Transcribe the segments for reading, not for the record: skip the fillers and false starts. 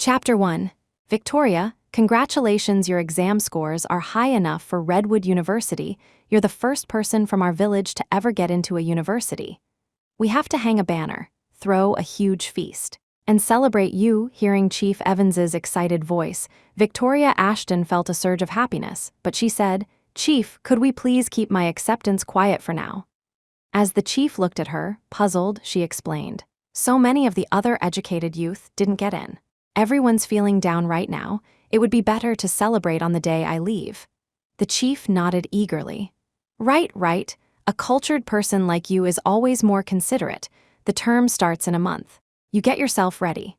Chapter 1. Victoria, congratulations, your exam scores are high enough for Redwood University. You're the first person from our village to ever get into a university. We have to hang a banner, throw a huge feast, and celebrate you. Hearing Chief Evans's excited voice, Victoria Ashton felt a surge of happiness, but she said, "Chief, could we please keep my acceptance quiet for now?" As the chief looked at her, puzzled, she explained, "So many of the other educated youth didn't get in. Everyone's feeling down right now. It would be better to celebrate on the day I leave." The chief nodded eagerly. Right. A cultured person like you is always more considerate. The term starts in a month. You get yourself ready."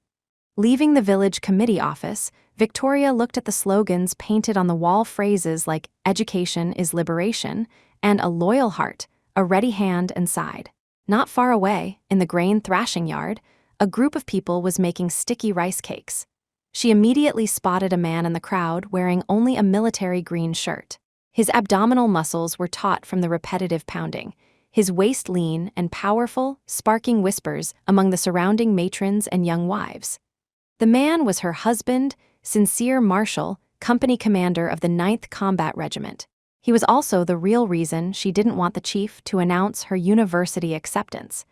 Leaving the village committee office, Victoria looked at the slogans painted on the wall, phrases like "Education is liberation" and "A loyal heart, a ready hand," and sighed. Not far away, in the grain thrashing yard, a group of people was making sticky rice cakes. She immediately spotted a man in the crowd wearing only a military green shirt. His abdominal muscles were taut from the repetitive pounding, his waist lean and powerful, sparking whispers among the surrounding matrons and young wives. The man was her husband, Sincere Marshall, company commander of the 9th Combat Regiment. He was also the real reason she didn't want the chief to announce her university acceptance.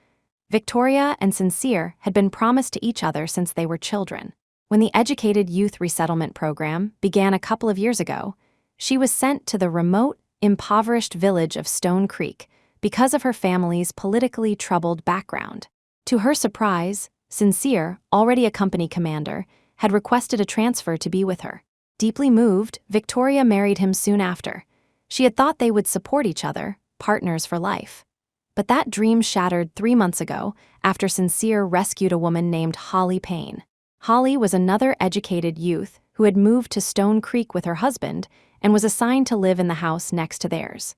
Victoria and Sincere had been promised to each other since they were children. When the Educated Youth Resettlement Program began a couple of years ago, she was sent to the remote, impoverished village of Stone Creek because of her family's politically troubled background. To her surprise, Sincere, already a company commander, had requested a transfer to be with her. Deeply moved, Victoria married him soon after. She had thought they would support each other, partners for life. But that dream shattered 3 months ago after Sincere rescued a woman named Holly Payne. Holly was another educated youth who had moved to Stone Creek with her husband and was assigned to live in the house next to theirs.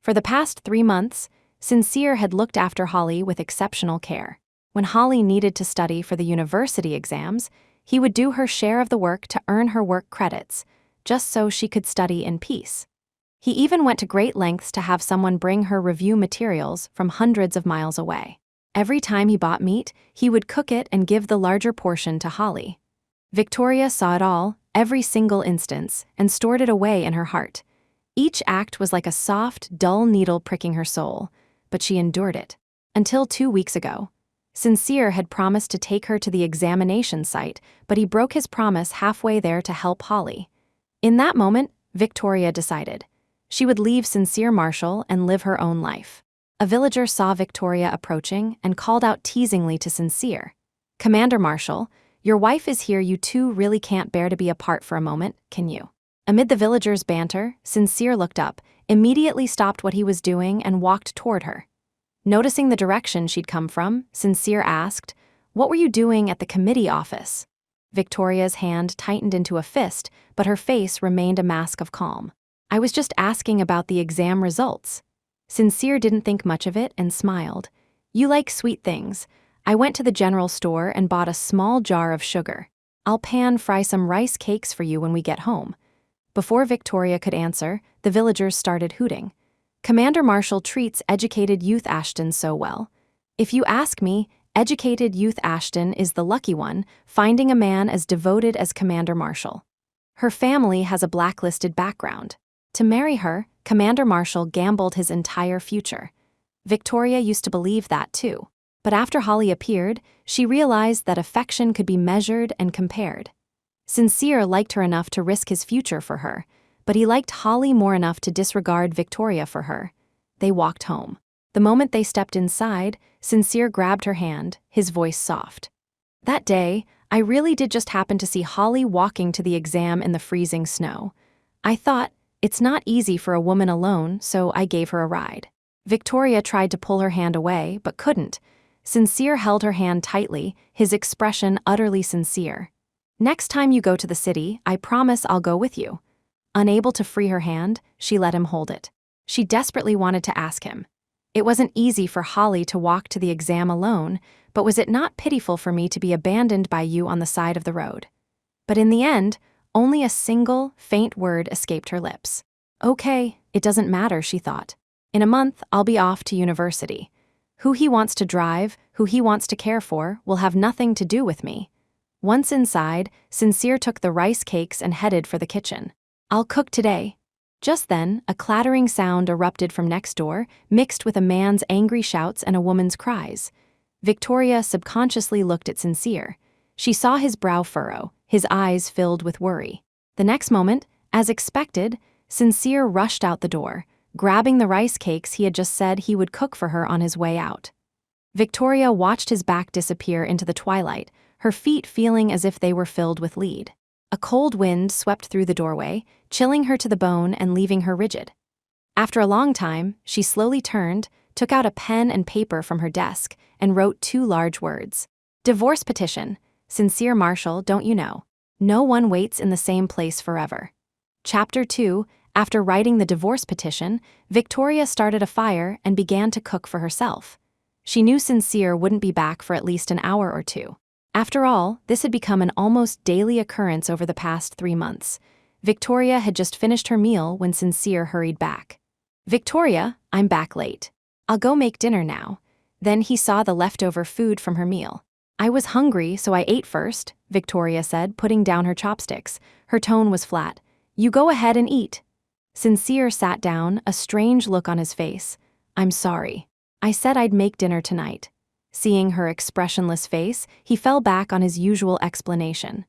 For the past 3 months, Sincere had looked after Holly with exceptional care. When Holly needed to study for the university exams, he would do her share of the work to earn her work credits, just so she could study in peace. He even went to great lengths to have someone bring her review materials from hundreds of miles away. Every time he bought meat, he would cook it and give the larger portion to Holly. Victoria saw it all, every single instance, and stored it away in her heart. Each act was like a soft, dull needle pricking her soul, but she endured it. Until 2 weeks ago. Sincere had promised to take her to the examination site, but he broke his promise halfway there to help Holly. In that moment, Victoria decided she would leave Sincere Marshall and live her own life. A villager saw Victoria approaching and called out teasingly to Sincere, "Commander Marshall, your wife is here. You two really can't bear to be apart for a moment, can you?" Amid the villager's banter, Sincere looked up, immediately stopped what he was doing, and walked toward her. Noticing the direction she'd come from, Sincere asked, "What were you doing at the committee office?" Victoria's hand tightened into a fist, but her face remained a mask of calm. "I was just asking about the exam results." Sincere didn't think much of it and smiled. "You like sweet things. I went to the general store and bought a small jar of sugar. I'll pan-fry some rice cakes for you when we get home." Before Victoria could answer, the villagers started hooting. "Commander Marshall treats Educated Youth Ashton so well. If you ask me, Educated Youth Ashton is the lucky one, finding a man as devoted as Commander Marshall. Her family has a blacklisted background. To marry her, Commander Marshall gambled his entire future." Victoria used to believe that too. But after Holly appeared, she realized that affection could be measured and compared. Sincere liked her enough to risk his future for her, but he liked Holly more enough to disregard Victoria for her. They walked home. The moment they stepped inside, Sincere grabbed her hand, his voice soft. "That day, I really did just happen to see Holly walking to the exam in the freezing snow. I thought, it's not easy for a woman alone, so I gave her a ride." Victoria tried to pull her hand away, but couldn't. Sincere held her hand tightly, his expression utterly sincere. "Next time you go to the city, I promise I'll go with you." Unable to free her hand, she let him hold it. She desperately wanted to ask him, "It wasn't easy for Holly to walk to the exam alone, but was it not pitiful for me to be abandoned by you on the side of the road?" But in the end, only a single, faint word escaped her lips. "Okay, it doesn't matter," she thought. "In a month, I'll be off to university. Who he wants to drive, who he wants to care for, will have nothing to do with me. Once inside, Sincere took the rice cakes and headed for the kitchen. "I'll cook today." Just then, a clattering sound erupted from next door, mixed with a man's angry shouts and a woman's cries. Victoria subconsciously looked at Sincere. She saw his brow furrow, his eyes filled with worry. The next moment, as expected, Sincere rushed out the door, grabbing the rice cakes he had just said he would cook for her on his way out. Victoria watched his back disappear into the twilight, her feet feeling as if they were filled with lead. A cold wind swept through the doorway, chilling her to the bone and leaving her rigid. After a long time, she slowly turned, took out a pen and paper from her desk, and wrote 2 large words. "Divorce petition. Sincere Marshall, don't you know? No one waits in the same place forever." Chapter 2. After writing the divorce petition, Victoria started a fire and began to cook for herself. She knew Sincere wouldn't be back for at least an hour or two. After all, this had become an almost daily occurrence over the past 3 months. Victoria had just finished her meal when Sincere hurried back. "Victoria, I'm back late. I'll go make dinner now." Then he saw the leftover food from her meal. "I was hungry, so I ate first," Victoria said, putting down her chopsticks. Her tone was flat. "You go ahead and eat." Sincere sat down, a strange look on his face. "I'm sorry. I said I'd make dinner tonight." Seeing her expressionless face, he fell back on his usual explanation.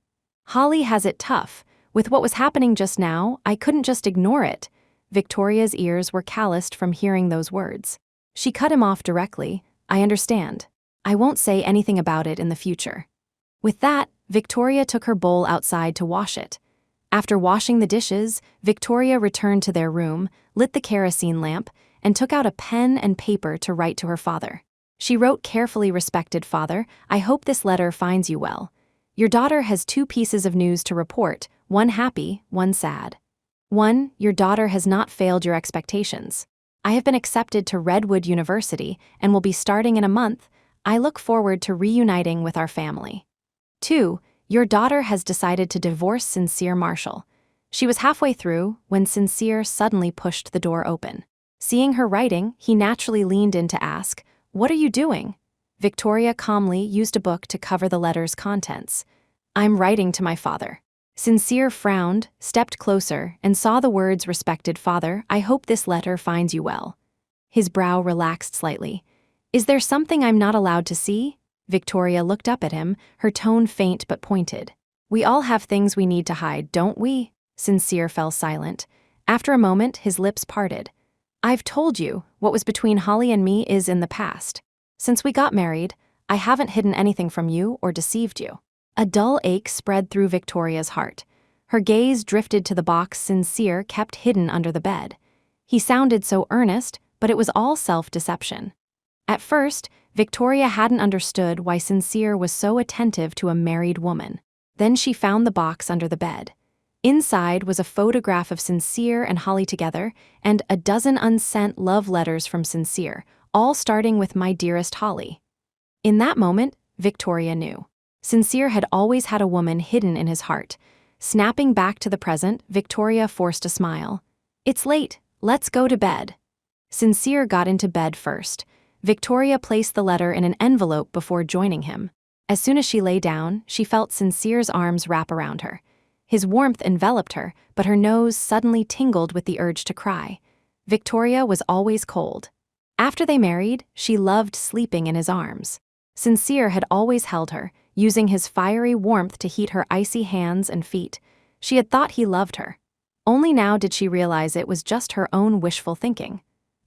"Holly has it tough. With what was happening just now, I couldn't just ignore it." Victoria's ears were calloused from hearing those words. She cut him off directly. "I understand. I won't say anything about it in the future." With that, Victoria took her bowl outside to wash it. After washing the dishes, Victoria returned to their room, lit the kerosene lamp, and took out a pen and paper to write to her father. She wrote carefully, "Respected father, I hope this letter finds you well. Your daughter has 2 pieces of news to report, one happy, one sad. 1, your daughter has not failed your expectations. I have been accepted to Redwood University and will be starting in a month. I look forward to reuniting with our family. 2, your daughter has decided to divorce Sincere Marshall." She was halfway through when Sincere suddenly pushed the door open. Seeing her writing, he naturally leaned in to ask, "What are you doing?" Victoria calmly used a book to cover the letter's contents. "I'm writing to my father." Sincere frowned, stepped closer, and saw the words, "Respected father, I hope this letter finds you well." His brow relaxed slightly. "Is there something I'm not allowed to see?" Victoria looked up at him, her tone faint but pointed. "We all have things we need to hide, don't we?" Sincere fell silent. After a moment, his lips parted. "I've told you, what was between Holly and me is in the past. Since we got married, I haven't hidden anything from you or deceived you." A dull ache spread through Victoria's heart. Her gaze drifted to the box Sincere kept hidden under the bed. He sounded so earnest, but it was all self-deception. At first, Victoria hadn't understood why Sincere was so attentive to a married woman. Then she found the box under the bed. Inside was a photograph of Sincere and Holly together, and a dozen unsent love letters from Sincere, all starting with "My dearest Holly." In that moment, Victoria knew. Sincere had always had a woman hidden in his heart. Snapping back to the present, Victoria forced a smile. "It's late. Let's go to bed." Sincere got into bed first. Victoria placed the letter in an envelope before joining him. As soon as she lay down, she felt Sincere's arms wrap around her. His warmth enveloped her, but her nose suddenly tingled with the urge to cry. Victoria was always cold. After they married, she loved sleeping in his arms. Sincere had always held her, using his fiery warmth to heat her icy hands and feet. She had thought he loved her. Only now did she realize it was just her own wishful thinking.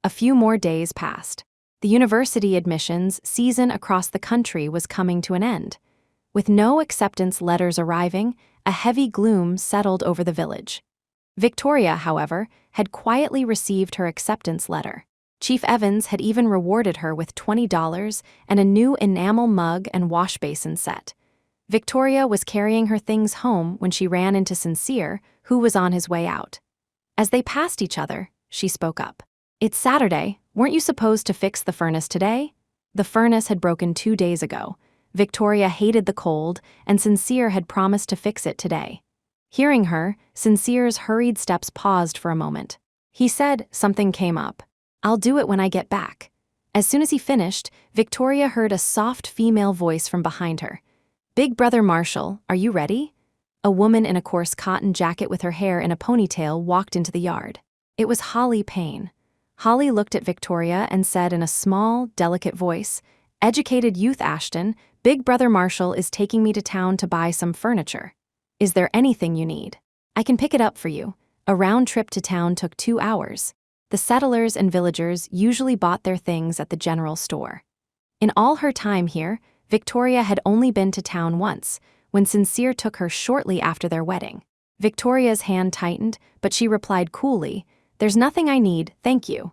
A few more days passed. The university admissions season across the country was coming to an end. With no acceptance letters arriving, a heavy gloom settled over the village. Victoria, however, had quietly received her acceptance letter. Chief Evans had even rewarded her with $20 and a new enamel mug and wash basin set. Victoria was carrying her things home when she ran into Sincere, who was on his way out. As they passed each other, she spoke up. "It's Saturday. Weren't you supposed to fix the furnace today?" The furnace had broken 2 days ago. Victoria hated the cold, and Sincere had promised to fix it today. Hearing her, Sincere's hurried steps paused for a moment. He said something came up. "I'll do it when I get back." As soon as he finished, Victoria heard a soft female voice from behind her. Big Brother Marshall, are you ready? A woman in a coarse cotton jacket with her hair in a ponytail walked into the yard. It was Holly Payne. Holly looked at Victoria and said in a small, delicate voice, "Educated youth Ashton, Big Brother Marshall is taking me to town to buy some furniture. Is there anything you need? I can pick it up for you." A round trip to town took 2 hours. The settlers and villagers usually bought their things at the general store. In all her time here, Victoria had only been to town once, when Sincere took her shortly after their wedding. Victoria's hand tightened, but she replied coolly, "There's nothing I need, thank you."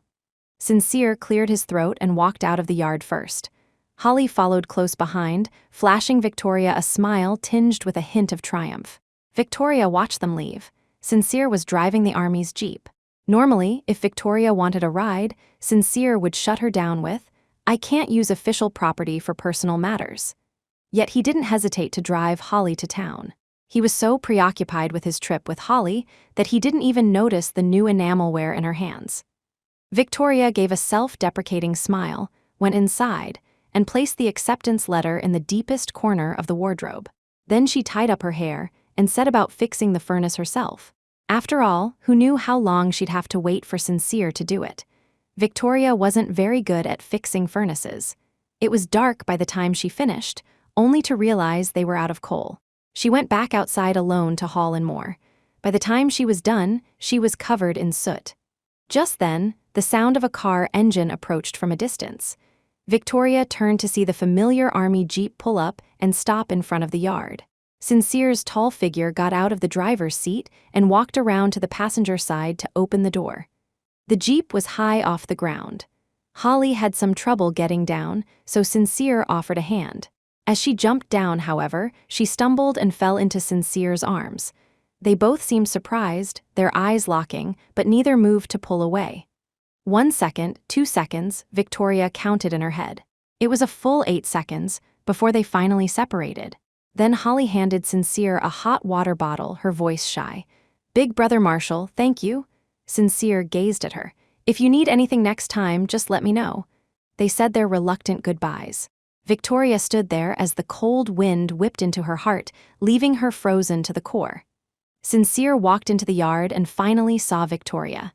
Sincere cleared his throat and walked out of the yard first. Holly followed close behind, flashing Victoria a smile tinged with a hint of triumph. Victoria watched them leave. Sincere was driving the army's jeep. Normally, if Victoria wanted a ride, Sincere would shut her down with, "I can't use official property for personal matters." Yet he didn't hesitate to drive Holly to town. He was so preoccupied with his trip with Holly that he didn't even notice the new enamelware in her hands. Victoria gave a self-deprecating smile, went inside, and placed the acceptance letter in the deepest corner of the wardrobe. Then she tied up her hair and set about fixing the furnace herself. After all, who knew how long she'd have to wait for Sincere to do it? Victoria wasn't very good at fixing furnaces. It was dark by the time she finished, only to realize they were out of coal. She went back outside alone to haul in more. By the time she was done, she was covered in soot. Just then, the sound of a car engine approached from a distance. Victoria turned to see the familiar army jeep pull up and stop in front of the yard. Sincere's tall figure got out of the driver's seat and walked around to the passenger side to open the door. The jeep was high off the ground. Holly had some trouble getting down, so Sincere offered a hand. As she jumped down, however, she stumbled and fell into Sincere's arms. They both seemed surprised, their eyes locking, but neither moved to pull away. 1 second, 2 seconds, Victoria counted in her head. It was a full 8 seconds before they finally separated. Then Holly handed Sincere a hot water bottle, her voice shy. "Big Brother Marshall, thank you." Sincere gazed at her. "If you need anything next time, just let me know." They said their reluctant goodbyes. Victoria stood there as the cold wind whipped into her heart, leaving her frozen to the core. Sincere walked into the yard and finally saw Victoria.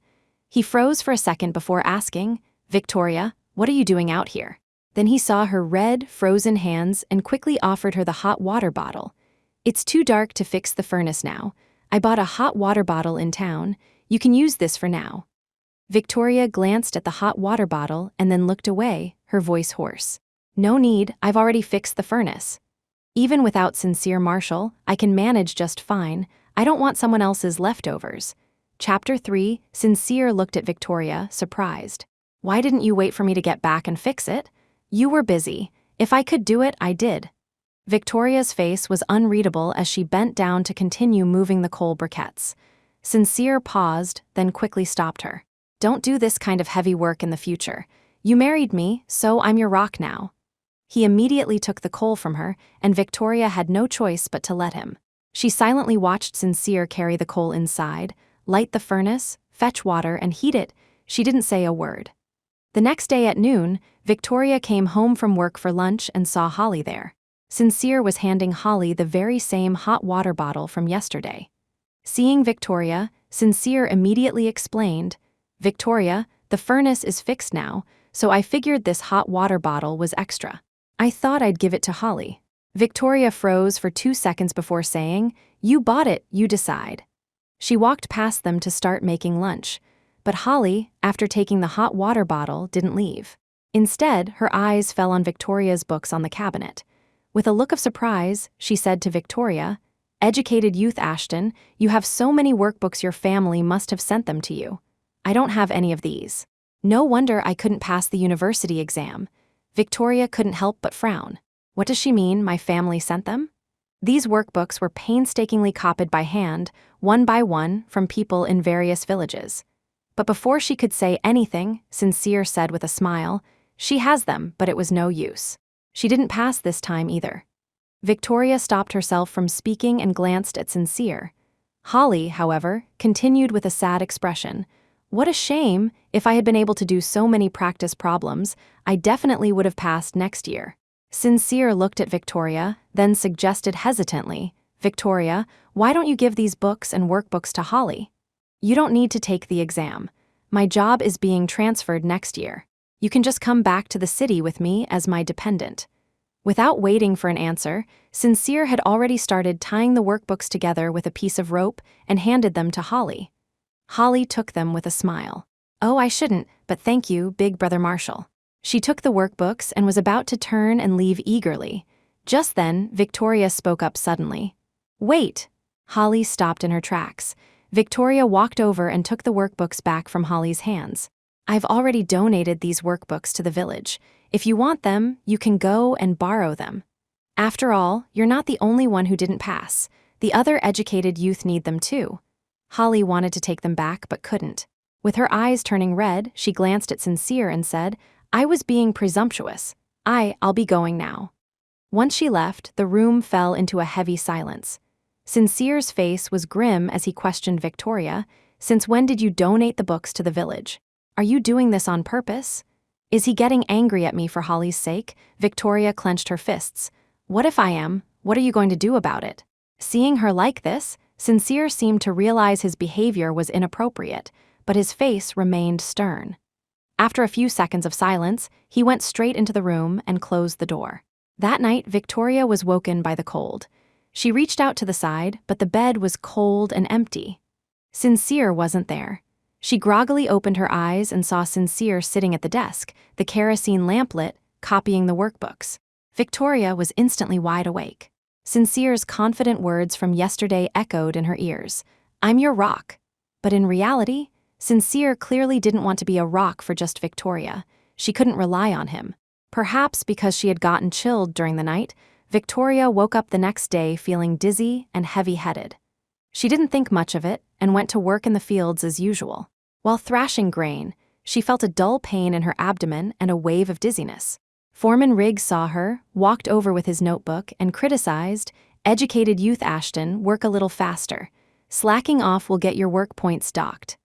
He froze for a second before asking, "Victoria, what are you doing out here?" Then he saw her red, frozen hands and quickly offered her the hot water bottle. "It's too dark to fix the furnace now. I bought a hot water bottle in town. You can use this for now." Victoria glanced at the hot water bottle and then looked away, her voice hoarse. "No need, I've already fixed the furnace. Even without Sincere Marshall, I can manage just fine. I don't want someone else's leftovers." Chapter 3, Sincere looked at Victoria, surprised. "Why didn't you wait for me to get back and fix it? You were busy. If I could do it, I did." Victoria's face was unreadable as she bent down to continue moving the coal briquettes. Sincere paused, then quickly stopped her. "Don't do this kind of heavy work in the future. You married me, so I'm your rock now." He immediately took the coal from her, and Victoria had no choice but to let him. She silently watched Sincere carry the coal inside, light the furnace, fetch water, and heat it. She didn't say a word. The next day at noon, Victoria came home from work for lunch and saw Holly there. Sincere was handing Holly the very same hot water bottle from yesterday. Seeing Victoria, Sincere immediately explained, "Victoria, the furnace is fixed now, so I figured this hot water bottle was extra. I thought I'd give it to Holly." Victoria froze for 2 seconds before saying, "You bought it, you decide." She walked past them to start making lunch, but Holly, after taking the hot water bottle, didn't leave. Instead, her eyes fell on Victoria's books on the cabinet. With a look of surprise, she said to Victoria, "Educated youth Ashton, you have so many workbooks your family must have sent them to you. I don't have any of these. No wonder I couldn't pass the university exam." Victoria couldn't help but frown. What does she mean, my family sent them? These workbooks were painstakingly copied by hand, one by one, from people in various villages. But before she could say anything, Sincere said with a smile, "She has them, but it was no use. She didn't pass this time either." Victoria stopped herself from speaking and glanced at Sincere. Holly, however, continued with a sad expression. "What a shame. If I had been able to do so many practice problems, I definitely would have passed next year." Sincere looked at Victoria, then suggested hesitantly, Victoria, why don't you give these books and workbooks to Holly? You don't need to take the exam. My job is being transferred next year. You can just come back to the city with me as my dependent. Without waiting for an answer, Sincere had already started tying the workbooks together with a piece of rope and handed them to Holly. Holly took them with a smile. Oh, I shouldn't, but thank you, Big Brother Marshall. She took the workbooks and was about to turn and leave eagerly. Just then, Victoria spoke up suddenly. Wait! Holly stopped in her tracks. Victoria walked over and took the workbooks back from Holly's hands. I've already donated these workbooks to the village. If you want them, you can go and borrow them. After all, you're not the only one who didn't pass. The other educated youth need them too. Holly wanted to take them back but couldn't. With her eyes turning red, she glanced at Sincere and said, I was being presumptuous. I'll be going now. Once she left, the room fell into a heavy silence. Sincere's face was grim as he questioned Victoria, since when did you donate the books to the village? Are you doing this on purpose? Is he getting angry at me for Holly's sake? Victoria clenched her fists. What if I am? What are you going to do about it? Seeing her like this, Sincere seemed to realize his behavior was inappropriate, but his face remained stern. After a few seconds of silence, he went straight into the room and closed the door. That night, Victoria was woken by the cold. She reached out to the side, but the bed was cold and empty. Sincere wasn't there. She groggily opened her eyes and saw Sincere sitting at the desk, the kerosene lamp lit, copying the workbooks. Victoria was instantly wide awake. Sincere's confident words from yesterday echoed in her ears. I'm your rock. But in reality, Sincere clearly didn't want to be a rock for just Victoria. She couldn't rely on him. Perhaps because she had gotten chilled during the night, Victoria woke up the next day feeling dizzy and heavy-headed. She didn't think much of it and went to work in the fields as usual. While thrashing grain, she felt a dull pain in her abdomen and a wave of dizziness. Foreman Riggs saw her, walked over with his notebook, and criticized, Educated youth Ashton, work a little faster. Slacking off will get your work points docked.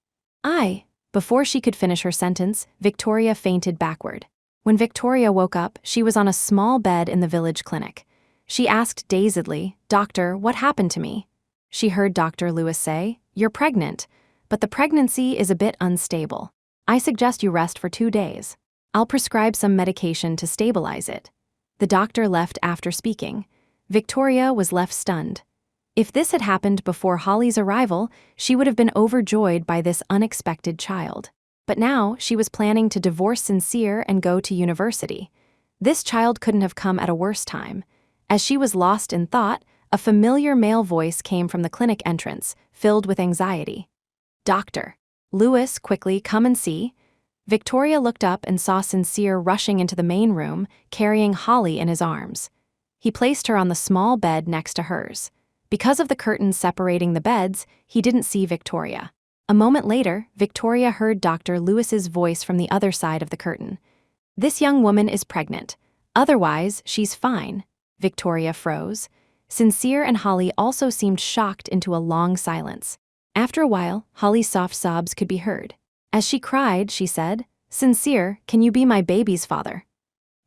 Before she could finish her sentence, Victoria fainted backward. When Victoria woke up, she was on a small bed in the village clinic. She asked dazedly, Doctor, what happened to me? She heard Dr. Lewis say, You're pregnant, but the pregnancy is a bit unstable. I suggest you rest for 2 days. I'll prescribe some medication to stabilize it. The doctor left after speaking. Victoria was left stunned. If this had happened before Holly's arrival, she would have been overjoyed by this unexpected child. But now she was planning to divorce Sincere and go to university. This child couldn't have come at a worse time. As she was lost in thought, a familiar male voice came from the clinic entrance, filled with anxiety. Doctor. Lewis, quickly, come and see. Victoria looked up and saw Sincere rushing into the main room, carrying Holly in his arms. He placed her on the small bed next to hers. Because of the curtains separating the beds, he didn't see Victoria. A moment later, Victoria heard Dr. Lewis's voice from the other side of the curtain. This young woman is pregnant. Otherwise, she's fine. Victoria froze. Sincere and Holly also seemed shocked into a long silence. After a while, Holly's soft sobs could be heard. As she cried, she said, Sincere, can you be my baby's father?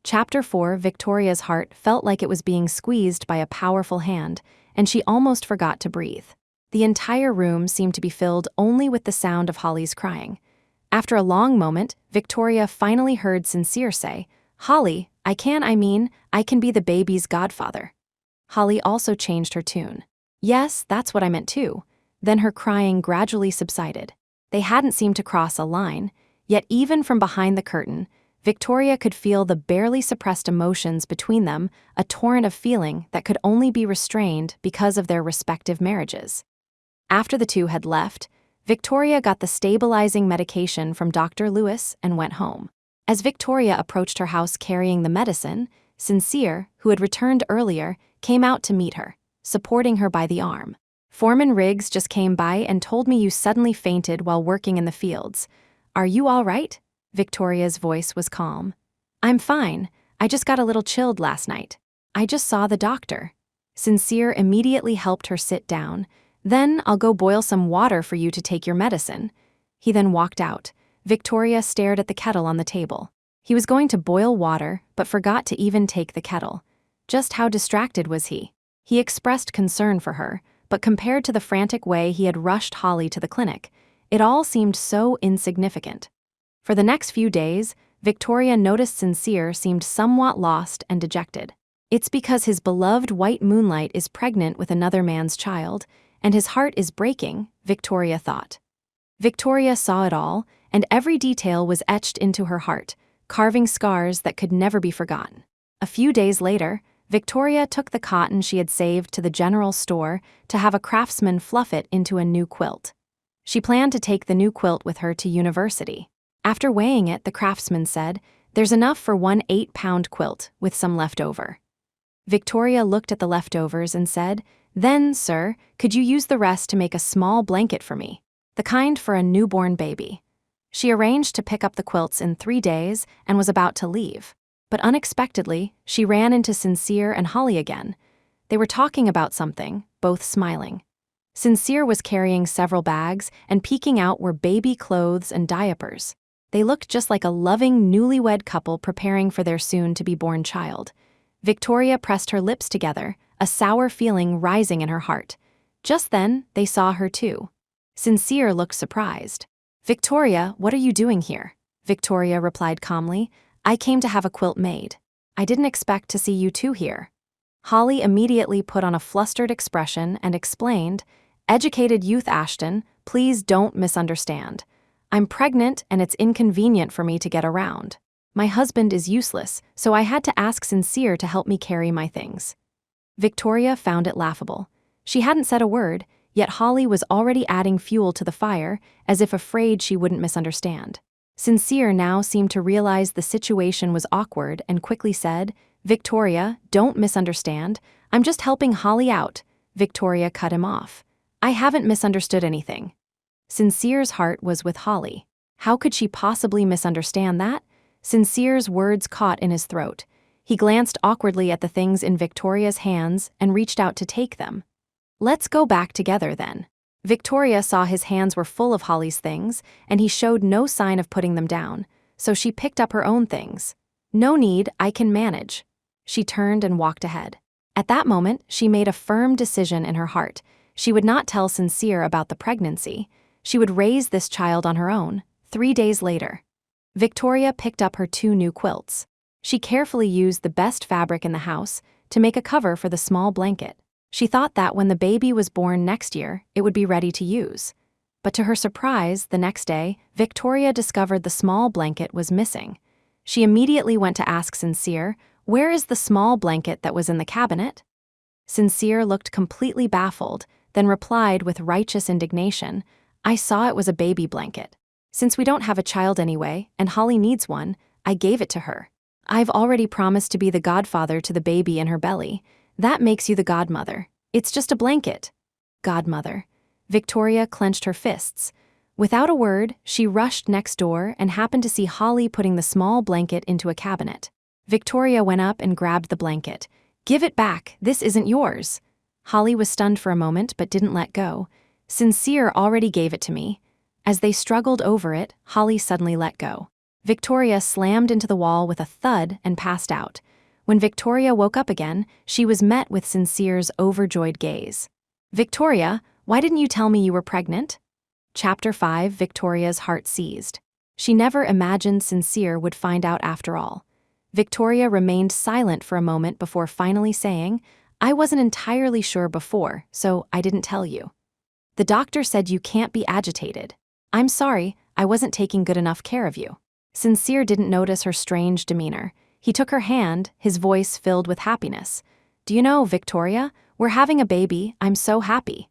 Chapter 4. Victoria's heart felt like it was being squeezed by a powerful hand, and she almost forgot to breathe. The entire room seemed to be filled only with the sound of Holly's crying. After a long moment, Victoria finally heard Sincere say, Holly, I can be the baby's godfather. Holly also changed her tune. Yes, that's what I meant too. Then her crying gradually subsided. They hadn't seemed to cross a line, yet even from behind the curtain, Victoria could feel the barely suppressed emotions between them, a torrent of feeling that could only be restrained because of their respective marriages. After the two had left, Victoria got the stabilizing medication from Dr. Lewis and went home. As Victoria approached her house carrying the medicine, Sincere, who had returned earlier, came out to meet her, supporting her by the arm. Foreman Riggs just came by and told me you suddenly fainted while working in the fields. Are you all right? Victoria's voice was calm. I'm fine. I just got a little chilled last night. I just saw the doctor. Sincere immediately helped her sit down. Then I'll go boil some water for you to take your medicine. He then walked out. Victoria stared at the kettle on the table. He was going to boil water, but forgot to even take the kettle. Just how distracted was he? He expressed concern for her, but compared to the frantic way he had rushed Holly to the clinic, it all seemed so insignificant. For the next few days, Victoria noticed Sincere seemed somewhat lost and dejected. It's because his beloved white moonlight is pregnant with another man's child, and his heart is breaking, Victoria thought. Victoria saw it all, and every detail was etched into her heart, carving scars that could never be forgotten. A few days later, Victoria took the cotton she had saved to the general store to have a craftsman fluff it into a new quilt. She planned to take the new quilt with her to university. After weighing it, the craftsman said, "There's enough for one 8-pound quilt, with some left over." Victoria looked at the leftovers and said, "Then, sir, could you use the rest to make a small blanket for me? The kind for a newborn baby." She arranged to pick up the quilts in 3 days and was about to leave. But unexpectedly, she ran into Sincere and Holly again. They were talking about something, both smiling. Sincere was carrying several bags, and peeking out were baby clothes and diapers. They looked just like a loving, newlywed couple preparing for their soon-to-be-born child. Victoria pressed her lips together, a sour feeling rising in her heart. Just then, they saw her too. Sincere looked surprised. "Victoria, what are you doing here?" Victoria replied calmly, "I came to have a quilt made. I didn't expect to see you two here." Holly immediately put on a flustered expression and explained, "Educated youth Ashton, please don't misunderstand. I'm pregnant and it's inconvenient for me to get around. My husband is useless, so I had to ask Sincere to help me carry my things." Victoria found it laughable. She hadn't said a word, yet Holly was already adding fuel to the fire, as if afraid she wouldn't misunderstand. Sincere now seemed to realize the situation was awkward and quickly said, "Victoria, don't misunderstand. I'm just helping Holly out." Victoria cut him off. "I haven't misunderstood anything." Sincere's heart was with Holly. How could she possibly misunderstand that? Sincere's words caught in his throat. He glanced awkwardly at the things in Victoria's hands and reached out to take them. "Let's go back together then." Victoria saw his hands were full of Holly's things, and he showed no sign of putting them down, so she picked up her own things. "No need, I can manage." She turned and walked ahead. At that moment, she made a firm decision in her heart. She would not tell Sincere about the pregnancy. She would raise this child on her own. 3 days later, Victoria picked up her 2 new quilts. She carefully used the best fabric in the house to make a cover for the small blanket. She thought that when the baby was born next year, it would be ready to use. But to her surprise, the next day, Victoria discovered the small blanket was missing. She immediately went to ask Sincere, "Where is the small blanket that was in the cabinet?" Sincere looked completely baffled, then replied with righteous indignation, "I saw it was a baby blanket. Since we don't have a child anyway, and Holly needs one, I gave it to her. I've already promised to be the godfather to the baby in her belly. That makes you the godmother. It's just a blanket." Godmother. Victoria clenched her fists. Without a word, she rushed next door and happened to see Holly putting the small blanket into a cabinet. Victoria went up and grabbed the blanket. "Give it back, this isn't yours." Holly was stunned for a moment but didn't let go. "Sincere already gave it to me." As they struggled over it, Holly suddenly let go. Victoria slammed into the wall with a thud and passed out. When Victoria woke up again, she was met with Sincere's overjoyed gaze. "Victoria, why didn't you tell me you were pregnant?" Chapter 5. Victoria's heart seized. She never imagined Sincere would find out after all. Victoria remained silent for a moment before finally saying, "I wasn't entirely sure before, so I didn't tell you. The doctor said you can't be agitated. I'm sorry, I wasn't taking good enough care of you." Sincere didn't notice her strange demeanor. He took her hand, his voice filled with happiness. "Do you know, Victoria, we're having a baby. I'm so happy."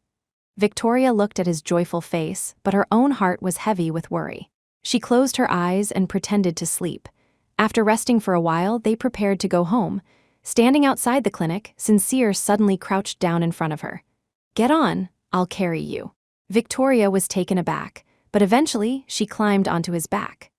Victoria looked at his joyful face, but her own heart was heavy with worry. She closed her eyes and pretended to sleep. After resting for a while, they prepared to go home. Standing outside the clinic, Sincere suddenly crouched down in front of her. "Get on, I'll carry you." Victoria was taken aback, but eventually she climbed onto his back.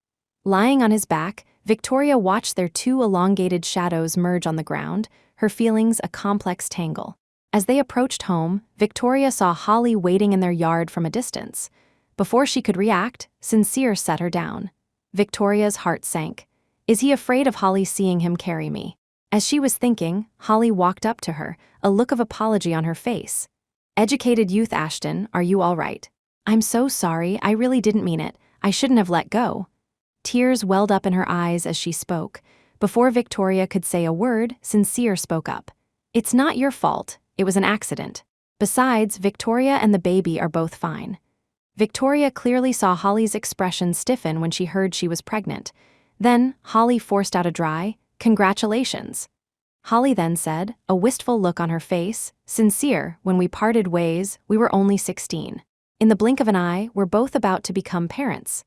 Lying on his back, Victoria watched their 2 elongated shadows merge on the ground, her feelings a complex tangle. As they approached home, Victoria saw Holly waiting in their yard from a distance. Before she could react, Sincere set her down. Victoria's heart sank. Is he afraid of Holly seeing him carry me? As she was thinking, Holly walked up to her, a look of apology on her face. Educated youth Ashton, are you all right? I'm so sorry, I really didn't mean it. I shouldn't have let go. Tears welled up in her eyes as she spoke. Before Victoria could say a word, Sincere spoke up. It's not your fault, it was an accident. Besides, Victoria and the baby are both fine. Victoria clearly saw Holly's expression stiffen when she heard she was pregnant. Then, Holly forced out a dry, "Congratulations." Holly then said, a wistful look on her face, "Sincere, when we parted ways, we were only 16. In the blink of an eye, we're both about to become parents."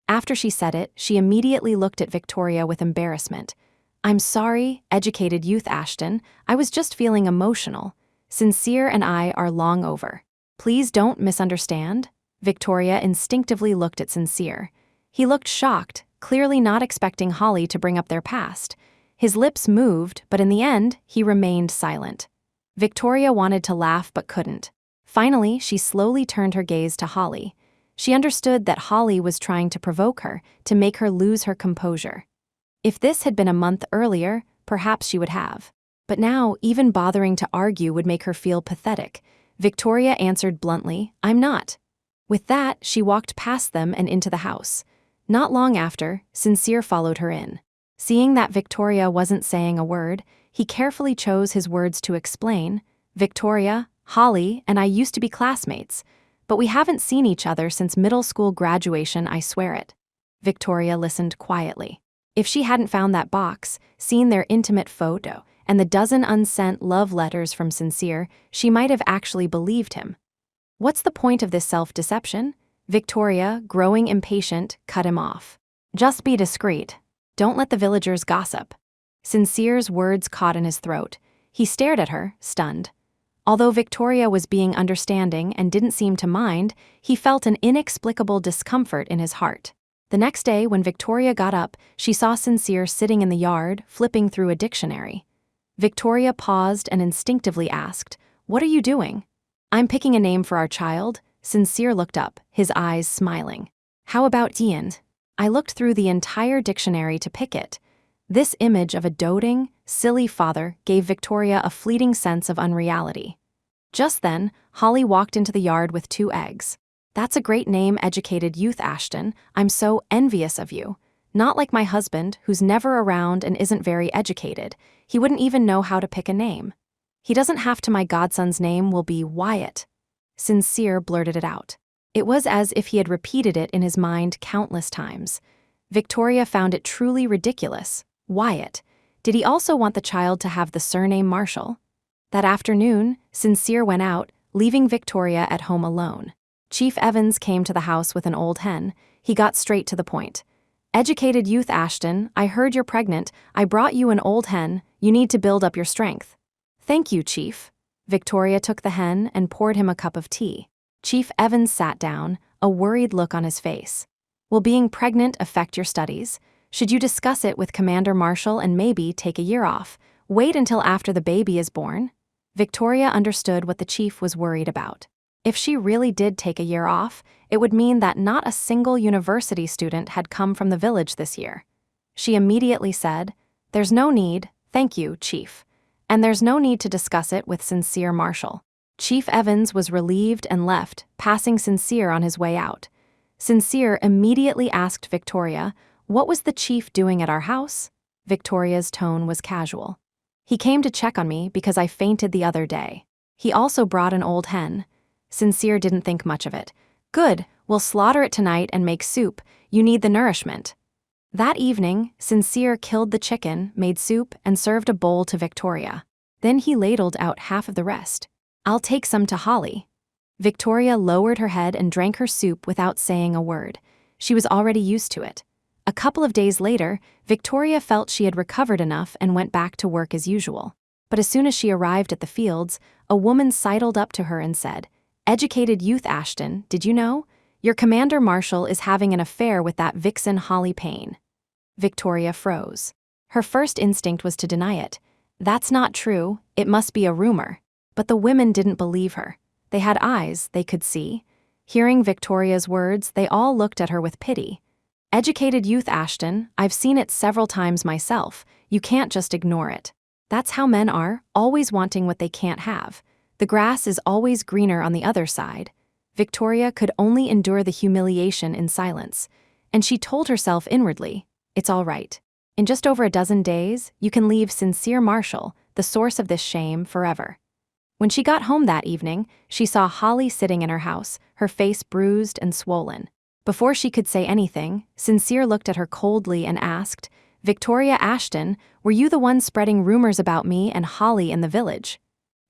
After she said it, she immediately looked at Victoria with embarrassment. "I'm sorry, educated youth Ashton, I was just feeling emotional. Sincere and I are long over. Please don't misunderstand." Victoria instinctively looked at Sincere. He looked shocked, clearly not expecting Holly to bring up their past. His lips moved, but in the end, he remained silent. Victoria wanted to laugh but couldn't. Finally, she slowly turned her gaze to Holly. She understood that Holly was trying to provoke her, to make her lose her composure. If this had been a month earlier, perhaps she would have. But now, even bothering to argue would make her feel pathetic. Victoria answered bluntly, "I'm not." With that, she walked past them and into the house. Not long after, Sincere followed her in. Seeing that Victoria wasn't saying a word, he carefully chose his words to explain, "Victoria, Holly, and I used to be classmates, but we haven't seen each other since middle school graduation, I swear it." Victoria listened quietly. If she hadn't found that box, seen their intimate photo, and the dozen unsent love letters from Sincere, she might have actually believed him. What's the point of this self-deception? Victoria, growing impatient, cut him off. "Just be discreet. Don't let the villagers gossip." Sincere's words caught in his throat. He stared at her, stunned. Although Victoria was being understanding and didn't seem to mind, he felt an inexplicable discomfort in his heart. The next day, when Victoria got up, she saw Sincere sitting in the yard, flipping through a dictionary. Victoria paused and instinctively asked, "What are you doing?" "I'm picking a name for our child." Sincere looked up, his eyes smiling. "How about Ian?" I looked through the entire dictionary to pick it. This image of a doting, silly father gave Victoria a fleeting sense of unreality. Just then, Holly walked into the yard with 2 eggs. "That's a great name, educated youth Ashton. I'm so envious of you. Not like my husband, who's never around and isn't very educated. He wouldn't even know how to pick a name. He doesn't have to. My godson's name will be Wyatt." Sincere blurted it out. It was as if he had repeated it in his mind countless times. Victoria found it truly ridiculous. Wyatt. Did he also want the child to have the surname Marshall? That afternoon, Sincere went out, leaving Victoria at home alone. Chief Evans came to the house with an old hen. He got straight to the point. "Educated youth Ashton, I heard you're pregnant. I brought you an old hen. You need to build up your strength." "Thank you, Chief." Victoria took the hen and poured him a cup of tea. Chief Evans sat down, a worried look on his face. "Will being pregnant affect your studies? Should you discuss it with Commander Marshall and maybe take a year off? Wait until after the baby is born?" Victoria understood what the chief was worried about. If she really did take a year off, it would mean that not a single university student had come from the village this year. She immediately said, "There's no need, thank you, Chief. And there's no need to discuss it with Sincere Marshall." Chief Evans was relieved and left, passing Sincere on his way out. Sincere immediately asked Victoria, "What was the chief doing at our house?" Victoria's tone was casual. "He came to check on me because I fainted the other day. He also brought an old hen." Sincere didn't think much of it. "Good, we'll slaughter it tonight and make soup. You need the nourishment." That evening, Sincere killed the chicken, made soup, and served a bowl to Victoria. Then he ladled out half of the rest. "I'll take some to Holly." Victoria lowered her head and drank her soup without saying a word. She was already used to it. A couple of days later, Victoria felt she had recovered enough and went back to work as usual. But as soon as she arrived at the fields, a woman sidled up to her and said, "Educated youth Ashton, did you know? Your Commander Marshall is having an affair with that vixen Holly Payne." Victoria froze. Her first instinct was to deny it. "That's not true, it must be a rumor." But the women didn't believe her. They had eyes, they could see. Hearing Victoria's words, they all looked at her with pity. Educated youth, Ashton, I've seen it several times myself. You can't just ignore it. That's how men are, always wanting what they can't have. The grass is always greener on the other side. Victoria could only endure the humiliation in silence, and she told herself inwardly, it's all right. In just over a dozen days, you can leave Sincere Marshall, the source of this shame, forever. When she got home that evening, she saw Holly sitting in her house, her face bruised and swollen. Before she could say anything, Sincere looked at her coldly and asked, Victoria Ashton, were you the one spreading rumors about me and Holly in the village?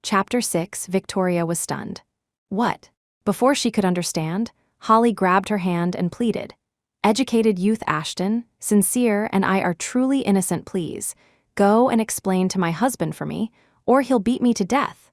Chapter 6. Victoria was stunned. What? Before she could understand, Holly grabbed her hand and pleaded. Educated youth, Ashton, Sincere and I are truly innocent, please. Go and explain to my husband for me, or he'll beat me to death.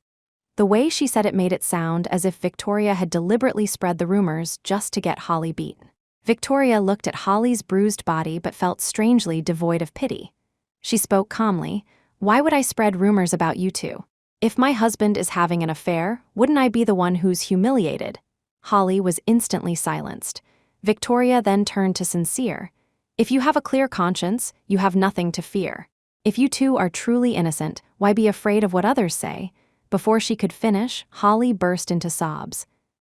The way she said it made it sound as if Victoria had deliberately spread the rumors just to get Holly beaten. Victoria looked at Holly's bruised body but felt strangely devoid of pity. She spoke calmly, why would I spread rumors about you two? If my husband is having an affair, wouldn't I be the one who's humiliated? Holly was instantly silenced. Victoria then turned to Sincere. If you have a clear conscience, you have nothing to fear. If you two are truly innocent, why be afraid of what others say? Before she could finish, Holly burst into sobs.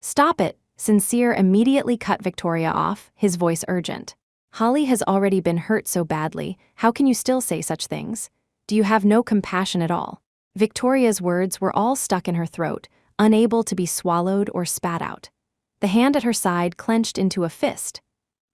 Stop it! Sincere immediately cut Victoria off, his voice urgent. Holly has already been hurt so badly, how can you still say such things? Do you have no compassion at all? Victoria's words were all stuck in her throat, unable to be swallowed or spat out. The hand at her side clenched into a fist.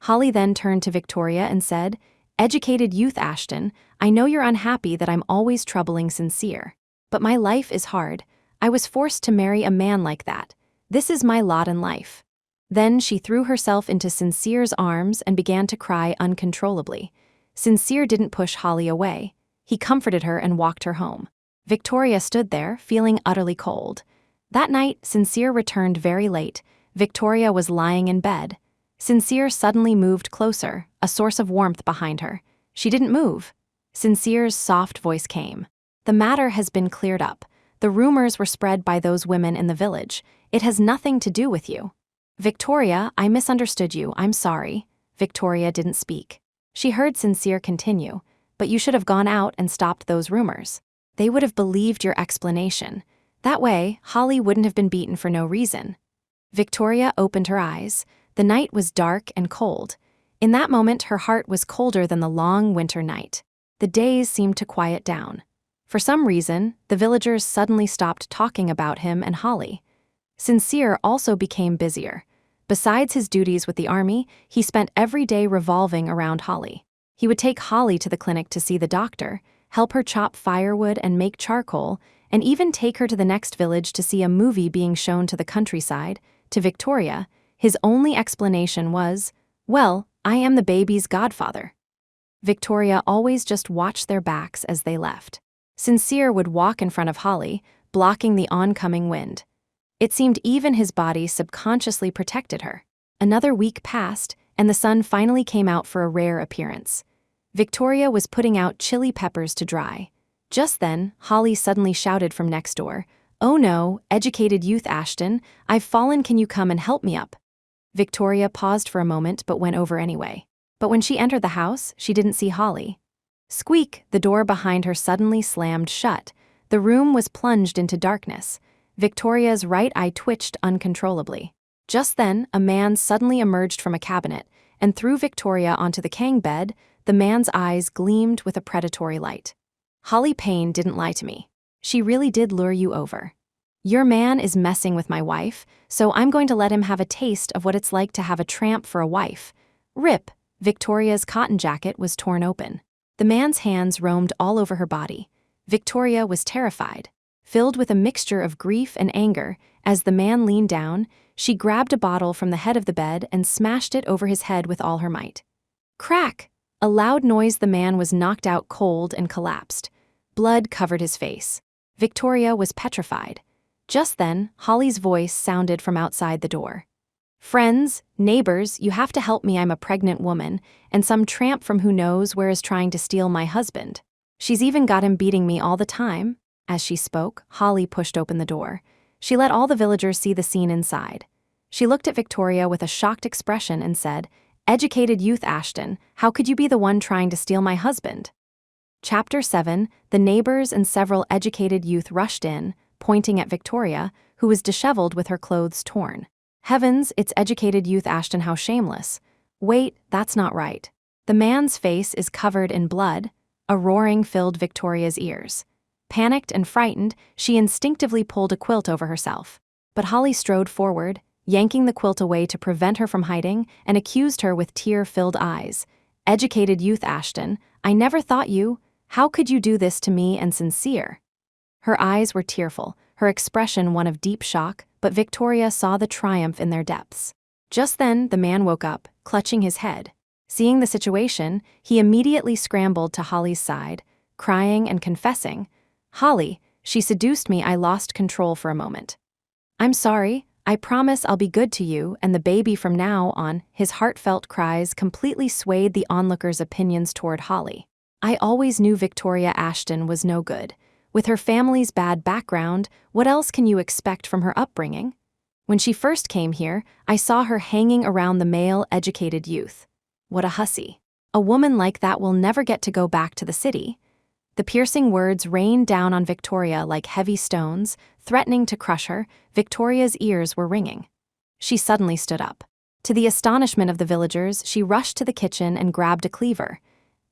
Holly then turned to Victoria and said, Educated youth, Ashton, I know you're unhappy that I'm always troubling Sincere. But my life is hard. I was forced to marry a man like that. This is my lot in life. Then she threw herself into Sincere's arms and began to cry uncontrollably. Sincere didn't push Holly away. He comforted her and walked her home. Victoria stood there, feeling utterly cold. That night, Sincere returned very late. Victoria was lying in bed. Sincere suddenly moved closer, a source of warmth behind her. She didn't move. Sincere's soft voice came. The matter has been cleared up. The rumors were spread by those women in the village. It has nothing to do with you. Victoria, I misunderstood you. I'm sorry. Victoria didn't speak. She heard Sincere continue, but you should have gone out and stopped those rumors. They would have believed your explanation. That way, Holly wouldn't have been beaten for no reason. Victoria opened her eyes. The night was dark and cold. In that moment, her heart was colder than the long winter night. The days seemed to quiet down. For some reason, the villagers suddenly stopped talking about him and Holly. Sincere also became busier. Besides his duties with the army, he spent every day revolving around Holly. He would take Holly to the clinic to see the doctor, help her chop firewood and make charcoal, and even take her to the next village to see a movie being shown to the countryside. To Victoria, his only explanation was, well, I am the baby's godfather. Victoria always just watched their backs as they left. Sincere would walk in front of Holly, blocking the oncoming wind. It seemed even his body subconsciously protected her. Another week passed, and the sun finally came out for a rare appearance. Victoria was putting out chili peppers to dry. Just then, Holly suddenly shouted from next door, Oh no, educated youth, Ashton, I've fallen, can you come and help me up? Victoria paused for a moment but went over anyway. But when she entered the house, she didn't see Holly. Squeak, the door behind her suddenly slammed shut. The room was plunged into darkness. Victoria's right eye twitched uncontrollably. Just then, a man suddenly emerged from a cabinet and threw Victoria onto the king bed. The man's eyes gleamed with a predatory light. Holly Payne didn't lie to me. She really did lure you over. Your man is messing with my wife, so I'm going to let him have a taste of what it's like to have a tramp for a wife. Rip, Victoria's cotton jacket was torn open. The man's hands roamed all over her body. Victoria was terrified. Filled with a mixture of grief and anger, as the man leaned down, she grabbed a bottle from the head of the bed and smashed it over his head with all her might. Crack! A loud noise. The man was knocked out cold and collapsed. Blood covered his face. Victoria was petrified. Just then, Holly's voice sounded from outside the door. Friends, neighbors, you have to help me. I'm a pregnant woman, and some tramp from who knows where is trying to steal my husband. She's even got him beating me all the time. As she spoke, Holly pushed open the door. She let all the villagers see the scene inside. She looked at Victoria with a shocked expression and said, Educated youth Ashton, how could you be the one trying to steal my husband? Chapter 7. The neighbors and several educated youth rushed in, pointing at Victoria, who was disheveled with her clothes torn. Heavens, it's educated youth Ashton, how shameless. Wait, that's not right. The man's face is covered in blood. A roaring filled Victoria's ears. Panicked and frightened, she instinctively pulled a quilt over herself. But Holly strode forward, yanking the quilt away to prevent her from hiding, and accused her with tear-filled eyes. Educated youth Ashton, I never thought you. How could you do this to me and Sincere? Her eyes were tearful, her expression one of deep shock, but Victoria saw the triumph in their depths. Just then, the man woke up, clutching his head. Seeing the situation, he immediately scrambled to Holly's side, crying and confessing, Holly, she seduced me, I lost control for a moment. I'm sorry, I promise I'll be good to you and the baby from now on. His heartfelt cries completely swayed the onlookers' opinions toward Holly. I always knew Victoria Ashton was no good. With her family's bad background, what else can you expect from her upbringing? When she first came here, I saw her hanging around the male educated youth. What a hussy. A woman like that will never get to go back to the city. The piercing words rained down on Victoria like heavy stones, threatening to crush her. Victoria's ears were ringing. She suddenly stood up. To the astonishment of the villagers, she rushed to the kitchen and grabbed a cleaver.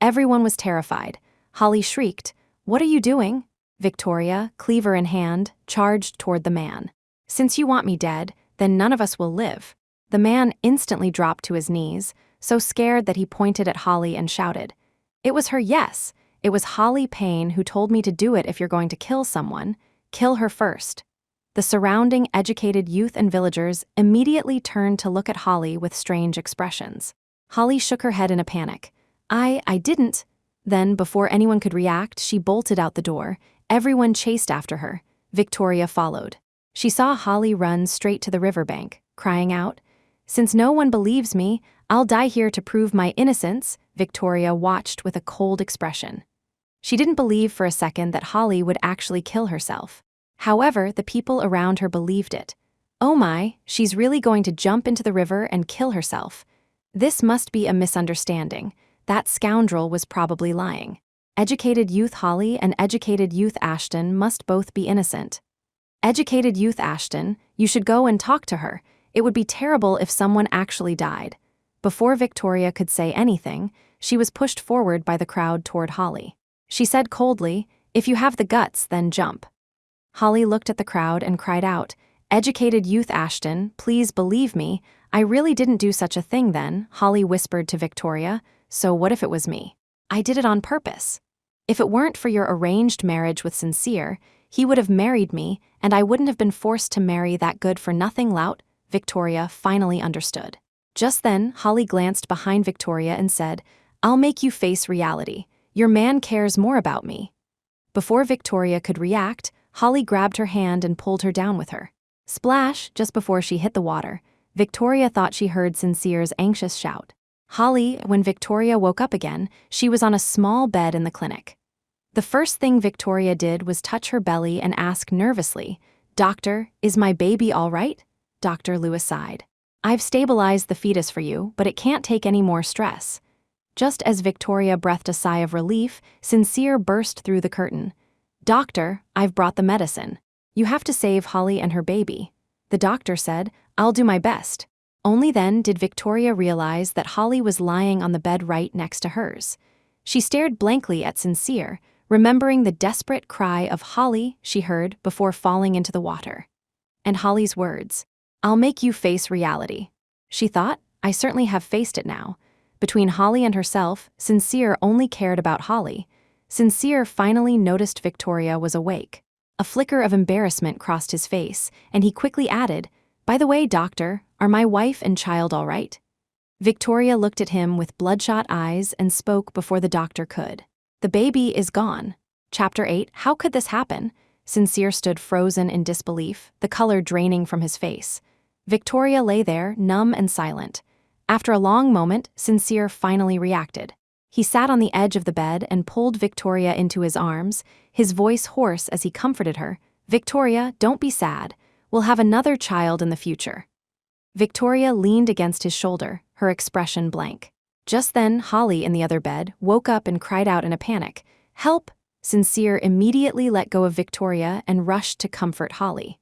Everyone was terrified. Holly shrieked, "What are you doing?" Victoria, cleaver in hand, charged toward the man. "Since you want me dead, then none of us will live." The man instantly dropped to his knees, so scared that he pointed at Holly and shouted, "It was her, yes. It was Holly Payne who told me to do it. If you're going to kill someone, kill her first." The surrounding educated youth and villagers immediately turned to look at Holly with strange expressions. Holly shook her head in a panic. I didn't." Then, before anyone could react, she bolted out the door. Everyone chased after her. Victoria followed. She saw Holly run straight to the riverbank, crying out, "Since no one believes me, I'll die here to prove my innocence." Victoria watched with a cold expression. She didn't believe for a second that Holly would actually kill herself. However, the people around her believed it. "Oh my, she's really going to jump into the river and kill herself. This must be a misunderstanding. That scoundrel was probably lying. Educated youth Holly and educated youth Ashton must both be innocent." "Educated youth Ashton, you should go and talk to her. It would be terrible if someone actually died." Before Victoria could say anything, she was pushed forward by the crowd toward Holly. She said coldly, "If you have the guts, then jump." Holly looked at the crowd and cried out, "Educated youth Ashton, please believe me. I really didn't do such a thing then." Holly whispered to Victoria, "So what if it was me? I did it on purpose. If it weren't for your arranged marriage with Sincere, he would have married me, and I wouldn't have been forced to marry that good-for-nothing lout." Victoria finally understood. Just then, Holly glanced behind Victoria and said, "I'll make you face reality. Your man cares more about me." Before Victoria could react, Holly grabbed her hand and pulled her down with her. Splash, just before she hit the water, Victoria thought she heard Sincere's anxious shout. When Victoria woke up again, she was on a small bed in the clinic. The first thing Victoria did was touch her belly and ask nervously, "Doctor, is my baby all right?" Dr. Lewis sighed. "I've stabilized the fetus for you, but it can't take any more stress." Just as Victoria breathed a sigh of relief, Sincere burst through the curtain. "Doctor, I've brought the medicine. You have to save Holly and her baby." The doctor said, "I'll do my best." Only then did Victoria realize that Holly was lying on the bed right next to hers. She stared blankly at Sincere, remembering the desperate cry of "Holly" she heard before falling into the water. And Holly's words, "I'll make you face reality." She thought, "I certainly have faced it now." Between Holly and herself, Sincere only cared about Holly. Sincere finally noticed Victoria was awake. A flicker of embarrassment crossed his face, and he quickly added, "By the way, doctor, are my wife and child all right?" Victoria looked at him with bloodshot eyes and spoke before the doctor could. "The baby is gone." Chapter 8. How could this happen? Sincere stood frozen in disbelief, the color draining from his face. Victoria lay there, numb and silent. After a long moment, Sincere finally reacted. He sat on the edge of the bed and pulled Victoria into his arms, his voice hoarse as he comforted her. "Victoria, don't be sad. We'll have another child in the future." Victoria leaned against his shoulder, her expression blank. Just then, Holly in the other bed woke up and cried out in a panic, "Help!" Sincere immediately let go of Victoria and rushed to comfort Holly.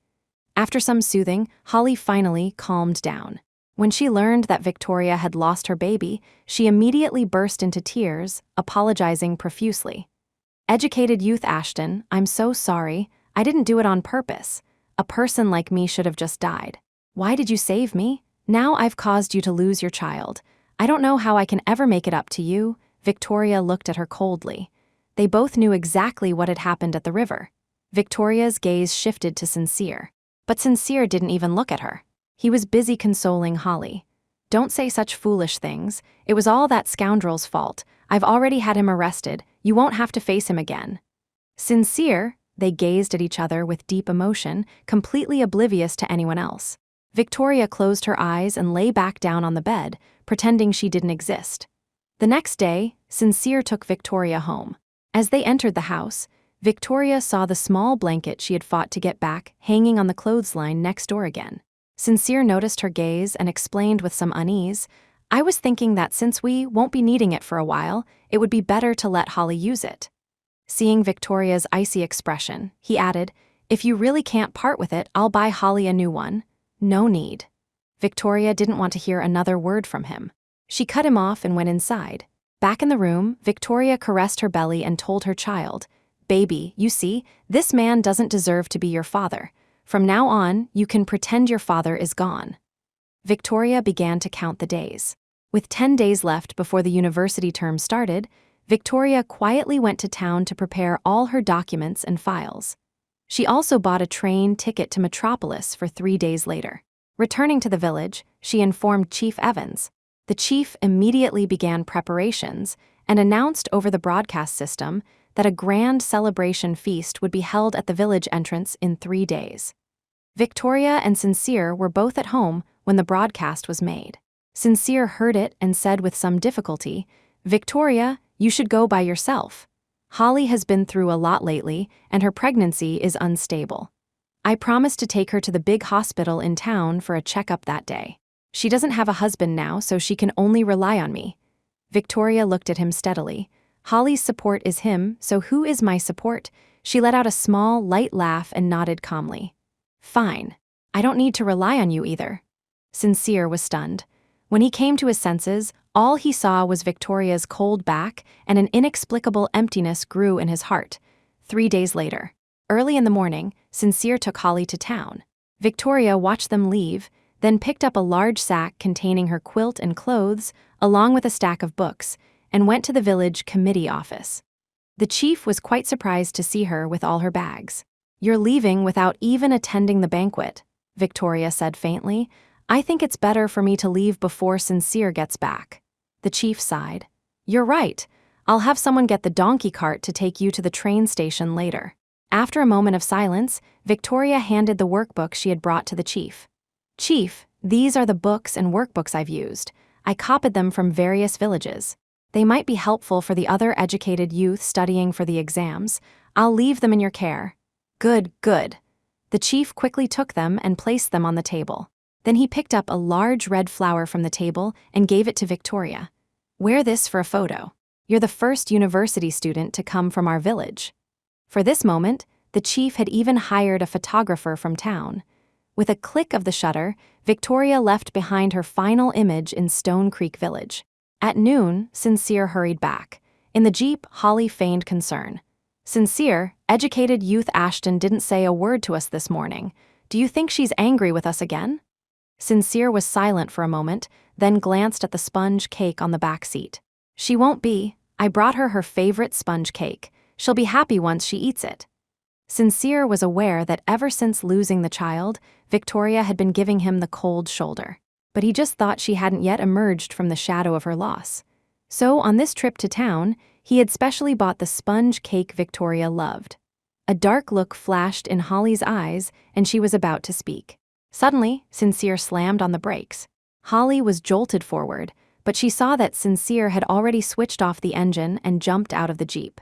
After some soothing, Holly finally calmed down. When she learned that Victoria had lost her baby, she immediately burst into tears, apologizing profusely. "Educated youth Ashton, I'm so sorry. I didn't do it on purpose. A person like me should have just died. Why did you save me? Now I've caused you to lose your child. I don't know how I can ever make it up to you." Victoria looked at her coldly. They both knew exactly what had happened at the river. Victoria's gaze shifted to Sincere. But Sincere didn't even look at her. He was busy consoling Holly. "Don't say such foolish things. It was all that scoundrel's fault. I've already had him arrested. You won't have to face him again." "Sincere?" They gazed at each other with deep emotion, completely oblivious to anyone else. Victoria closed her eyes and lay back down on the bed, pretending she didn't exist. The next day, Sincere took Victoria home. As they entered the house, Victoria saw the small blanket she had fought to get back hanging on the clothesline next door again. Sincere noticed her gaze and explained with some unease, "I was thinking that since we won't be needing it for a while, it would be better to let Holly use it." Seeing Victoria's icy expression, he added, "If you really can't part with it, I'll buy Holly a new one." "No need." Victoria didn't want to hear another word from him. She cut him off and went inside. Back in the room, Victoria caressed her belly and told her child, "Baby, you see, this man doesn't deserve to be your father. From now on, you can pretend your father is gone." Victoria began to count the days. With 10 days left before the university term started, Victoria quietly went to town to prepare all her documents and files. She also bought a train ticket to Metropolis for 3 days later. Returning to the village, she informed Chief Evans. The chief immediately began preparations and announced over the broadcast system that a grand celebration feast would be held at the village entrance in 3 days. Victoria and Sincere were both at home when the broadcast was made. Sincere heard it and said with some difficulty, "Victoria, you should go by yourself. Holly has been through a lot lately, and her pregnancy is unstable. I promised to take her to the big hospital in town for a checkup that day. She doesn't have a husband now, so she can only rely on me." Victoria looked at him steadily. "Holly's support is him, so who is my support?" She let out a small, light laugh and nodded calmly. "Fine. I don't need to rely on you either." Sincere was stunned. When he came to his senses, all he saw was Victoria's cold back, and an inexplicable emptiness grew in his heart. 3 days later, early in the morning, Sincere took Holly to town. Victoria watched them leave, then picked up a large sack containing her quilt and clothes, along with a stack of books, and went to the village committee office. The chief was quite surprised to see her with all her bags. "You're leaving without even attending the banquet," Victoria said faintly. "I think it's better for me to leave before Sincere gets back." The chief sighed. "You're right. I'll have someone get the donkey cart to take you to the train station later." After a moment of silence, Victoria handed the workbook she had brought to the chief. "Chief, these are the books and workbooks I've used. I copied them from various villages. They might be helpful for the other educated youth studying for the exams. I'll leave them in your care." "Good, good." The chief quickly took them and placed them on the table. Then he picked up a large red flower from the table and gave it to Victoria. "Wear this for a photo. You're the first university student to come from our village." For this moment, the chief had even hired a photographer from town. With a click of the shutter, Victoria left behind her final image in Stone Creek Village. At noon, Sincere hurried back. In the jeep, Holly feigned concern. "Sincere, educated youth Ashton didn't say a word to us this morning. Do you think she's angry with us again?" Sincere was silent for a moment, then glanced at the sponge cake on the back seat. "She won't be. I brought her favorite sponge cake. She'll be happy once she eats it." Sincere was aware that ever since losing the child, Victoria had been giving him the cold shoulder. But he just thought she hadn't yet emerged from the shadow of her loss. So on this trip to town, he had specially bought the sponge cake Victoria loved. A dark look flashed in Holly's eyes, and she was about to speak. Suddenly, Sincere slammed on the brakes. Holly was jolted forward, but she saw that Sincere had already switched off the engine and jumped out of the jeep.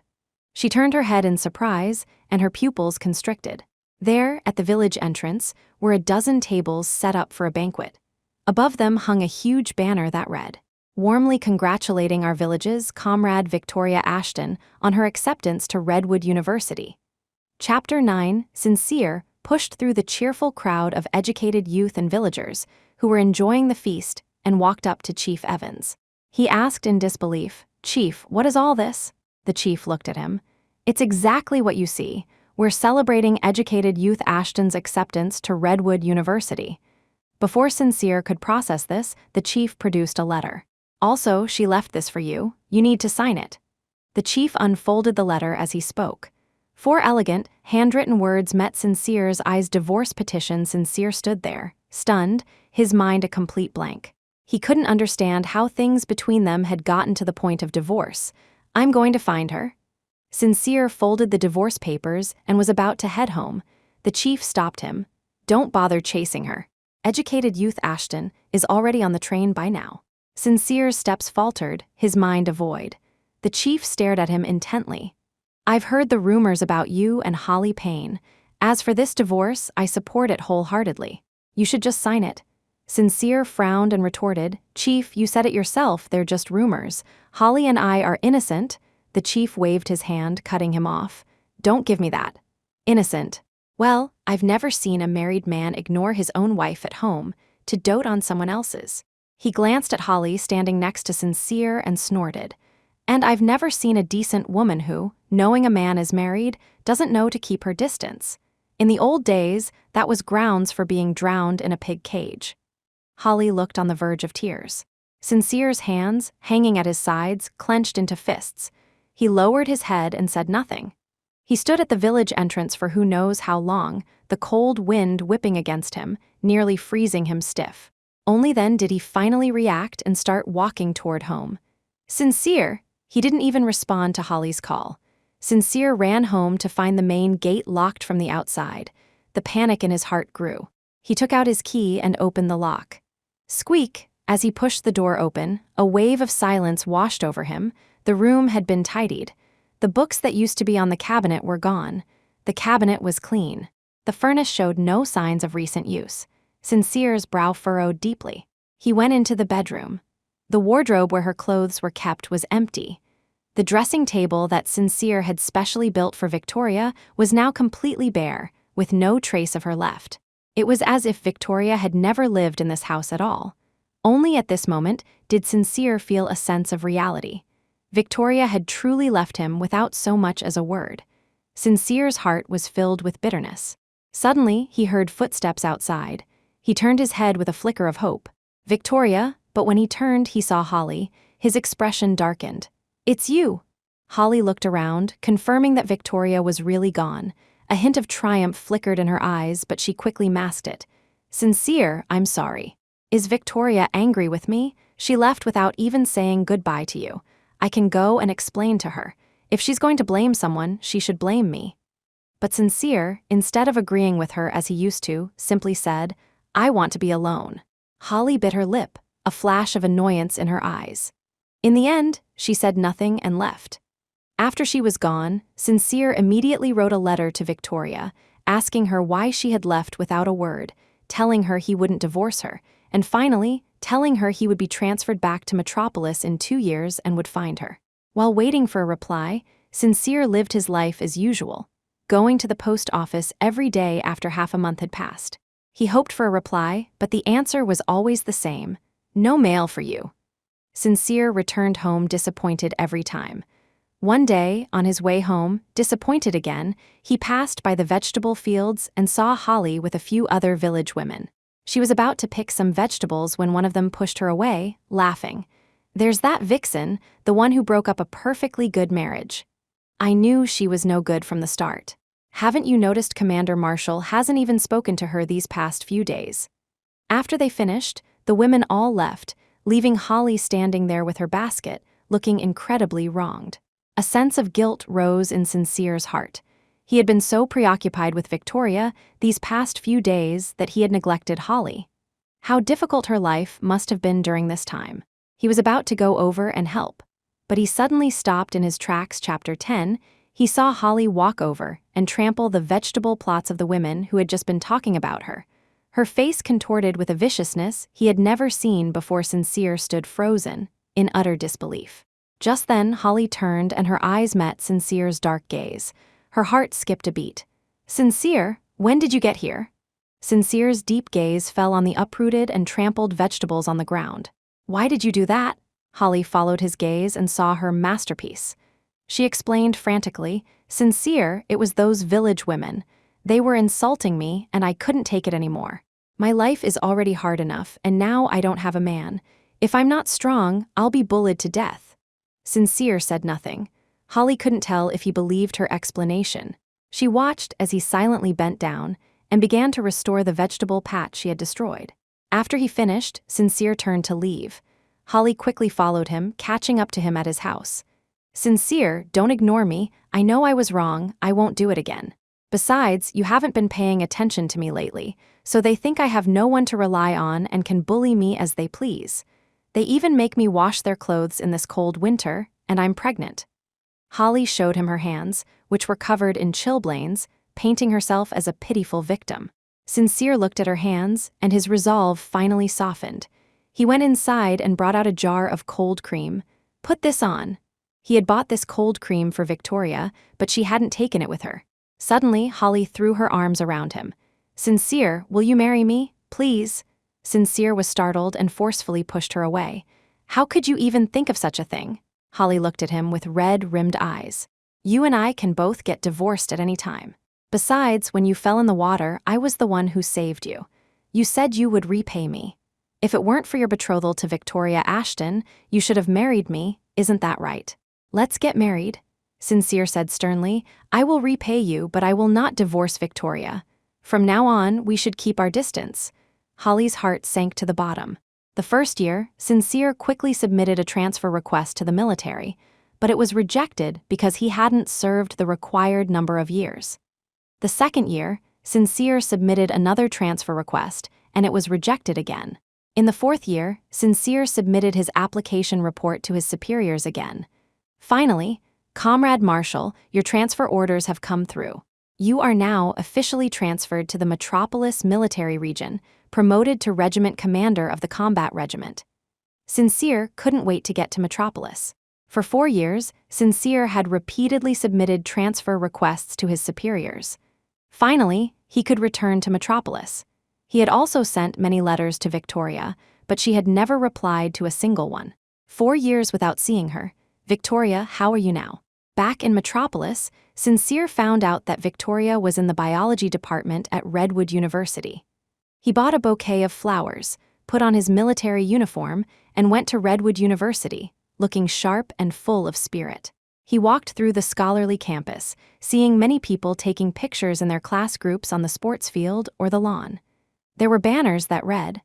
She turned her head in surprise, and her pupils constricted. There, at the village entrance, were a dozen tables set up for a banquet. Above them hung a huge banner that read, "Warmly congratulating our village's comrade Victoria Ashton on her acceptance to Redwood University." Chapter 9, Sincere, pushed through the cheerful crowd of educated youth and villagers who were enjoying the feast and walked up to Chief Evans. He asked in disbelief, "Chief, what is all this?" The chief looked at him. "It's exactly what you see. We're celebrating educated youth Ashton's acceptance to Redwood University." Before Sincere could process this, the chief produced a letter. "Also, she left this for you. You need to sign it." The chief unfolded the letter as he spoke. 4 elegant, handwritten words met Sincere's eyes. Divorce petition. Sincere stood there, stunned, his mind a complete blank. He couldn't understand how things between them had gotten to the point of divorce. "I'm going to find her." Sincere folded the divorce papers and was about to head home. The chief stopped him. "Don't bother chasing her. Educated youth Ashton is already on the train by now." Sincere's steps faltered, his mind a void. The chief stared at him intently. "I've heard the rumors about you and Holly Payne. As for this divorce, I support it wholeheartedly. You should just sign it." Sincere frowned and retorted, "Chief, you said it yourself, they're just rumors. Holly and I are innocent." The chief waved his hand, cutting him off. "Don't give me that. Innocent. Well, I've never seen a married man ignore his own wife at home to dote on someone else's." He glanced at Holly standing next to Sincere and snorted. "And I've never seen a decent woman who, knowing a man is married, doesn't know to keep her distance. In the old days, that was grounds for being drowned in a pig cage." Holly looked on the verge of tears. Sincere's hands, hanging at his sides, clenched into fists. He lowered his head and said nothing. He stood at the village entrance for who knows how long, the cold wind whipping against him, nearly freezing him stiff. Only then did he finally react and start walking toward home. "Sincere!" He didn't even respond to Holly's call. Sincere ran home to find the main gate locked from the outside. The panic in his heart grew. He took out his key and opened the lock. Squeak! As he pushed the door open, a wave of silence washed over him. The room had been tidied. The books that used to be on the cabinet were gone. The cabinet was clean. The furnace showed no signs of recent use. Sincere's brow furrowed deeply. He went into the bedroom. The wardrobe where her clothes were kept was empty. The dressing table that Sincere had specially built for Victoria was now completely bare, with no trace of her left. It was as if Victoria had never lived in this house at all. Only at this moment did Sincere feel a sense of reality. Victoria had truly left him without so much as a word. Sincere's heart was filled with bitterness. Suddenly, he heard footsteps outside. He turned his head with a flicker of hope. "Victoria," but when he turned, he saw Holly. His expression darkened. "It's you." Holly looked around, confirming that Victoria was really gone. A hint of triumph flickered in her eyes, but she quickly masked it. "Sincere, I'm sorry. Is Victoria angry with me? She left without even saying goodbye to you. I can go and explain to her. If she's going to blame someone, she should blame me." But Sincere, instead of agreeing with her as he used to, simply said, "I want to be alone." Holly bit her lip, a flash of annoyance in her eyes. In the end, she said nothing and left. After she was gone, Sincere immediately wrote a letter to Victoria, asking her why she had left without a word, telling her he wouldn't divorce her, and finally, telling her he would be transferred back to Metropolis in 2 years and would find her. While waiting for a reply, Sincere lived his life as usual, going to the post office every day after half a month had passed. He hoped for a reply, but the answer was always the same: "No mail for you." Sincere returned home disappointed every time. One day, on his way home, disappointed again, he passed by the vegetable fields and saw Holly with a few other village women. She was about to pick some vegetables when one of them pushed her away, laughing. "There's that vixen, the one who broke up a perfectly good marriage. I knew she was no good from the start. Haven't you noticed Commander Marshall hasn't even spoken to her these past few days?" After they finished, the women all left, leaving Holly standing there with her basket, looking incredibly wronged. A sense of guilt rose in Sincere's heart. He had been so preoccupied with Victoria these past few days that he had neglected Holly. How difficult her life must have been during this time. He was about to go over and help, but he suddenly stopped in his tracks. Chapter 10, he saw Holly walk over and trample the vegetable plots of the women who had just been talking about her. Her face contorted with a viciousness he had never seen before. Sincere stood frozen, in utter disbelief. Just then, Holly turned and her eyes met Sincere's dark gaze. Her heart skipped a beat. "Sincere, when did you get here?" Sincere's deep gaze fell on the uprooted and trampled vegetables on the ground. "Why did you do that?" Holly followed his gaze and saw her masterpiece. She explained frantically, "Sincere, it was those village women. They were insulting me, and I couldn't take it anymore. My life is already hard enough, and now I don't have a man. If I'm not strong, I'll be bullied to death." Sincere said nothing. Holly couldn't tell if he believed her explanation. She watched as he silently bent down and began to restore the vegetable patch she had destroyed. After he finished, Sincere turned to leave. Holly quickly followed him, catching up to him at his house. "Sincere, don't ignore me. I know I was wrong. I won't do it again. Besides, you haven't been paying attention to me lately, so they think I have no one to rely on and can bully me as they please. They even make me wash their clothes in this cold winter, and I'm pregnant." Holly showed him her hands, which were covered in chilblains, painting herself as a pitiful victim. Sincere looked at her hands, and his resolve finally softened. He went inside and brought out a jar of cold cream. "Put this on." He had bought this cold cream for Victoria, but she hadn't taken it with her. Suddenly, Holly threw her arms around him. "Sincere, will you marry me, please?" Sincere was startled and forcefully pushed her away. "How could you even think of such a thing?" Holly looked at him with red-rimmed eyes. "You and I can both get divorced at any time. Besides, when you fell in the water, I was the one who saved you. You said you would repay me. If it weren't for your betrothal to Victoria Ashton, you should have married me, isn't that right? Let's get married." Sincere said sternly, "I will repay you, but I will not divorce Victoria. From now on, we should keep our distance." Holly's heart sank to the bottom. The first year, Sincere quickly submitted a transfer request to the military, but it was rejected because he hadn't served the required number of years. The second year, Sincere submitted another transfer request, and it was rejected again. In the fourth year, Sincere submitted his application report to his superiors again. Finally, "Comrade Marshall, your transfer orders have come through. You are now officially transferred to the Metropolis Military Region, promoted to Regiment Commander of the Combat Regiment." Sincere couldn't wait to get to Metropolis. For 4 years, Sincere had repeatedly submitted transfer requests to his superiors. Finally, he could return to Metropolis. He had also sent many letters to Victoria, but she had never replied to a single one. 4 years without seeing her. "Victoria, how are you now?" Back in Metropolis, Sincere found out that Victoria was in the biology department at Redwood University. He bought a bouquet of flowers, put on his military uniform, and went to Redwood University, looking sharp and full of spirit. He walked through the scholarly campus, seeing many people taking pictures in their class groups on the sports field or the lawn. There were banners that read,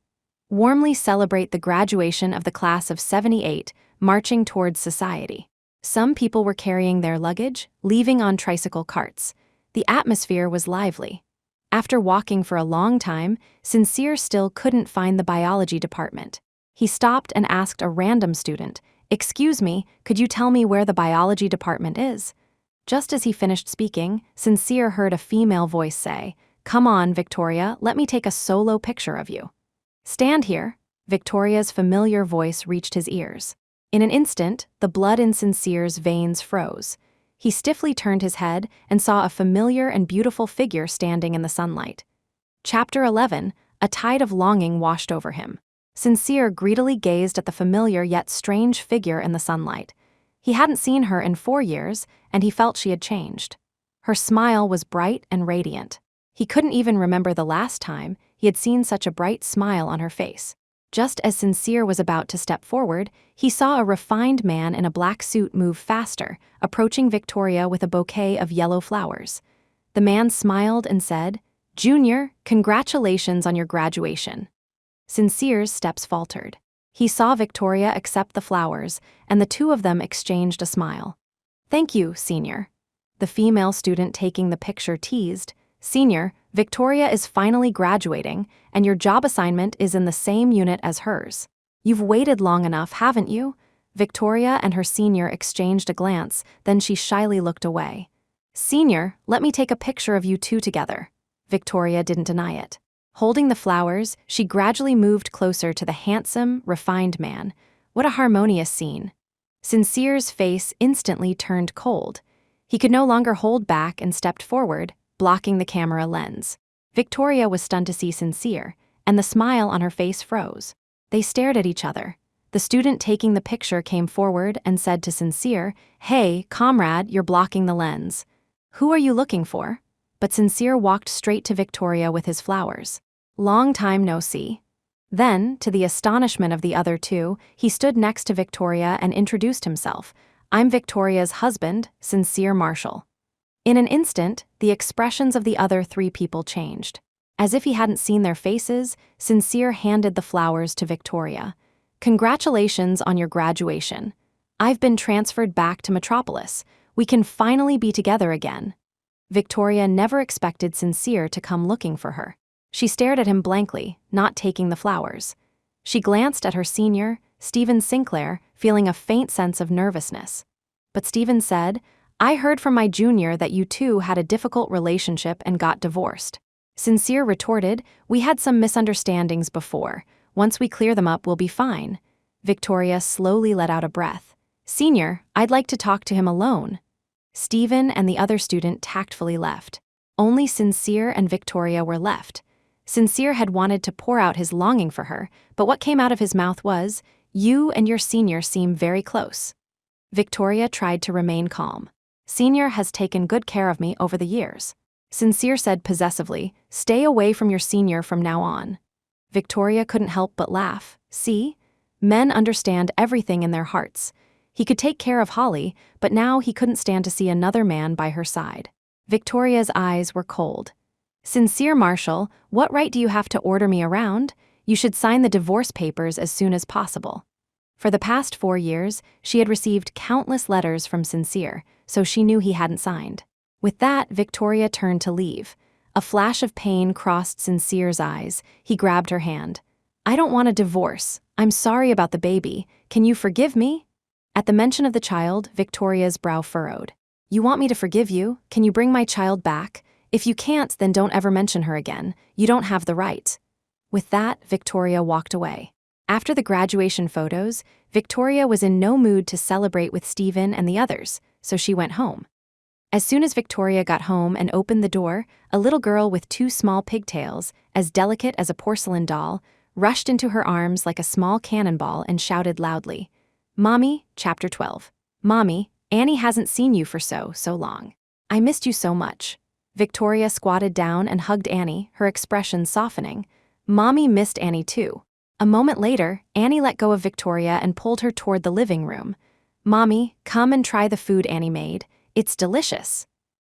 "Warmly celebrate the graduation of the class of '78, marching towards society." Some people were carrying their luggage, leaving on tricycle carts. The atmosphere was lively. After walking for a long time, Sincere still couldn't find the biology department. He stopped and asked a random student, "Excuse me, could you tell me where the biology department is?" Just as he finished speaking, Sincere heard a female voice say, "Come on, Victoria, let me take a solo picture of you." "Stand here." Victoria's familiar voice reached his ears. In an instant, the blood in Sincere's veins froze. He stiffly turned his head and saw a familiar and beautiful figure standing in the sunlight. Chapter 11, a tide of longing washed over him. Sincere greedily gazed at the familiar yet strange figure in the sunlight. He hadn't seen her in 4 years, and he felt she had changed. Her smile was bright and radiant. He couldn't even remember the last time he had seen such a bright smile on her face. Just as Sincere was about to step forward, he saw a refined man in a black suit move faster, approaching Victoria with a bouquet of yellow flowers. The man smiled and said, "Junior, congratulations on your graduation." Sincere's steps faltered. He saw Victoria accept the flowers, and the two of them exchanged a smile. "Thank you, Senior." The female student taking the picture teased, "Senior, Victoria is finally graduating, and your job assignment is in the same unit as hers. You've waited long enough, haven't you?" Victoria and her senior exchanged a glance, then she shyly looked away. "Senior, let me take a picture of you two together." Victoria didn't deny it. Holding the flowers, she gradually moved closer to the handsome, refined man. What a harmonious scene. Sincere's face instantly turned cold. He could no longer hold back and stepped forward, blocking the camera lens. Victoria was stunned to see Sincere, and the smile on her face froze. They stared at each other. The student taking the picture came forward and said to Sincere, "Hey, comrade, you're blocking the lens. Who are you looking for?" But Sincere walked straight to Victoria with his flowers. "Long time no see." Then, to the astonishment of the other two, he stood next to Victoria and introduced himself. "I'm Victoria's husband, Sincere Marshall." In an instant, the expressions of the other three people changed. As if he hadn't seen their faces, Sincere handed the flowers to Victoria. "Congratulations on your graduation. I've been transferred back to Metropolis. We can finally be together again." Victoria never expected Sincere to come looking for her. She stared at him blankly, not taking the flowers. She glanced at her senior, Stephen Sinclair, feeling a faint sense of nervousness. But Stephen said, "I heard from my junior that you two had a difficult relationship and got divorced." Sincere retorted, "We had some misunderstandings before. Once we clear them up, we'll be fine." Victoria slowly let out a breath. "Senior, I'd like to talk to him alone." Stephen and the other student tactfully left. Only Sincere and Victoria were left. Sincere had wanted to pour out his longing for her, but what came out of his mouth was, "You and your senior seem very close." Victoria tried to remain calm. "Senior has taken good care of me over the years." Sincere said possessively, "Stay away from your senior from now on." Victoria couldn't help but laugh. "See? Men understand everything in their hearts. He could take care of Holly, but now he couldn't stand to see another man by her side." Victoria's eyes were cold. "Sincere Marshall, what right do you have to order me around? You should sign the divorce papers as soon as possible." For the past 4 years, she had received countless letters from Sincere, so she knew he hadn't signed. With that, Victoria turned to leave. A flash of pain crossed Sincere's eyes. He grabbed her hand. "I don't want a divorce. I'm sorry about the baby. Can you forgive me?" At the mention of the child, Victoria's brow furrowed. "You want me to forgive you? Can you bring my child back? If you can't, then don't ever mention her again. You don't have the right." With that, Victoria walked away. After the graduation photos, Victoria was in no mood to celebrate with Stephen and the others, so she went home. As soon as Victoria got home and opened the door, a little girl with 2 small pigtails, as delicate as a porcelain doll, rushed into her arms like a small cannonball and shouted loudly, "Mommy, Chapter 12. Mommy, Annie hasn't seen you for so long. I missed you so much." Victoria squatted down and hugged Annie, her expression softening. Mommy missed Annie too. A moment later, Annie let go of Victoria and pulled her toward the living room. "Mommy, come and try the food Annie made. It's delicious."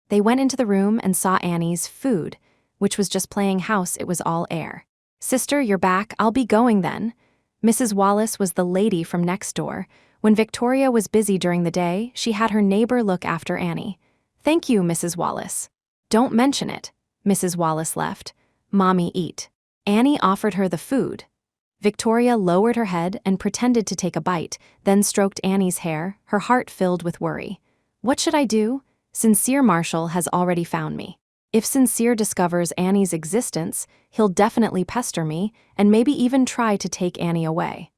They went into the room and saw Annie's food, which was just playing house. It was all air. "Sister, you're back. I'll be going then." Mrs. Wallace was the lady from next door. When Victoria was busy during the day, she had her neighbor look after Annie. "Thank you, Mrs. Wallace." "Don't mention it." Mrs. Wallace left. "Mommy, eat." Annie offered her the food. Victoria lowered her head and pretended to take a bite, then stroked Annie's hair, her heart filled with worry. "What should I do? Sincere Marshall has already found me. If Sincere discovers Annie's existence, he'll definitely pester me and maybe even try to take Annie away.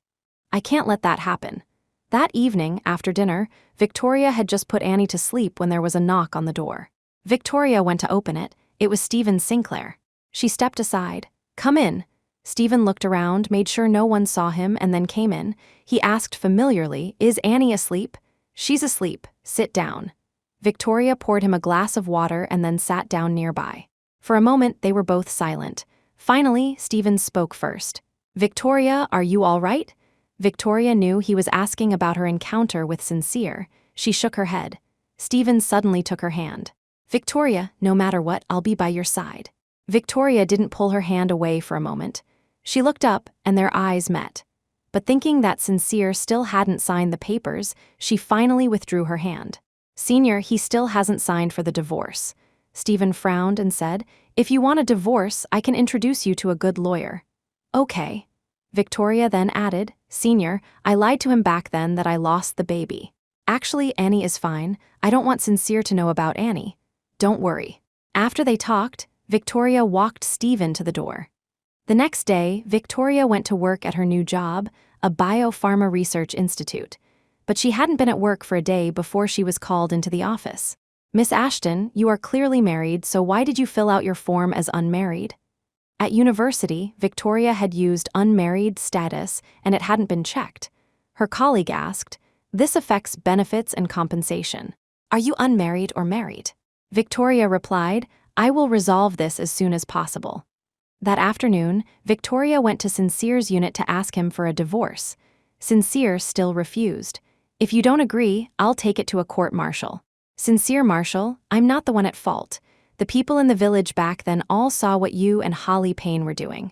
I can't let that happen." That evening, after dinner, Victoria had just put Annie to sleep when there was a knock on the door. Victoria went to open it. It was Stephen Sinclair. She stepped aside. "Come in." Stephen looked around, made sure no one saw him, and then came in. He asked familiarly, "Is Annie asleep?" "She's asleep. Sit down." Victoria poured him a glass of water and then sat down nearby. For a moment, they were both silent. Finally, Stephen spoke first. "Victoria, are you all right?" Victoria knew he was asking about her encounter with Sincere. She shook her head. Stephen suddenly took her hand. "Victoria, no matter what, I'll be by your side." Victoria didn't pull her hand away for a moment. She looked up, and their eyes met. But thinking that Sincere still hadn't signed the papers, she finally withdrew her hand. "Senior, he still hasn't signed for the divorce." Stephen frowned and said, "If you want a divorce, I can introduce you to a good lawyer." "Okay." Victoria then added, "Senior, I lied to him back then that I lost the baby. Actually, Annie is fine. I don't want Sincere to know about Annie. Don't worry." After they talked, Victoria walked Stephen to the door. The next day, Victoria went to work at her new job, a biopharma research institute. But she hadn't been at work for a day before she was called into the office. "Miss Ashton, you are clearly married, so why did you fill out your form as unmarried?" At university, Victoria had used unmarried status and it hadn't been checked. Her colleague asked, "This affects benefits and compensation. Are you unmarried or married?" Victoria replied, "I will resolve this as soon as possible." That afternoon, Victoria went to Sincere's unit to ask him for a divorce. Sincere still refused. "If you don't agree, I'll take it to a court-martial." "Sincere, Marshal, I'm not the one at fault. The people in the village back then all saw what you and Holly Payne were doing."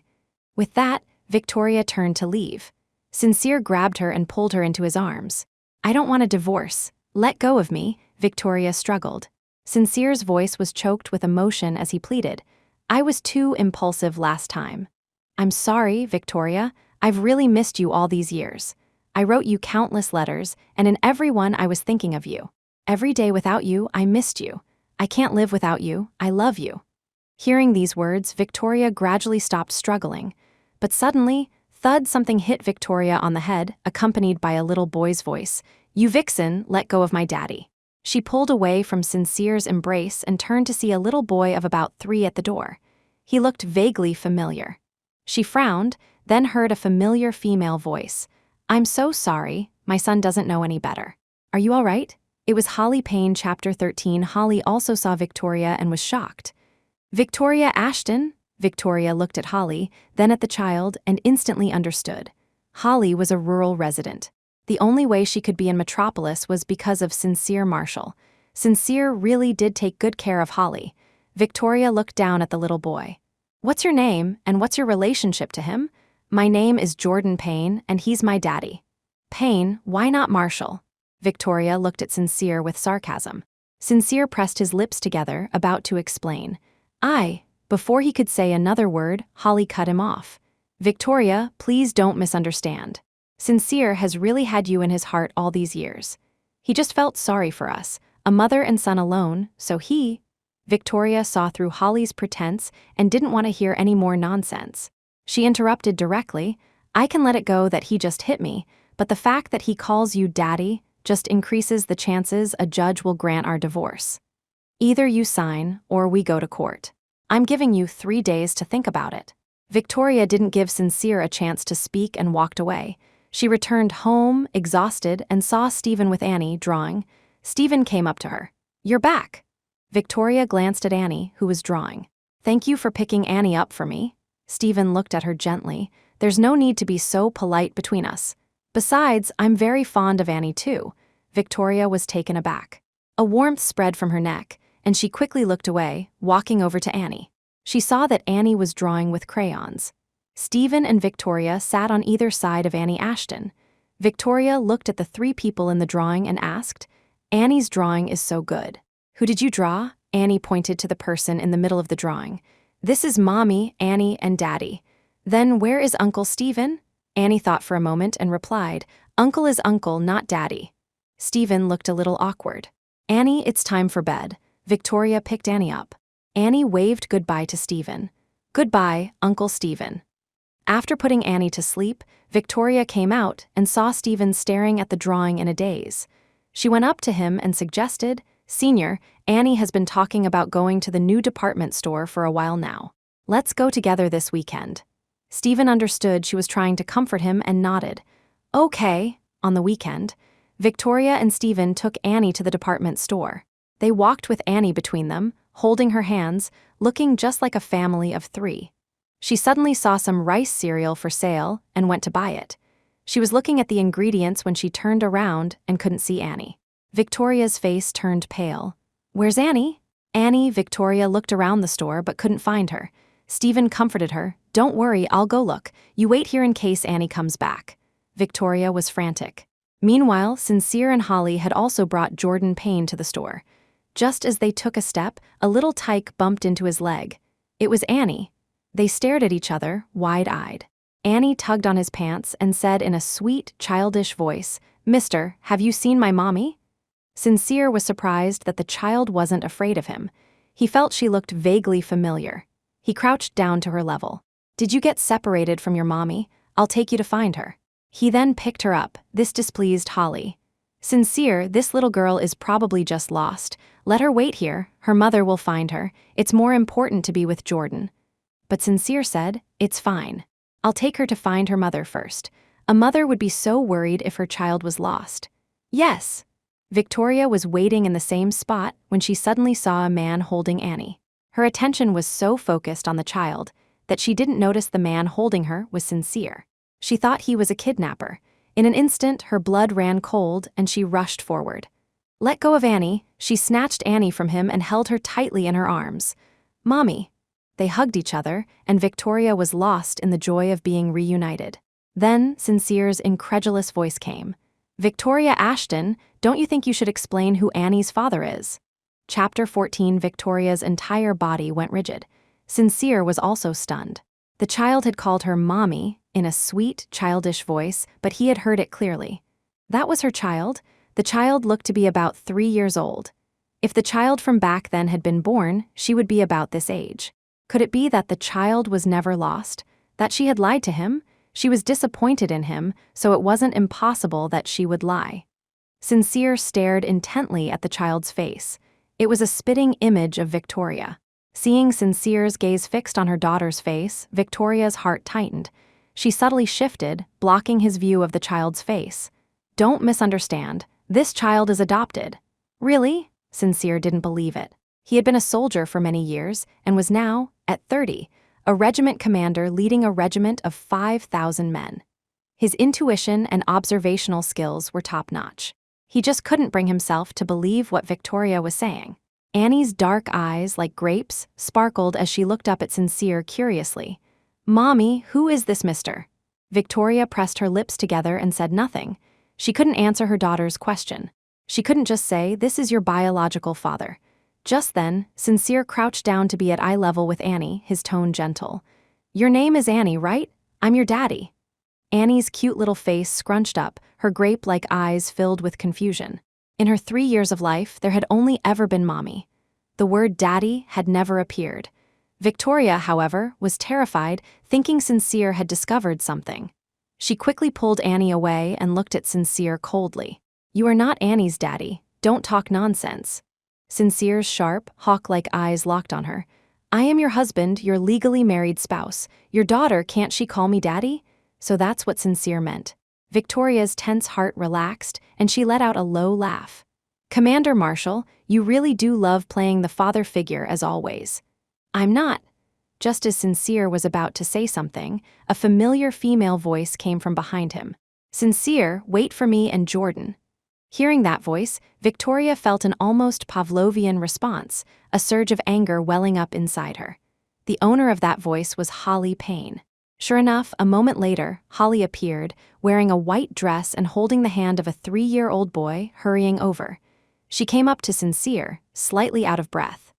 With that, Victoria turned to leave. Sincere grabbed her and pulled her into his arms. "I don't want a divorce. Let go of me," Victoria struggled. Sincere's voice was choked with emotion as he pleaded, "I was too impulsive last time." "I'm sorry, Victoria. I've really missed you all these years. I wrote you countless letters, and in every one I was thinking of you. Every day without you, I missed you. I can't live without you. I love you." Hearing these words, Victoria gradually stopped struggling. But suddenly, thud, something hit Victoria on the head, accompanied by a little boy's voice. "You vixen, let go of my daddy." She pulled away from Sincere's embrace and turned to see a little boy of about 3 at the door. He looked vaguely familiar. She frowned, then heard a familiar female voice. "I'm so sorry, my son doesn't know any better. Are you all right?" It was Holly Payne, Chapter 13. Holly also saw Victoria and was shocked. "Victoria Ashton?" Victoria looked at Holly, then at the child, and instantly understood. Holly was a rural resident. The only way she could be in Metropolis was because of Sincere Marshall. Sincere really did take good care of Holly. Victoria looked down at the little boy. "What's your name, and what's your relationship to him?" "My name is Jordan Payne, and he's my daddy." "Payne, why not Marshall?" Victoria looked at Sincere with sarcasm. Sincere pressed his lips together, about to explain. Before he could say another word, Holly cut him off. "Victoria, please don't misunderstand. Sincere has really had you in his heart all these years. He just felt sorry for us, a mother and son alone, so he—" Victoria saw through Holly's pretense and didn't want to hear any more nonsense. She interrupted directly, "I can let it go that he just hit me, but the fact that he calls you daddy just increases the chances a judge will grant our divorce. Either you sign, or we go to court. I'm giving you 3 days to think about it." Victoria didn't give Sincere a chance to speak and walked away. She returned home, exhausted, and saw Stephen with Annie, drawing. Stephen came up to her. "You're back." Victoria glanced at Annie, who was drawing. "Thank you for picking Annie up for me." Stephen looked at her gently. "There's no need to be so polite between us. Besides, I'm very fond of Annie too." Victoria was taken aback. A warmth spread from her neck, and she quickly looked away, walking over to Annie. She saw that Annie was drawing with crayons. Stephen and Victoria sat on either side of Annie Ashton. Victoria looked at the 3 people in the drawing and asked, "Annie's drawing is so good. Who did you draw?" Annie pointed to the person in the middle of the drawing. "This is Mommy, Annie, and Daddy." "Then where is Uncle Stephen?" Annie thought for a moment and replied, "Uncle is uncle, not Daddy." Stephen looked a little awkward. "Annie, it's time for bed." Victoria picked Annie up. Annie waved goodbye to Stephen. "Goodbye, Uncle Stephen." After putting Annie to sleep, Victoria came out and saw Stephen staring at the drawing in a daze. She went up to him and suggested, "Senior, Annie has been talking about going to the new department store for a while now. Let's go together this weekend." Stephen understood she was trying to comfort him and nodded. "Okay." On the weekend, Victoria and Stephen took Annie to the department store. They walked with Annie between them, holding her hands, looking just like a family of 3. She suddenly saw some rice cereal for sale and went to buy it. She was looking at the ingredients when she turned around and couldn't see Annie. Victoria's face turned pale. "Where's Annie?" "Annie." Victoria looked around the store but couldn't find her. Stephen comforted her. "Don't worry, I'll go look. You wait here in case Annie comes back." Victoria was frantic. Meanwhile, Sincere and Holly had also brought Jordan Payne to the store. Just as they took a step, a little tyke bumped into his leg. It was Annie. They stared at each other, wide-eyed. Annie tugged on his pants and said in a sweet, childish voice, "Mister, have you seen my mommy?" Sincere was surprised that the child wasn't afraid of him. He felt she looked vaguely familiar. He crouched down to her level. Did you get separated from your mommy? I'll take you to find her. He then picked her up. This displeased Holly. Sincere, this little girl is probably just lost. Let her wait here. Her mother will find her. It's more important to be with Jordan. But Sincere said, it's fine. I'll take her to find her mother first. A mother would be so worried if her child was lost. Yes. Victoria was waiting in the same spot when she suddenly saw a man holding Annie. Her attention was so focused on the child that she didn't notice the man holding her was Sincere. She thought he was a kidnapper. In an instant, her blood ran cold and she rushed forward. Let go of Annie. She snatched Annie from him and held her tightly in her arms. Mommy. They hugged each other, and Victoria was lost in the joy of being reunited. Then Sincere's incredulous voice came. Victoria Ashton, don't you think you should explain who Annie's father is? Chapter 14. Victoria's entire body went rigid. Sincere was also stunned. The child had called her Mommy in a sweet, childish voice, but he had heard it clearly. That was her child. The child looked to be about 3 years old. If the child from back then had been born, she would be about this age. Could it be that the child was never lost? That she had lied to him? She was disappointed in him, so it wasn't impossible that she would lie. Sincere stared intently at the child's face. It was a spitting image of Victoria. Seeing Sincere's gaze fixed on her daughter's face, Victoria's heart tightened. She subtly shifted, blocking his view of the child's face. Don't misunderstand. This child is adopted. Really? Sincere didn't believe it. He had been a soldier for many years and was now, at 30, a regiment commander leading a regiment of 5,000 men. His intuition and observational skills were top-notch. He just couldn't bring himself to believe what Victoria was saying. Annie's dark eyes, like grapes, sparkled as she looked up at Sincere curiously. Mommy, who is this mister? Victoria pressed her lips together and said nothing. She couldn't answer her daughter's question. She couldn't just say, this is your biological father. Just then, Sincere crouched down to be at eye level with Annie, his tone gentle. Your name is Annie, right? I'm your daddy. Annie's cute little face scrunched up, her grape-like eyes filled with confusion. In her 3 years of life, there had only ever been Mommy. The word daddy had never appeared. Victoria, however, was terrified, thinking Sincere had discovered something. She quickly pulled Annie away and looked at Sincere coldly. You are not Annie's daddy. Don't talk nonsense. Sincere's sharp, hawk-like eyes locked on her. I am your husband, your legally married spouse. Your daughter, can't she call me daddy? So that's what Sincere meant. Victoria's tense heart relaxed, and she let out a low laugh. Commander Marshall, you really do love playing the father figure as always. I'm not. Just as Sincere was about to say something, a familiar female voice came from behind him. Sincere, wait for me and Jordan. Hearing that voice, Victoria felt an almost Pavlovian response, a surge of anger welling up inside her. The owner of that voice was Holly Payne. Sure enough, a moment later, Holly appeared, wearing a white dress and holding the hand of a 3-year-old boy, hurrying over. She came up to Sincere, slightly out of breath.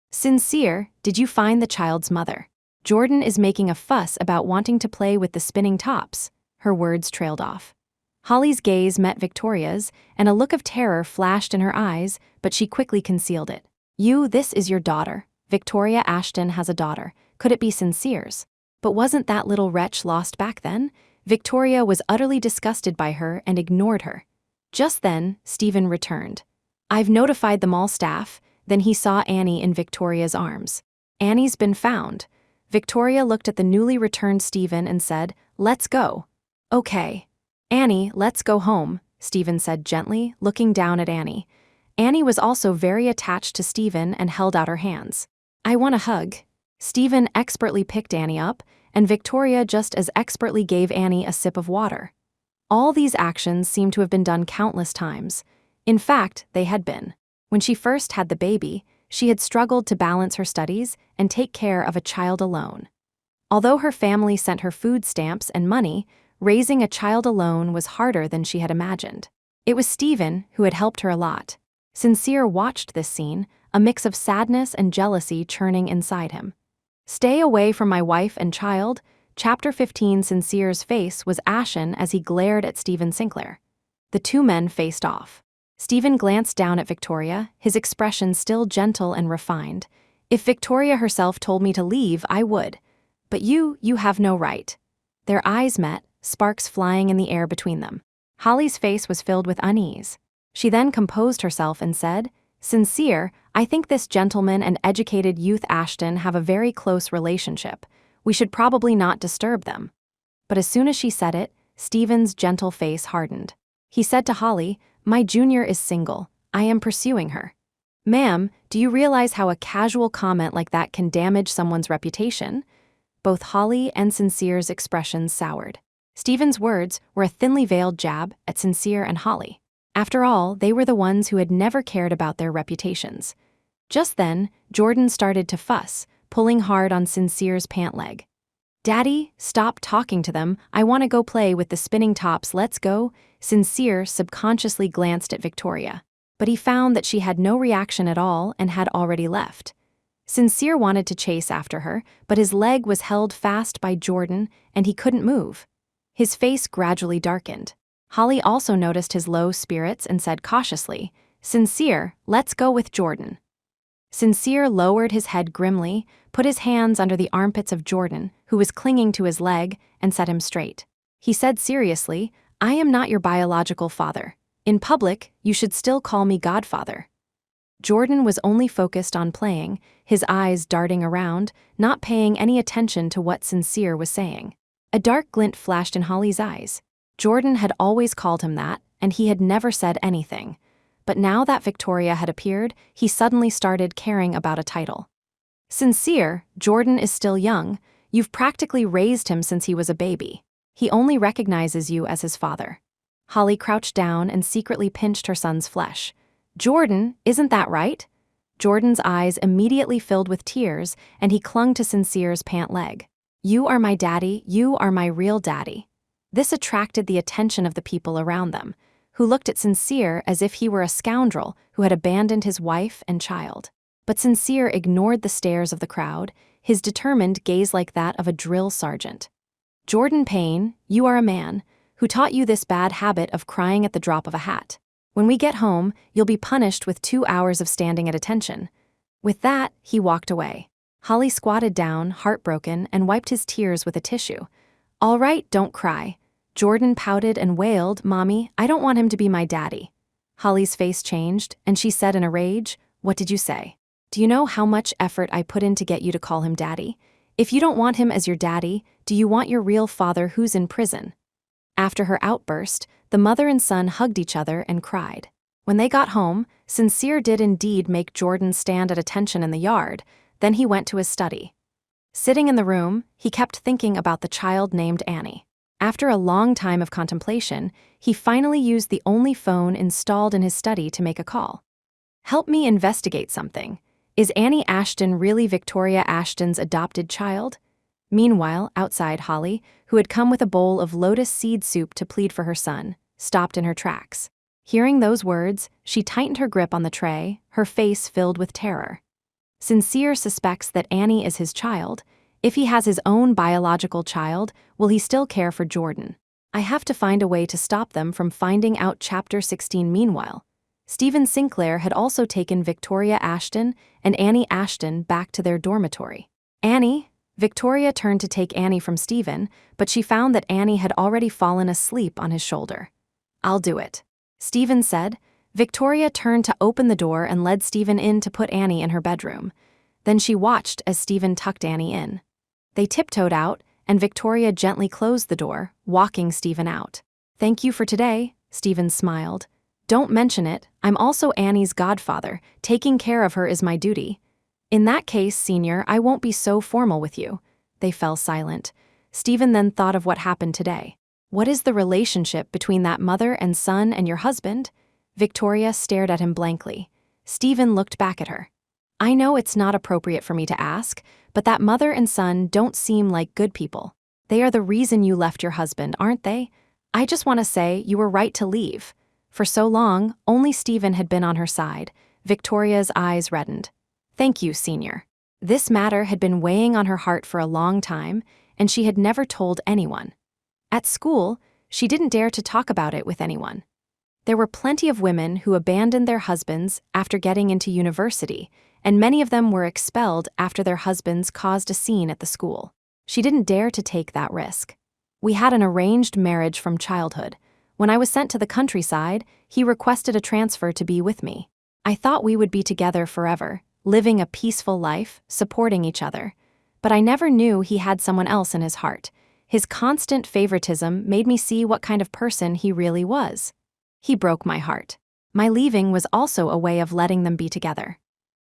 Sincere, did you find the child's mother? Jordan is making a fuss about wanting to play with the spinning tops. Her words trailed off. Holly's gaze met Victoria's, and a look of terror flashed in her eyes, but she quickly concealed it. This is your daughter. Victoria Ashton has a daughter. Could it be Sincere's? But wasn't that little wretch lost back then? Victoria was utterly disgusted by her and ignored her. Just then, Stephen returned. I've notified the mall staff. Then he saw Annie in Victoria's arms. Annie's been found. Victoria looked at the newly returned Stephen and said, let's go. Okay. Annie, let's go home, Stephen said gently, looking down at Annie. Annie was also very attached to Stephen and held out her hands. I want a hug. Stephen expertly picked Annie up, and Victoria just as expertly gave Annie a sip of water. All these actions seemed to have been done countless times. In fact, they had been. When she first had the baby, she had struggled to balance her studies and take care of a child alone. Although her family sent her food stamps and money, raising a child alone was harder than she had imagined. It was Stephen who had helped her a lot. Sincere watched this scene, a mix of sadness and jealousy churning inside him. Stay away from my wife and child. Chapter 15. Sincere's face was ashen as he glared at Stephen Sinclair. The two men faced off. Stephen glanced down at Victoria, his expression still gentle and refined. If Victoria herself told me to leave, I would. But you have no right. Their eyes met, sparks flying in the air between them. Holly's face was filled with unease. She then composed herself and said, "Sincere, I think this gentleman and educated youth Ashton have a very close relationship. We should probably not disturb them." But as soon as she said it, Stephen's gentle face hardened. He said to Holly, "My junior is single. I am pursuing her." "Ma'am, do you realize how a casual comment like that can damage someone's reputation?" Both Holly and Sincere's expressions soured. Stephen's words were a thinly veiled jab at Sincere and Holly. After all, they were the ones who had never cared about their reputations. Just then, Jordan started to fuss, pulling hard on Sincere's pant leg. "Daddy, stop talking to them. I want to go play with the spinning tops. Let's go." Sincere subconsciously glanced at Victoria, but he found that she had no reaction at all and had already left. Sincere wanted to chase after her, but his leg was held fast by Jordan and he couldn't move. His face gradually darkened. Holly also noticed his low spirits and said cautiously, "Sincere, let's go with Jordan." Sincere lowered his head grimly, put his hands under the armpits of Jordan, who was clinging to his leg, and set him straight. He said seriously, "I am not your biological father. In public, you should still call me Godfather." Jordan was only focused on playing, his eyes darting around, not paying any attention to what Sincere was saying. A dark glint flashed in Holly's eyes. Jordan had always called him that, and he had never said anything. But now that Victoria had appeared, he suddenly started caring about a title. "Sincere, Jordan is still young. You've practically raised him since he was a baby. He only recognizes you as his father." Holly crouched down and secretly pinched her son's flesh. "Jordan, isn't that right?" Jordan's eyes immediately filled with tears, and he clung to Sincere's pant leg. "You are my daddy, you are my real daddy." This attracted the attention of the people around them, who looked at Sincere as if he were a scoundrel who had abandoned his wife and child. But Sincere ignored the stares of the crowd, his determined gaze like that of a drill sergeant. "Jordan Payne, you are a man. Who taught you this bad habit of crying at the drop of a hat? When we get home, you'll be punished with 2 hours of standing at attention." With that, he walked away. Holly squatted down, heartbroken, and wiped his tears with a tissue. "All right, don't cry." Jordan pouted and wailed, "Mommy, I don't want him to be my daddy." Holly's face changed, and she said in a rage, "What did you say? Do you know how much effort I put in to get you to call him daddy? If you don't want him as your daddy, do you want your real father who's in prison?" After her outburst, the mother and son hugged each other and cried. When they got home, Sincere did indeed make Jordan stand at attention in the yard, then he went to his study. Sitting in the room, he kept thinking about the child named Annie. After a long time of contemplation, he finally used the only phone installed in his study to make a call. "Help me investigate something. Is Annie Ashton really Victoria Ashton's adopted child?" Meanwhile, outside, Holly, who had come with a bowl of lotus seed soup to plead for her son, stopped in her tracks. Hearing those words, she tightened her grip on the tray, her face filled with terror. Sincere suspects that Annie is his child. If he has his own biological child, will he still care for Jordan? I have to find a way to stop them from finding out. Chapter 16. Meanwhile, Stephen Sinclair had also taken Victoria Ashton and Annie Ashton back to their dormitory. "Annie?" Victoria turned to take Annie from Stephen, but she found that Annie had already fallen asleep on his shoulder. "I'll do it," Stephen said. Victoria turned to open the door and led Stephen in to put Annie in her bedroom. Then she watched as Stephen tucked Annie in. They tiptoed out, and Victoria gently closed the door, walking Stephen out. "Thank you for today," Stephen smiled. "Don't mention it. I'm also Annie's godfather. Taking care of her is my duty." "In that case, Senior, I won't be so formal with you." They fell silent. Stephen then thought of what happened today. What is the relationship between that mother and son and your husband? Victoria stared at him blankly. Stephen looked back at her. "I know it's not appropriate for me to ask, but that mother and son don't seem like good people. They are the reason you left your husband, aren't they? I just want to say you were right to leave." For so long, only Stephen had been on her side. Victoria's eyes reddened. "Thank you, Senior." This matter had been weighing on her heart for a long time, and she had never told anyone. At school, she didn't dare to talk about it with anyone. There were plenty of women who abandoned their husbands after getting into university, and many of them were expelled after their husbands caused a scene at the school. She didn't dare to take that risk. We had an arranged marriage from childhood. When I was sent to the countryside, he requested a transfer to be with me. I thought we would be together forever, living a peaceful life, supporting each other. But I never knew he had someone else in his heart. His constant favoritism made me see what kind of person he really was. He broke my heart. My leaving was also a way of letting them be together.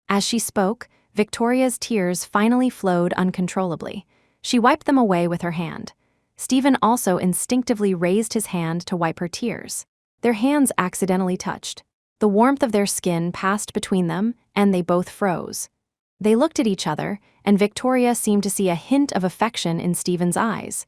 As she spoke, Victoria's tears finally flowed uncontrollably. She wiped them away with her hand. Stephen also instinctively raised his hand to wipe her tears. Their hands accidentally touched. The warmth of their skin passed between them, and they both froze. They looked at each other, and Victoria seemed to see a hint of affection in Stephen's eyes.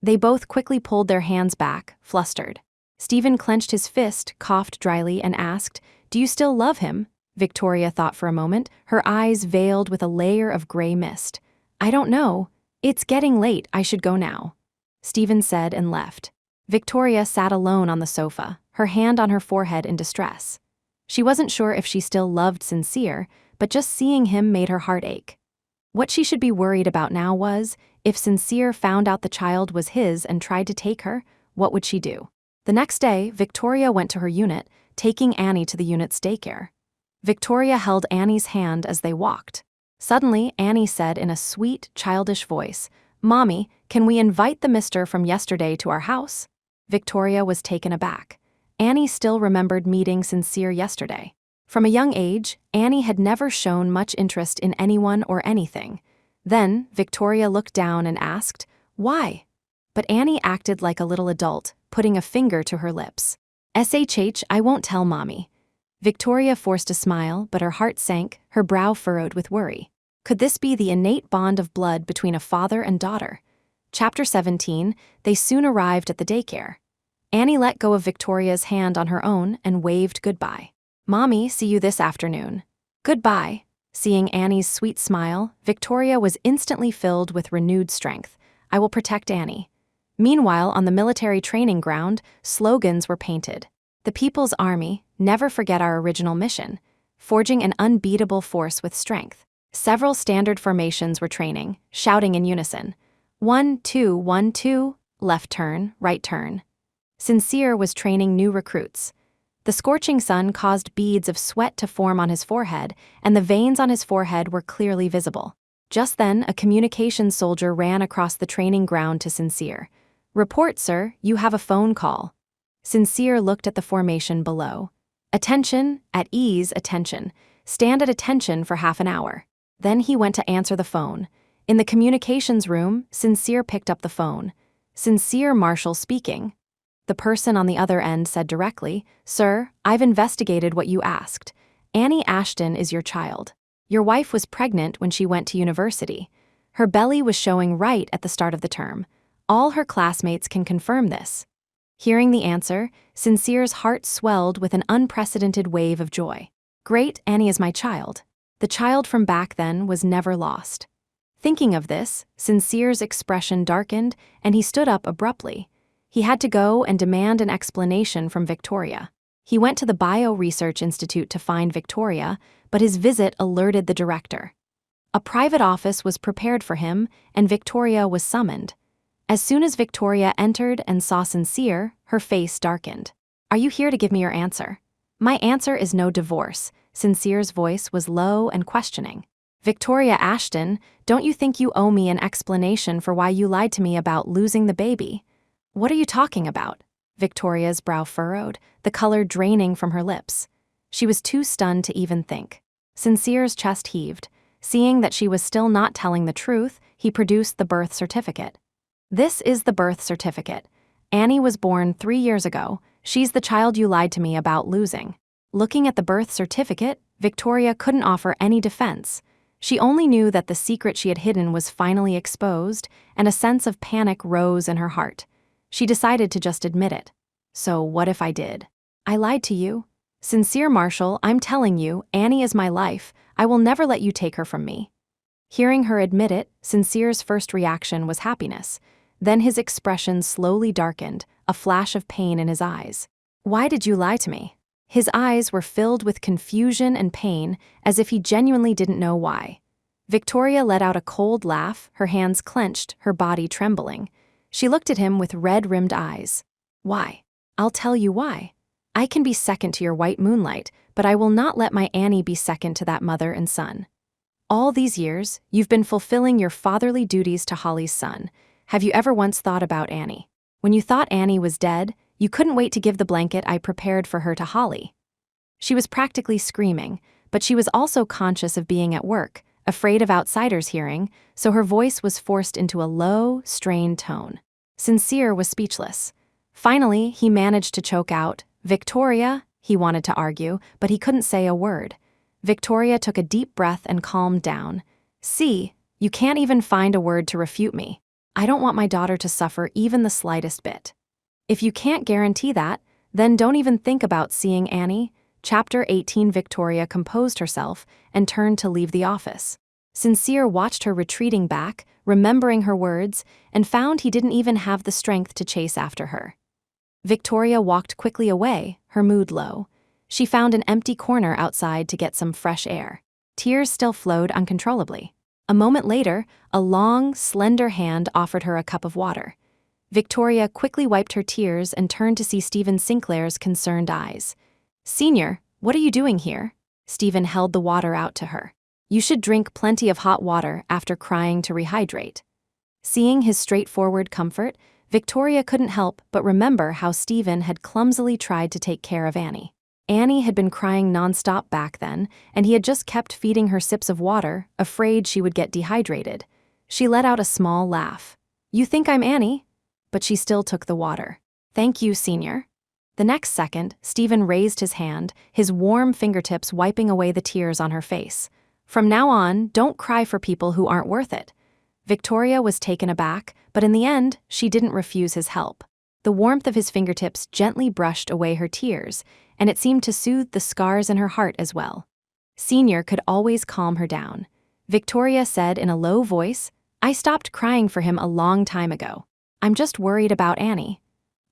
They both quickly pulled their hands back, flustered. Stephen clenched his fist, coughed dryly, and asked, "Do you still love him?" Victoria thought for a moment, her eyes veiled with a layer of gray mist. "I don't know. It's getting late, I should go now," Stephen said and left. Victoria sat alone on the sofa, her hand on her forehead in distress. She wasn't sure if she still loved Sincere, but just seeing him made her heart ache. What she should be worried about now was, if Sincere found out the child was his and tried to take her, what would she do? The next day, Victoria went to her unit, taking Annie to the unit's daycare. Victoria held Annie's hand as they walked. Suddenly, Annie said in a sweet, childish voice, "Mommy, can we invite the mister from yesterday to our house?" Victoria was taken aback. Annie still remembered meeting Sincere yesterday. From a young age, Annie had never shown much interest in anyone or anything. Then, Victoria looked down and asked, "Why?" But Annie acted like a little adult, putting a finger to her lips. I won't tell Mommy." Victoria forced a smile, but her heart sank, her brow furrowed with worry. Could this be the innate bond of blood between a father and daughter? Chapter 17, they soon arrived at the daycare. Annie let go of Victoria's hand on her own and waved goodbye. "Mommy, see you this afternoon." "Goodbye." Seeing Annie's sweet smile, Victoria was instantly filled with renewed strength. "I will protect Annie." Meanwhile, on the military training ground, slogans were painted. "The People's Army, never forget our original mission," forging an unbeatable force with strength. Several standard formations were training, shouting in unison. 1-2, 1-2, left turn, right turn. Sincere was training new recruits. The scorching sun caused beads of sweat to form on his forehead, and the veins on his forehead were clearly visible. Just then, a communications soldier ran across the training ground to Sincere. "Report, sir, you have a phone call." Sincere looked at the formation below. "Attention, at ease, attention. Stand at attention for half an hour." Then he went to answer the phone. In the communications room, Sincere picked up the phone. "Sincere Marshall speaking." The person on the other end said directly, "Sir, I've investigated what you asked. Annie Ashton is your child. Your wife was pregnant when she went to university. Her belly was showing right at the start of the term. All her classmates can confirm this." Hearing the answer, Sincere's heart swelled with an unprecedented wave of joy. "Great, Annie is my child." The child from back then was never lost. Thinking of this, Sincere's expression darkened, and he stood up abruptly. He had to go and demand an explanation from Victoria. He went to the Bio-Research Institute to find Victoria, but his visit alerted the director. A private office was prepared for him, and Victoria was summoned. As soon as Victoria entered and saw Sincere, her face darkened. "Are you here to give me your answer?" "My answer is no divorce." Sincere's voice was low and questioning. "Victoria Ashton, don't you think you owe me an explanation for why you lied to me about losing the baby?" "What are you talking about?" Victoria's brow furrowed, the color draining from her lips. She was too stunned to even think. Sincere's chest heaved. Seeing that she was still not telling the truth, he produced the birth certificate. "This is the birth certificate. Annie was born 3 years ago. She's the child you lied to me about losing." Looking at the birth certificate, Victoria couldn't offer any defense. She only knew that the secret she had hidden was finally exposed, and a sense of panic rose in her heart. She decided to just admit it. "So what if I did? I lied to you? Sincere Marshall, I'm telling you, Annie is my life. I will never let you take her from me." Hearing her admit it, Sincere's first reaction was happiness. Then his expression slowly darkened, a flash of pain in his eyes. "Why did you lie to me?" His eyes were filled with confusion and pain, as if he genuinely didn't know why. Victoria let out a cold laugh, her hands clenched, her body trembling. She looked at him with red-rimmed eyes. Why? I'll tell you why. I can be second to your white moonlight, but I will not let my Annie be second to that mother and son. All these years, you've been fulfilling your fatherly duties to Holly's son. Have you ever once thought about Annie? When you thought Annie was dead, you couldn't wait to give the blanket I prepared for her to Holly. She was practically screaming, but she was also conscious of being at work, afraid of outsiders hearing, so her voice was forced into a low, strained tone. Sincere was speechless. Finally, he managed to choke out, "Victoria," he wanted to argue, but he couldn't say a word. Victoria took a deep breath and calmed down. "See, you can't even find a word to refute me. I don't want my daughter to suffer even the slightest bit. If you can't guarantee that, then don't even think about seeing Annie." Chapter 18. Victoria composed herself and turned to leave the office. Sincere watched her retreating back, remembering her words, and found he didn't even have the strength to chase after her. Victoria walked quickly away, her mood low. She found an empty corner outside to get some fresh air. Tears still flowed uncontrollably. A moment later, a long, slender hand offered her a cup of water. Victoria quickly wiped her tears and turned to see Stephen Sinclair's concerned eyes. "Senior, what are you doing here?" Stephen held the water out to her. "You should drink plenty of hot water after crying to rehydrate." Seeing his straightforward comfort, Victoria couldn't help but remember how Stephen had clumsily tried to take care of Annie. Annie had been crying nonstop back then, and he had just kept feeding her sips of water, afraid she would get dehydrated. She let out a small laugh. "You think I'm Annie?" But she still took the water. "Thank you, Senior." The next second, Stephen raised his hand, his warm fingertips wiping away the tears on her face. "From now on, don't cry for people who aren't worth it." Victoria was taken aback, but in the end, she didn't refuse his help. The warmth of his fingertips gently brushed away her tears, and it seemed to soothe the scars in her heart as well. Senior could always calm her down. Victoria said in a low voice, "I stopped crying for him a long time ago. I'm just worried about Annie."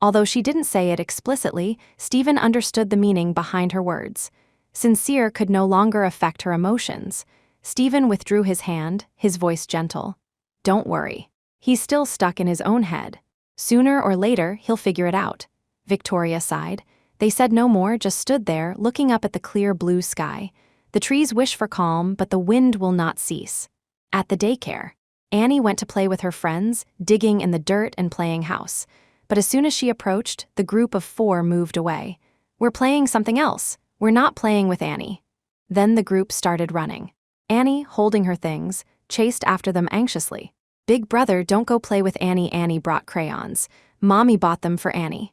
Although she didn't say it explicitly, Stephen understood the meaning behind her words. Sincere could no longer affect her emotions. Stephen withdrew his hand, his voice gentle. "Don't worry. He's still stuck in his own head. Sooner or later, he'll figure it out." Victoria sighed. They said no more, just stood there, looking up at the clear blue sky. The trees wish for calm, but the wind will not cease. At the daycare, Annie went to play with her friends, digging in the dirt and playing house. But as soon as she approached, the group of 4 moved away. "We're playing something else. We're not playing with Annie." Then the group started running. Annie, holding her things, chased after them anxiously. "Big brother, don't go play with Annie." Annie brought crayons. "Mommy bought them for Annie."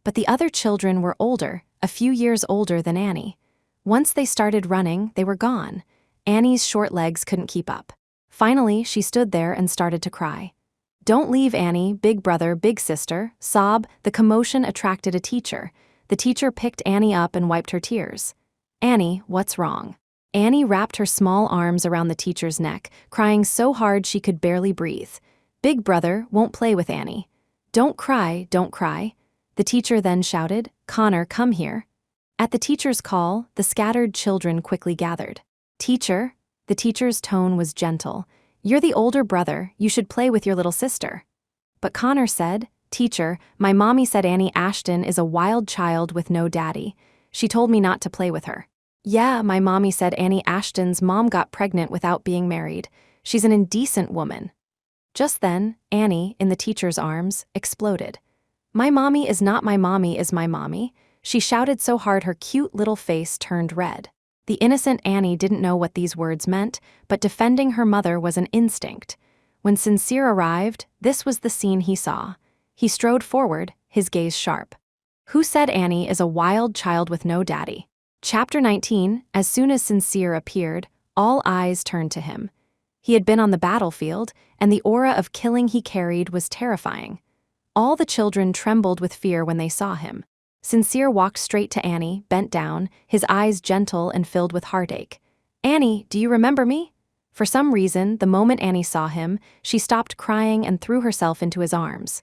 But the other children were older, a few years older than Annie. Once they started running, they were gone. Annie's short legs couldn't keep up. Finally, she stood there and started to cry. "Don't leave, Annie, big brother, big sister." Sob. The commotion attracted a teacher. The teacher picked Annie up and wiped her tears. "Annie, what's wrong?" Annie wrapped her small arms around the teacher's neck, crying so hard she could barely breathe. "Big brother won't play with Annie." "Don't cry, don't cry." The teacher then shouted, "Connor, come here." At the teacher's call, the scattered children quickly gathered. "Teacher," the teacher's tone was gentle, "you're the older brother, you should play with your little sister." But Connor said, "Teacher, my mommy said Annie Ashton is a wild child with no daddy. She told me not to play with her." "Yeah, my mommy said Annie Ashton's mom got pregnant without being married. She's an indecent woman." Just then, Annie, in the teacher's arms, exploded. "My mommy is not my mommy is my mommy." She shouted so hard her cute little face turned red. The innocent Annie didn't know what these words meant, but defending her mother was an instinct. When Sincere arrived, this was the scene he saw. He strode forward, his gaze sharp. "Who said Annie is a wild child with no daddy?" Chapter 19. As soon as Sincere appeared, all eyes turned to him. He had been on the battlefield, and the aura of killing he carried was terrifying. All the children trembled with fear when they saw him. Sincere walked straight to Annie, bent down, his eyes gentle and filled with heartache. "Annie, do you remember me?" For some reason, the moment Annie saw him, she stopped crying and threw herself into his arms.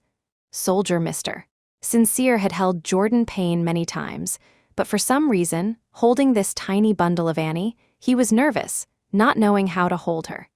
"Soldier, mister." Sincere had held Jordan Payne many times, but for some reason, holding this tiny bundle of Annie, he was nervous, not knowing how to hold her.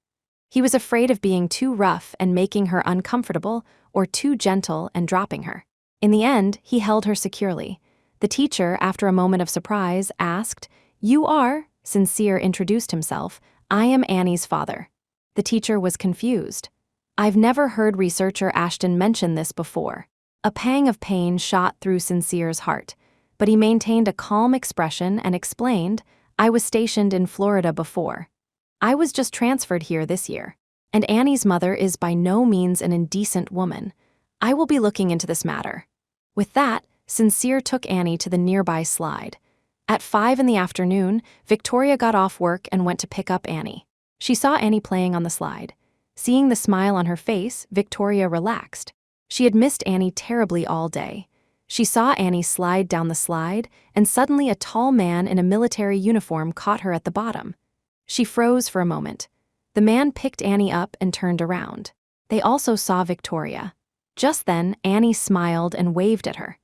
He was afraid of being too rough and making her uncomfortable, or too gentle and dropping her. In the end, he held her securely. The teacher, after a moment of surprise, asked, "You are?" Sincere introduced himself. "I am Annie's father." The teacher was confused. "I've never heard researcher Ashton mention this before." A pang of pain shot through Sincere's heart, but he maintained a calm expression and explained, "I was stationed in Florida before. I was just transferred here this year. And Annie's mother is by no means an indecent woman. I will be looking into this matter." With that, Sincere took Annie to the nearby slide. At 5 in the afternoon, Victoria got off work and went to pick up Annie. She saw Annie playing on the slide. Seeing the smile on her face, Victoria relaxed. She had missed Annie terribly all day. She saw Annie slide down the slide, and suddenly a tall man in a military uniform caught her at the bottom. She froze for a moment. The man picked Annie up and turned around. They also saw Victoria. Just then, Annie smiled and waved at her.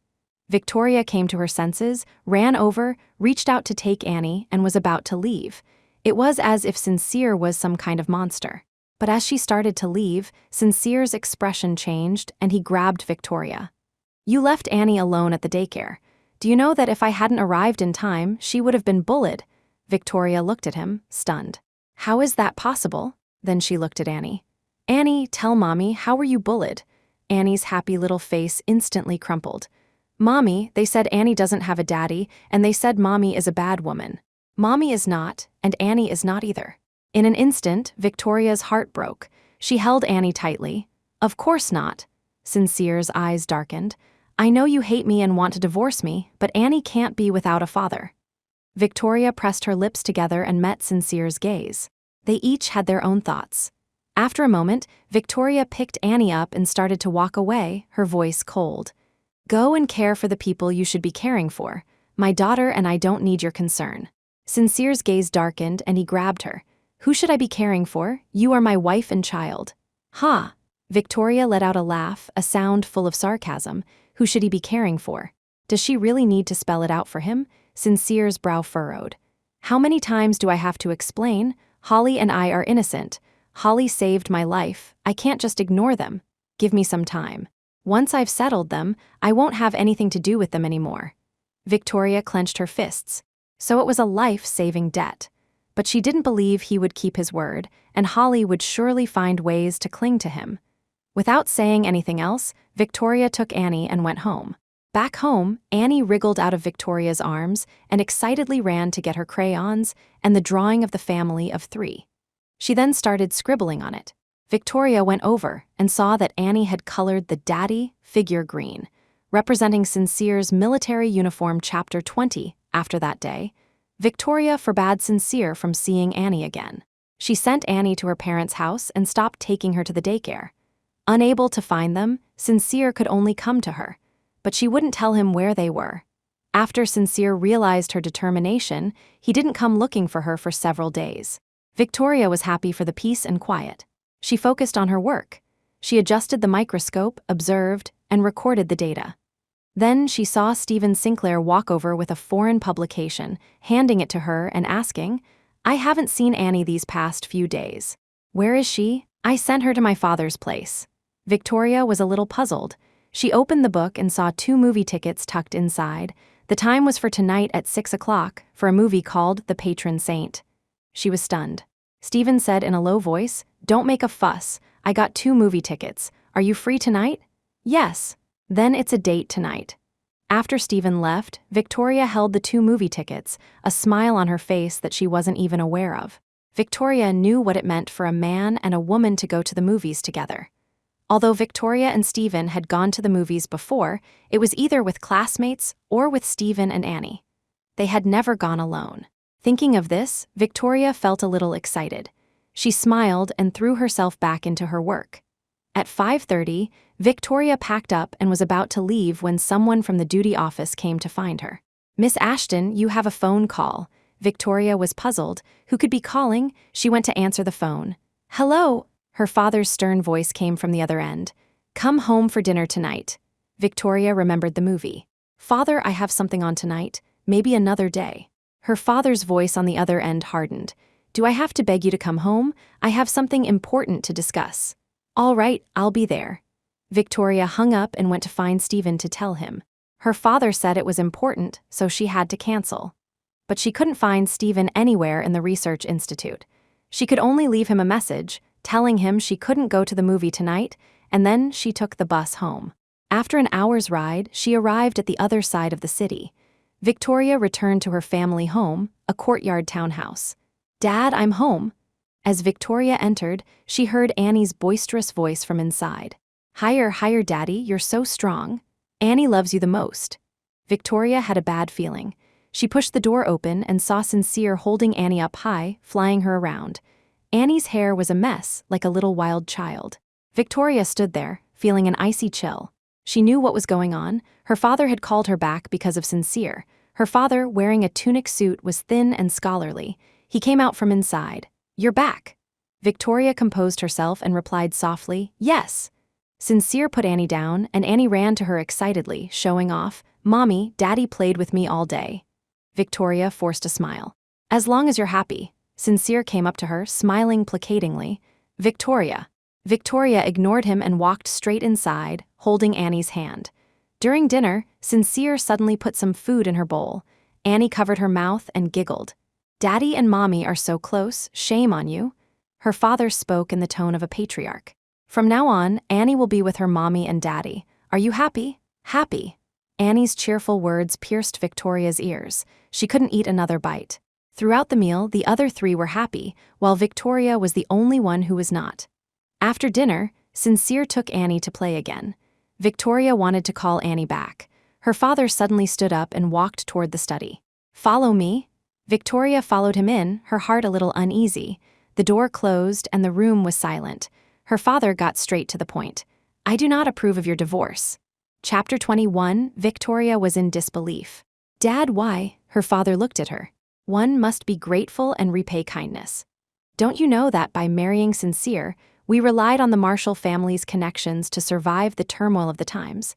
Victoria came to her senses, ran over, reached out to take Annie, and was about to leave. It was as if Sincere was some kind of monster. But as she started to leave, Sincere's expression changed, and he grabbed Victoria. "You left Annie alone at the daycare. Do you know that if I hadn't arrived in time, she would have been bullied?" Victoria looked at him, stunned. "How is that possible?" Then she looked at Annie. "Annie, tell Mommy, how were you bullied?" Annie's happy little face instantly crumpled. "Mommy, they said Annie doesn't have a daddy, and they said Mommy is a bad woman. Mommy is not, and Annie is not either." In an instant, Victoria's heart broke. She held Annie tightly. "Of course not." Sincere's eyes darkened. "I know you hate me and want to divorce me, but Annie can't be without a father." Victoria pressed her lips together and met Sincere's gaze. They each had their own thoughts. After a moment, Victoria picked Annie up and started to walk away, her voice cold. "Go and care for the people you should be caring for. My daughter and I don't need your concern." Sincere's gaze darkened and he grabbed her. "Who should I be caring for? You are my wife and child." "Ha!" Victoria let out a laugh, a sound full of sarcasm. Who should he be caring for? Does she really need to spell it out for him? Sincere's brow furrowed. "How many times do I have to explain? Holly and I are innocent. Holly saved my life. I can't just ignore them. Give me some time. Once I've settled them, I won't have anything to do with them anymore." Victoria clenched her fists. So it was a life-saving debt. But she didn't believe he would keep his word, and Holly would surely find ways to cling to him. Without saying anything else, Victoria took Annie and went home. Back home, Annie wriggled out of Victoria's arms and excitedly ran to get her crayons and the drawing of the family of 3. She then started scribbling on it. Victoria went over and saw that Annie had colored the daddy figure green, representing Sincere's military uniform chapter 20. After that day, Victoria forbade Sincere from seeing Annie again. She sent Annie to her parents' house and stopped taking her to the daycare. Unable to find them, Sincere could only come to her, but she wouldn't tell him where they were. After Sincere realized her determination, he didn't come looking for her for several days. Victoria was happy for the peace and quiet. She focused on her work. She adjusted the microscope, observed, and recorded the data. Then she saw Stephen Sinclair walk over with a foreign publication, handing it to her and asking, "I haven't seen Annie these past few days. Where is she? I sent her to my father's place." Victoria was a little puzzled. She opened the book and saw 2 movie tickets tucked inside. The time was for tonight at 6 o'clock for a movie called The Patron Saint. She was stunned. Stephen said in a low voice, "Don't make a fuss. I got 2 movie tickets. Are you free tonight?" "Yes." "Then it's a date tonight." After Stephen left, Victoria held the 2 movie tickets, a smile on her face that she wasn't even aware of. Victoria knew what it meant for a man and a woman to go to the movies together. Although Victoria and Stephen had gone to the movies before, it was either with classmates or with Stephen and Annie. They had never gone alone. Thinking of this, Victoria felt a little excited. She smiled and threw herself back into her work. At 5:30, Victoria packed up and was about to leave when someone from the duty office came to find her. "Miss Ashton, you have a phone call." Victoria was puzzled. Who could be calling? She went to answer the phone. "Hello." Her father's stern voice came from the other end. "Come home for dinner tonight." Victoria remembered the movie. "Father, I have something on tonight. Maybe another day." Her father's voice on the other end hardened. Do I have to beg you to come home? I have something important to discuss. All right, I'll be there. Victoria hung up and went to find Stephen to tell him. Her father said it was important, so she had to cancel. But she couldn't find Stephen anywhere in the research institute. She could only leave him a message, telling him she couldn't go to the movie tonight, and then she took the bus home. After an hour's ride, she arrived at the other side of the city. Victoria returned to her family home, a courtyard townhouse. Dad, I'm home. As Victoria entered, she heard Annie's boisterous voice from inside. Higher, higher, Daddy, you're so strong. Annie loves you the most. Victoria had a bad feeling. She pushed the door open and saw Sincere holding Annie up high, flying her around. Annie's hair was a mess, like a little wild child. Victoria stood there, feeling an icy chill. She knew what was going on. Her father had called her back because of Sincere. Her father, wearing a tunic suit, was thin and scholarly. He came out from inside. You're back. Victoria composed herself and replied softly, yes. Sincere put Annie down, and Annie ran to her excitedly, showing off, Mommy, Daddy played with me all day. Victoria forced a smile. As long as you're happy. Sincere came up to her, smiling placatingly. Victoria. Victoria ignored him and walked straight inside, holding Annie's hand. During dinner, Sincere suddenly put some food in her bowl. Annie covered her mouth and giggled. Daddy and Mommy are so close, shame on you. Her father spoke in the tone of a patriarch. From now on, Annie will be with her Mommy and Daddy. Are you happy? Happy. Annie's cheerful words pierced Victoria's ears. She couldn't eat another bite. Throughout the meal, the other three were happy, while Victoria was the only one who was not. After dinner, Sincere took Annie to play again. Victoria wanted to call Annie back. Her father suddenly stood up and walked toward the study. Follow me. Victoria followed him in, her heart a little uneasy. The door closed and the room was silent. Her father got straight to the point. I do not approve of your divorce. Chapter 21, Victoria was in disbelief. Dad, why? Her father looked at her. One must be grateful and repay kindness. Don't you know that by marrying Sincere, we relied on the Marshall family's connections to survive the turmoil of the times?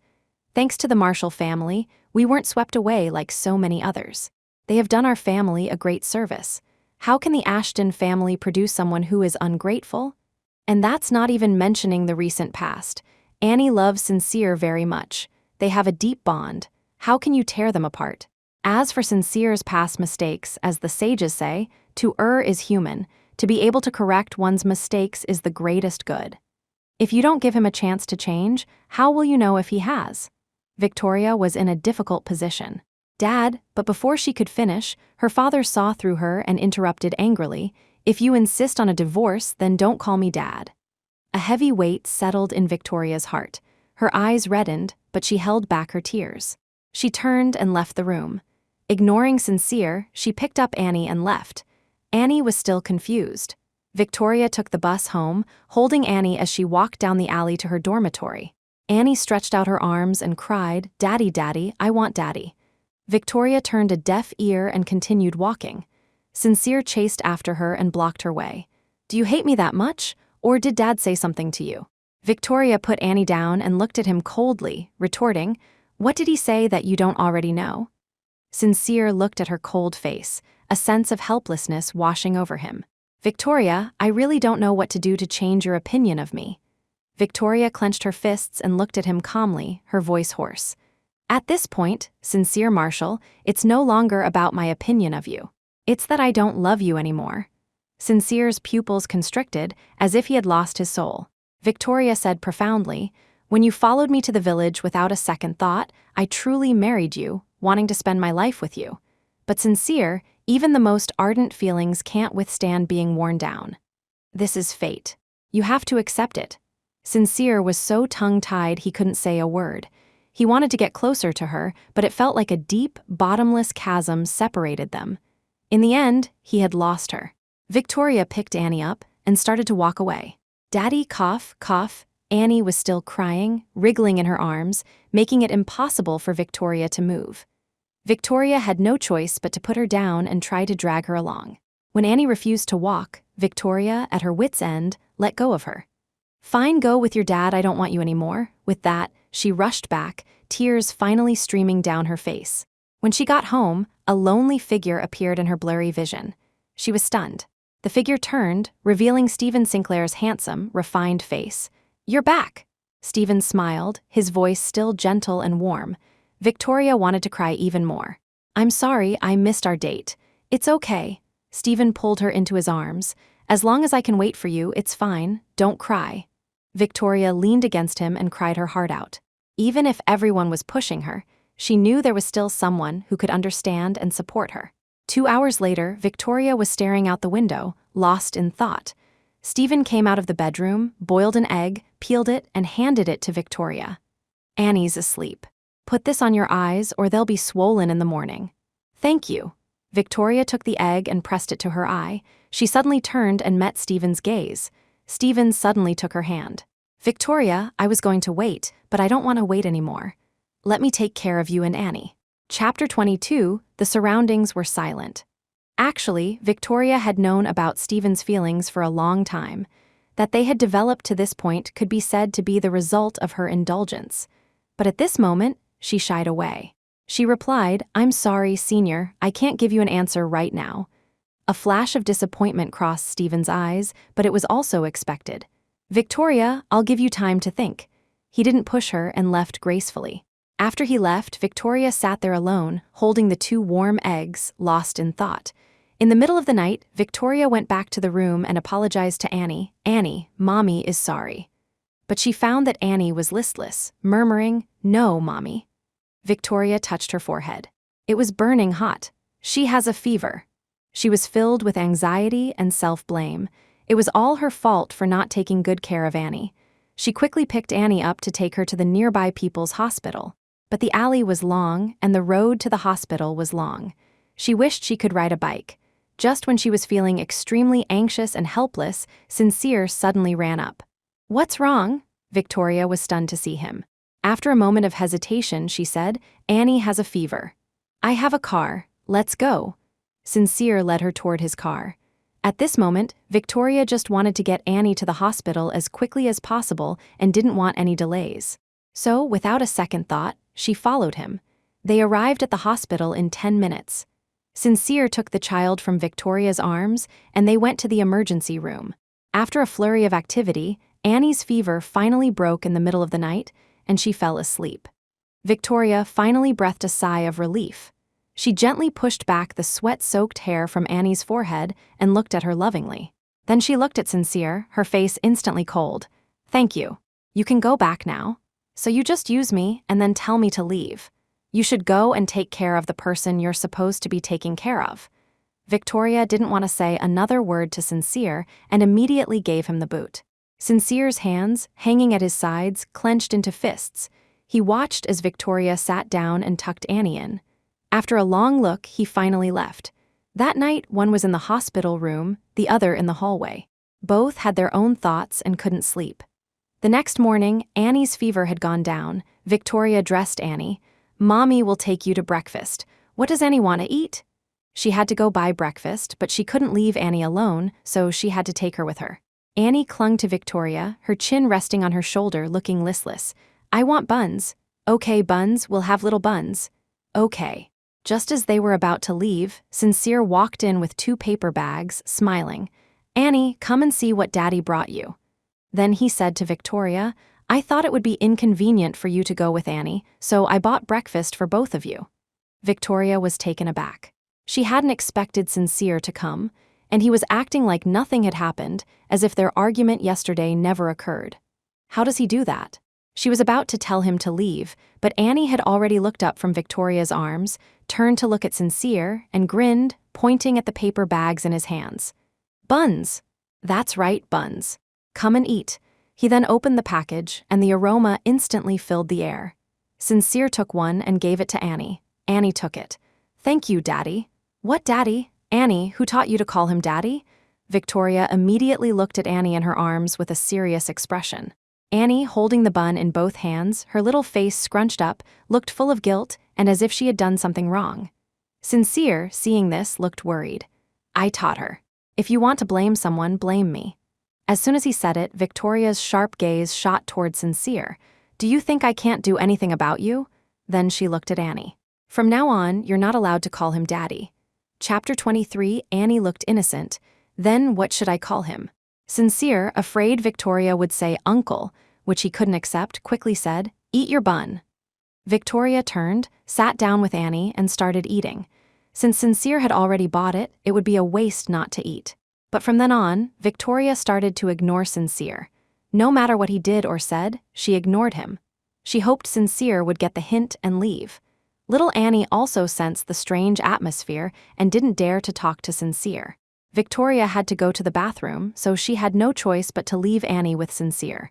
Thanks to the Marshall family, we weren't swept away like so many others. They have done our family a great service. How can the Ashton family produce someone who is ungrateful? And that's not even mentioning the recent past. Annie loves Sincere very much. They have a deep bond. How can you tear them apart? As for Sincere's past mistakes, as the sages say, to err is human. To be able to correct one's mistakes is the greatest good. If you don't give him a chance to change, how will you know if he has? Victoria was in a difficult position. Dad, but before she could finish, her father saw through her and interrupted angrily, if you insist on a divorce, then don't call me Dad. A heavy weight settled in Victoria's heart. Her eyes reddened, but she held back her tears. She turned and left the room. Ignoring Sincere, she picked up Annie and left. Annie was still confused. Victoria took the bus home, holding Annie as she walked down the alley to her dormitory. Annie stretched out her arms and cried, Daddy, Daddy, I want Daddy. Victoria turned a deaf ear and continued walking. Sincere chased after her and blocked her way. Do you hate me that much? Or did Dad say something to you? Victoria put Annie down and looked at him coldly, retorting, What did he say that you don't already know? Sincere looked at her cold face, a sense of helplessness washing over him. Victoria, I really don't know what to do to change your opinion of me. Victoria clenched her fists and looked at him calmly, her voice hoarse. At this point, Sincere Marshall, it's no longer about my opinion of you. It's that I don't love you anymore. Sincere's pupils constricted, as if he had lost his soul. Victoria said profoundly, When you followed me to the village without a second thought, I truly married you, wanting to spend my life with you. But Sincere, even the most ardent feelings can't withstand being worn down. This is fate. You have to accept it. Sincere was so tongue-tied he couldn't say a word. He wanted to get closer to her, but it felt like a deep, bottomless chasm separated them. In the end, he had lost her. Victoria picked Annie up and started to walk away. Daddy, cough, cough. Annie was still crying, wriggling in her arms, making it impossible for Victoria to move. Victoria had no choice but to put her down and try to drag her along. When Annie refused to walk, Victoria, at her wit's end, let go of her. Fine, go with your dad, I don't want you anymore. With that, she rushed back, tears finally streaming down her face. When she got home, a lonely figure appeared in her blurry vision. She was stunned. The figure turned, revealing Stephen Sinclair's handsome, refined face. "You're back." Stephen smiled, his voice still gentle and warm. Victoria wanted to cry even more. "I'm sorry I missed our date. It's okay." Stephen pulled her into his arms. "As long as I can wait for you, it's fine. Don't cry." Victoria leaned against him and cried her heart out. Even if everyone was pushing her, she knew there was still someone who could understand and support her. 2 hours later, Victoria was staring out the window, lost in thought. Stephen came out of the bedroom, boiled an egg, peeled it, and handed it to Victoria. "Annie's asleep. Put this on your eyes or they'll be swollen in the morning." "Thank you." Victoria took the egg and pressed it to her eye. She suddenly turned and met Stephen's gaze. Stephen suddenly took her hand. "Victoria, I was going to wait, but I don't want to wait anymore. Let me take care of you and Annie." Chapter 22, the surroundings were silent. Actually, Victoria had known about Stephen's feelings for a long time. That they had developed to this point could be said to be the result of her indulgence. But at this moment, she shied away. She replied, "I'm sorry, Senior, I can't give you an answer right now." A flash of disappointment crossed Stephen's eyes, but it was also expected. "Victoria, I'll give you time to think." He didn't push her and left gracefully. After he left, Victoria sat there alone, holding the 2 warm eggs, lost in thought. In the middle of the night, Victoria went back to the room and apologized to Annie. "Annie, Mommy is sorry." But she found that Annie was listless, murmuring, "No, Mommy." Victoria touched her forehead. It was burning hot. "She has a fever." She was filled with anxiety and self-blame. It was all her fault for not taking good care of Annie. She quickly picked Annie up to take her to the nearby People's Hospital. But the alley was long, and the road to the hospital was long. She wished she could ride a bike. Just when she was feeling extremely anxious and helpless, Sincere suddenly ran up. "What's wrong?" Victoria was stunned to see him. After a moment of hesitation, she said, "Annie has a fever." "I have a car. Let's go." Sincere led her toward his car. At this moment, Victoria just wanted to get Annie to the hospital as quickly as possible and didn't want any delays. So, without a second thought, she followed him. They arrived at the hospital in 10 minutes. Sincere took the child from Victoria's arms, and they went to the emergency room. After a flurry of activity, Annie's fever finally broke in the middle of the night, and she fell asleep. Victoria finally breathed a sigh of relief. She gently pushed back the sweat-soaked hair from Annie's forehead and looked at her lovingly. Then she looked at Sincere, her face instantly cold. "Thank you. You can go back now. So you just use me and then tell me to leave. You should go and take care of the person you're supposed to be taking care of." Victoria didn't want to say another word to Sincere and immediately gave him the boot. Sincere's hands, hanging at his sides, clenched into fists. He watched as Victoria sat down and tucked Annie in. After a long look, he finally left. That night, one was in the hospital room, the other in the hallway. Both had their own thoughts and couldn't sleep. The next morning, Annie's fever had gone down. Victoria dressed Annie. "Mommy will take you to breakfast. What does Annie want to eat?" She had to go buy breakfast, but she couldn't leave Annie alone, so she had to take her with her. Annie clung to Victoria, her chin resting on her shoulder, looking listless. "I want buns." "Okay, buns, we'll have little buns." "Okay." Just as they were about to leave, Sincere walked in with 2 paper bags, smiling. "Annie, come and see what Daddy brought you." Then he said to Victoria, "I thought it would be inconvenient for you to go with Annie, so I bought breakfast for both of you." Victoria was taken aback. She hadn't expected Sincere to come, and he was acting like nothing had happened, as if their argument yesterday never occurred. How does he do that? She was about to tell him to leave, but Annie had already looked up from Victoria's arms, turned to look at Sincere, and grinned, pointing at the paper bags in his hands. "Buns." "That's right, buns. Come and eat." He then opened the package, and the aroma instantly filled the air. Sincere took one and gave it to Annie. Annie took it. "Thank you, Daddy." "What Daddy?" "Annie, who taught you to call him Daddy?" Victoria immediately looked at Annie in her arms with a serious expression. Annie, holding the bun in both hands, her little face scrunched up, looked full of guilt and as if she had done something wrong. Sincere, seeing this, looked worried. "I taught her. If you want to blame someone, blame me." As soon as he said it, Victoria's sharp gaze shot toward Sincere. "Do you think I can't do anything about you?" Then she looked at Annie. "From now on, you're not allowed to call him Daddy." Chapter 23, Annie looked innocent. Then what should I call him? Sincere, afraid Victoria would say uncle, which he couldn't accept, quickly said, "Eat your bun." Victoria turned, sat down with Annie, and started eating. Since Sincere had already bought it, it would be a waste not to eat. But from then on, Victoria started to ignore Sincere. No matter what he did or said, she ignored him. She hoped Sincere would get the hint and leave. Little Annie also sensed the strange atmosphere and didn't dare to talk to Sincere. Victoria had to go to the bathroom, so she had no choice but to leave Annie with Sincere.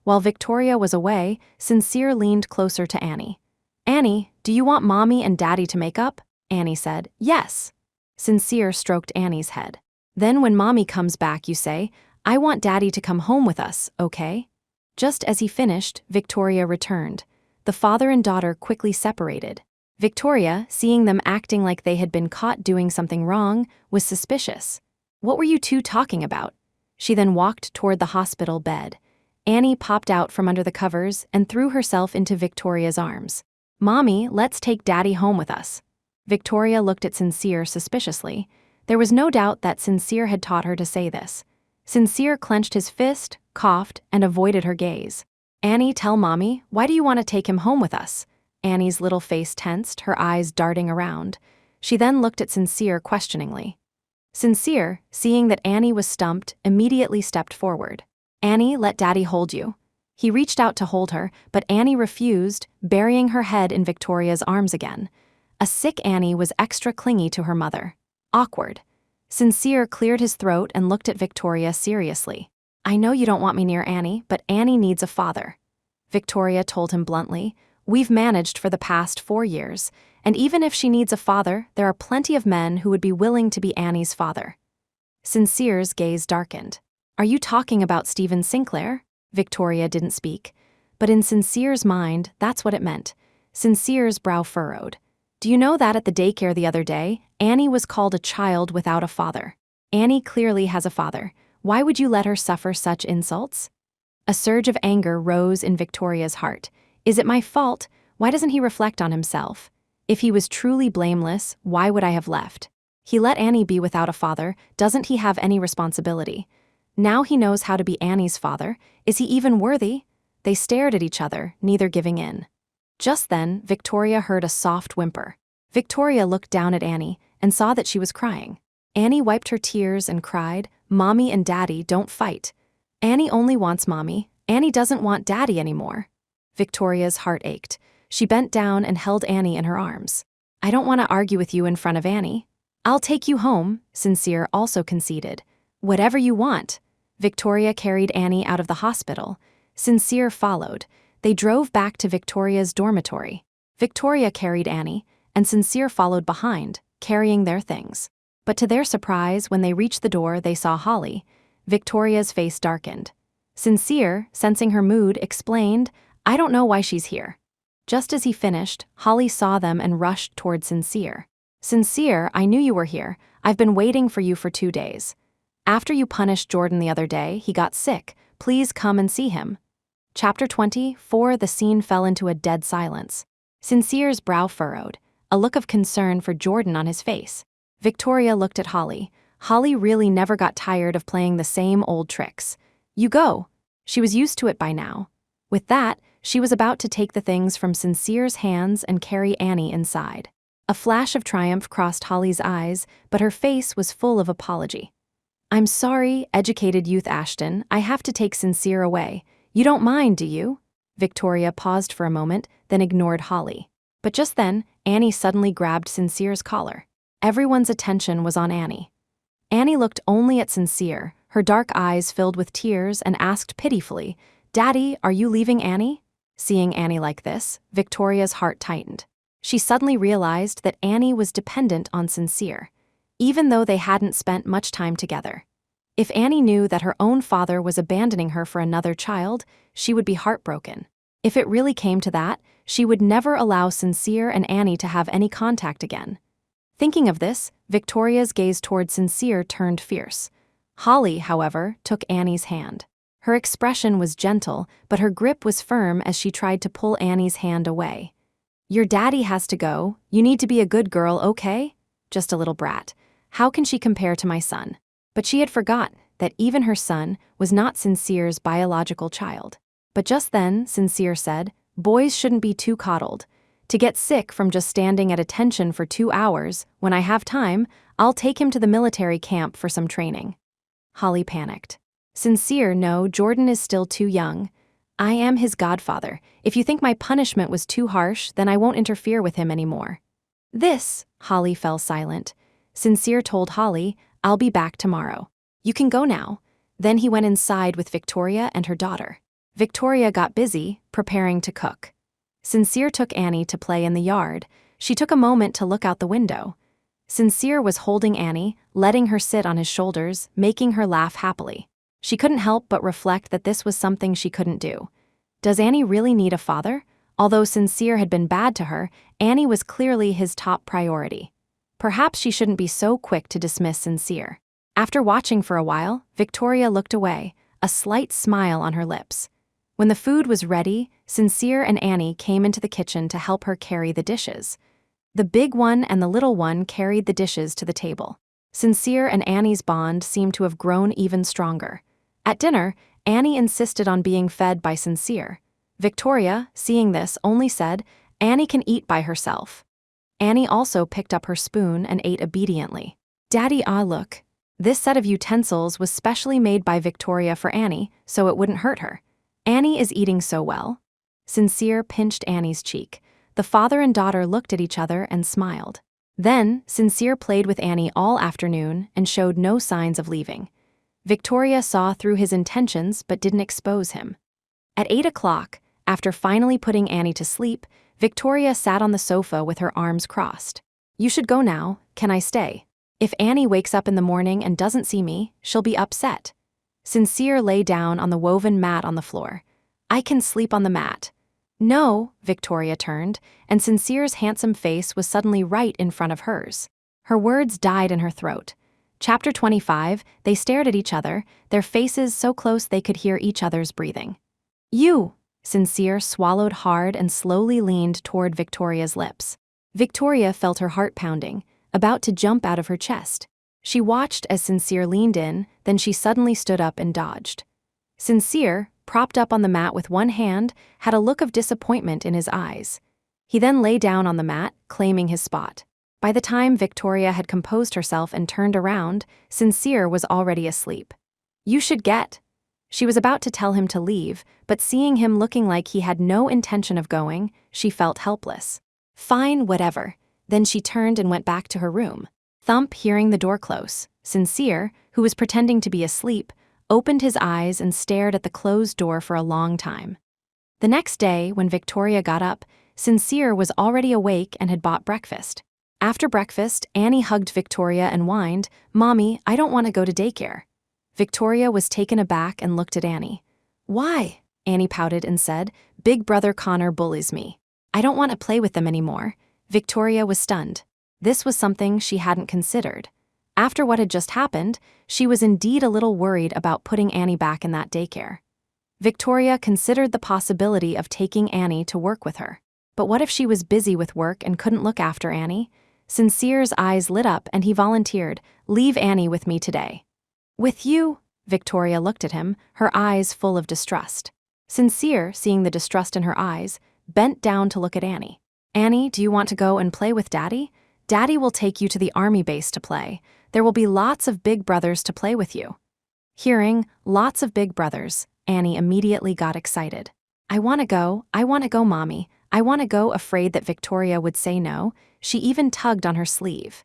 While Victoria was away, Sincere leaned closer to Annie. "Annie, do you want Mommy and Daddy to make up?" Annie said, "Yes." Sincere stroked Annie's head. "Then when Mommy comes back, you say, 'I want Daddy to come home with us, okay?'" Just as he finished, Victoria returned. The father and daughter quickly separated. Victoria, seeing them acting like they had been caught doing something wrong, was suspicious. "What were you two talking about?" She then walked toward the hospital bed. Annie popped out from under the covers and threw herself into Victoria's arms. "Mommy, let's take Daddy home with us." Victoria looked at Sincere suspiciously. There was no doubt that Sincere had taught her to say this. Sincere clenched his fist, coughed, and avoided her gaze. "Annie, tell Mommy, why do you want to take him home with us?" Annie's little face tensed, her eyes darting around. She then looked at Sincere questioningly. Sincere, seeing that Annie was stumped, immediately stepped forward. "Annie, let Daddy hold you." He reached out to hold her, but Annie refused, burying her head in Victoria's arms again. A sick Annie was extra clingy to her mother. Awkward. Sincere cleared his throat and looked at Victoria seriously. "I know you don't want me near Annie, but Annie needs a father." Victoria told him bluntly, "We've managed for the past 4 years, and even if she needs a father, there are plenty of men who would be willing to be Annie's father." Sincere's gaze darkened. "Are you talking about Stephen Sinclair?" Victoria didn't speak. But in Sincere's mind, that's what it meant. Sincere's brow furrowed. "Do you know that at the daycare the other day, Annie was called a child without a father? Annie clearly has a father. Why would you let her suffer such insults?" A surge of anger rose in Victoria's heart. Is it my fault? Why doesn't he reflect on himself? If he was truly blameless, why would I have left? He let Annie be without a father. Doesn't he have any responsibility? Now he knows how to be Annie's father. Is he even worthy? They stared at each other, neither giving in. Just then, Victoria heard a soft whimper. Victoria looked down at Annie and saw that she was crying. Annie wiped her tears and cried, "Mommy and Daddy don't fight. Annie only wants Mommy. Annie doesn't want Daddy anymore." Victoria's heart ached. She bent down and held Annie in her arms. "I don't want to argue with you in front of Annie." "I'll take you home," Sincere also conceded. "Whatever you want." Victoria carried Annie out of the hospital. Sincere followed. They drove back to Victoria's dormitory. Victoria carried Annie, and Sincere followed behind, carrying their things. But to their surprise, when they reached the door, they saw Holly. Victoria's face darkened. Sincere, sensing her mood, explained, "I don't know why she's here." Just as he finished, Holly saw them and rushed toward Sincere. "Sincere, I knew you were here. I've been waiting for you for 2 days. After you punished Jordan the other day, he got sick. Please come and see him." Chapter 24. The scene fell into a dead silence. Sincere's brow furrowed, a look of concern for Jordan on his face. Victoria looked at Holly. Holly really never got tired of playing the same old tricks. "You go." She was used to it by now. With that, she was about to take the things from Sincere's hands and carry Annie inside. A flash of triumph crossed Holly's eyes, but her face was full of apology. "I'm sorry, educated youth Ashton, I have to take Sincere away. You don't mind, do you?" Victoria paused for a moment, then ignored Holly. But just then, Annie suddenly grabbed Sincere's collar. Everyone's attention was on Annie. Annie looked only at Sincere, her dark eyes filled with tears, and asked pitifully, "Daddy, are you leaving Annie?" Seeing Annie like this, Victoria's heart tightened. She suddenly realized that Annie was dependent on Sincere, even though they hadn't spent much time together. If Annie knew that her own father was abandoning her for another child, she would be heartbroken. If it really came to that, she would never allow Sincere and Annie to have any contact again. Thinking of this, Victoria's gaze toward Sincere turned fierce. Holly, however, took Annie's hand. Her expression was gentle, but her grip was firm as she tried to pull Annie's hand away. "Your daddy has to go. You need to be a good girl, okay?" Just a little brat. How can she compare to my son? But she had forgotten that even her son was not Sincere's biological child. But just then, Sincere said, "Boys shouldn't be too coddled. To get sick from just standing at attention for 2 hours, when I have time, I'll take him to the military camp for some training." Holly panicked. "Sincere, no, Jordan is still too young. I am his godfather. If you think my punishment was too harsh, then I won't interfere with him anymore." Holly fell silent. Sincere told Holly, "I'll be back tomorrow. You can go now." Then he went inside with Victoria and her daughter. Victoria got busy, preparing to cook. Sincere took Annie to play in the yard. She took a moment to look out the window. Sincere was holding Annie, letting her sit on his shoulders, making her laugh happily. She couldn't help but reflect that this was something she couldn't do. Does Annie really need a father? Although Sincere had been bad to her, Annie was clearly his top priority. Perhaps she shouldn't be so quick to dismiss Sincere. After watching for a while, Victoria looked away, a slight smile on her lips. When the food was ready, Sincere and Annie came into the kitchen to help her carry the dishes. The big one and the little one carried the dishes to the table. Sincere and Annie's bond seemed to have grown even stronger. At dinner, Annie insisted on being fed by Sincere. Victoria, seeing this, only said, "Annie can eat by herself." Annie also picked up her spoon and ate obediently. "Daddy, look. This set of utensils was specially made by Victoria for Annie, so it wouldn't hurt her. Annie is eating so well." Sincere pinched Annie's cheek. The father and daughter looked at each other and smiled. Then, Sincere played with Annie all afternoon and showed no signs of leaving. Victoria saw through his intentions but didn't expose him. At 8 o'clock, after finally putting Annie to sleep, Victoria sat on the sofa with her arms crossed. "You should go now. Can I stay? If Annie wakes up in the morning and doesn't see me, she'll be upset." Sincere lay down on the woven mat on the floor. "I can sleep on the mat." "No," Victoria turned, and Sincere's handsome face was suddenly right in front of hers. Her words died in her throat. Chapter 25, they stared at each other, their faces so close they could hear each other's breathing. "You!" Sincere swallowed hard and slowly leaned toward Victoria's lips. Victoria felt her heart pounding, about to jump out of her chest. She watched as Sincere leaned in, then she suddenly stood up and dodged. Sincere, propped up on the mat with one hand, had a look of disappointment in his eyes. He then lay down on the mat, claiming his spot. By the time Victoria had composed herself and turned around, Sincere was already asleep. "You should get." She was about to tell him to leave, but seeing him looking like he had no intention of going, she felt helpless. "Fine, whatever." Then she turned and went back to her room. Thump, hearing the door close, Sincere, who was pretending to be asleep, opened his eyes and stared at the closed door for a long time. The next day, when Victoria got up, Sincere was already awake and had bought breakfast. After breakfast, Annie hugged Victoria and whined, "Mommy, I don't want to go to daycare." Victoria was taken aback and looked at Annie. "Why?" Annie pouted and said, "Big brother Connor bullies me. I don't want to play with them anymore." Victoria was stunned. This was something she hadn't considered. After what had just happened, she was indeed a little worried about putting Annie back in that daycare. Victoria considered the possibility of taking Annie to work with her. But what if she was busy with work and couldn't look after Annie? Sincere's eyes lit up and he volunteered, "Leave Annie with me today." "With you?" Victoria looked at him, her eyes full of distrust. Sincere, seeing the distrust in her eyes, bent down to look at Annie. "Annie, do you want to go and play with Daddy? Daddy will take you to the army base to play. There will be lots of big brothers to play with you." Hearing "lots of big brothers," Annie immediately got excited. I want to go, Mommy. I want to go," afraid that Victoria would say no. She even tugged on her sleeve.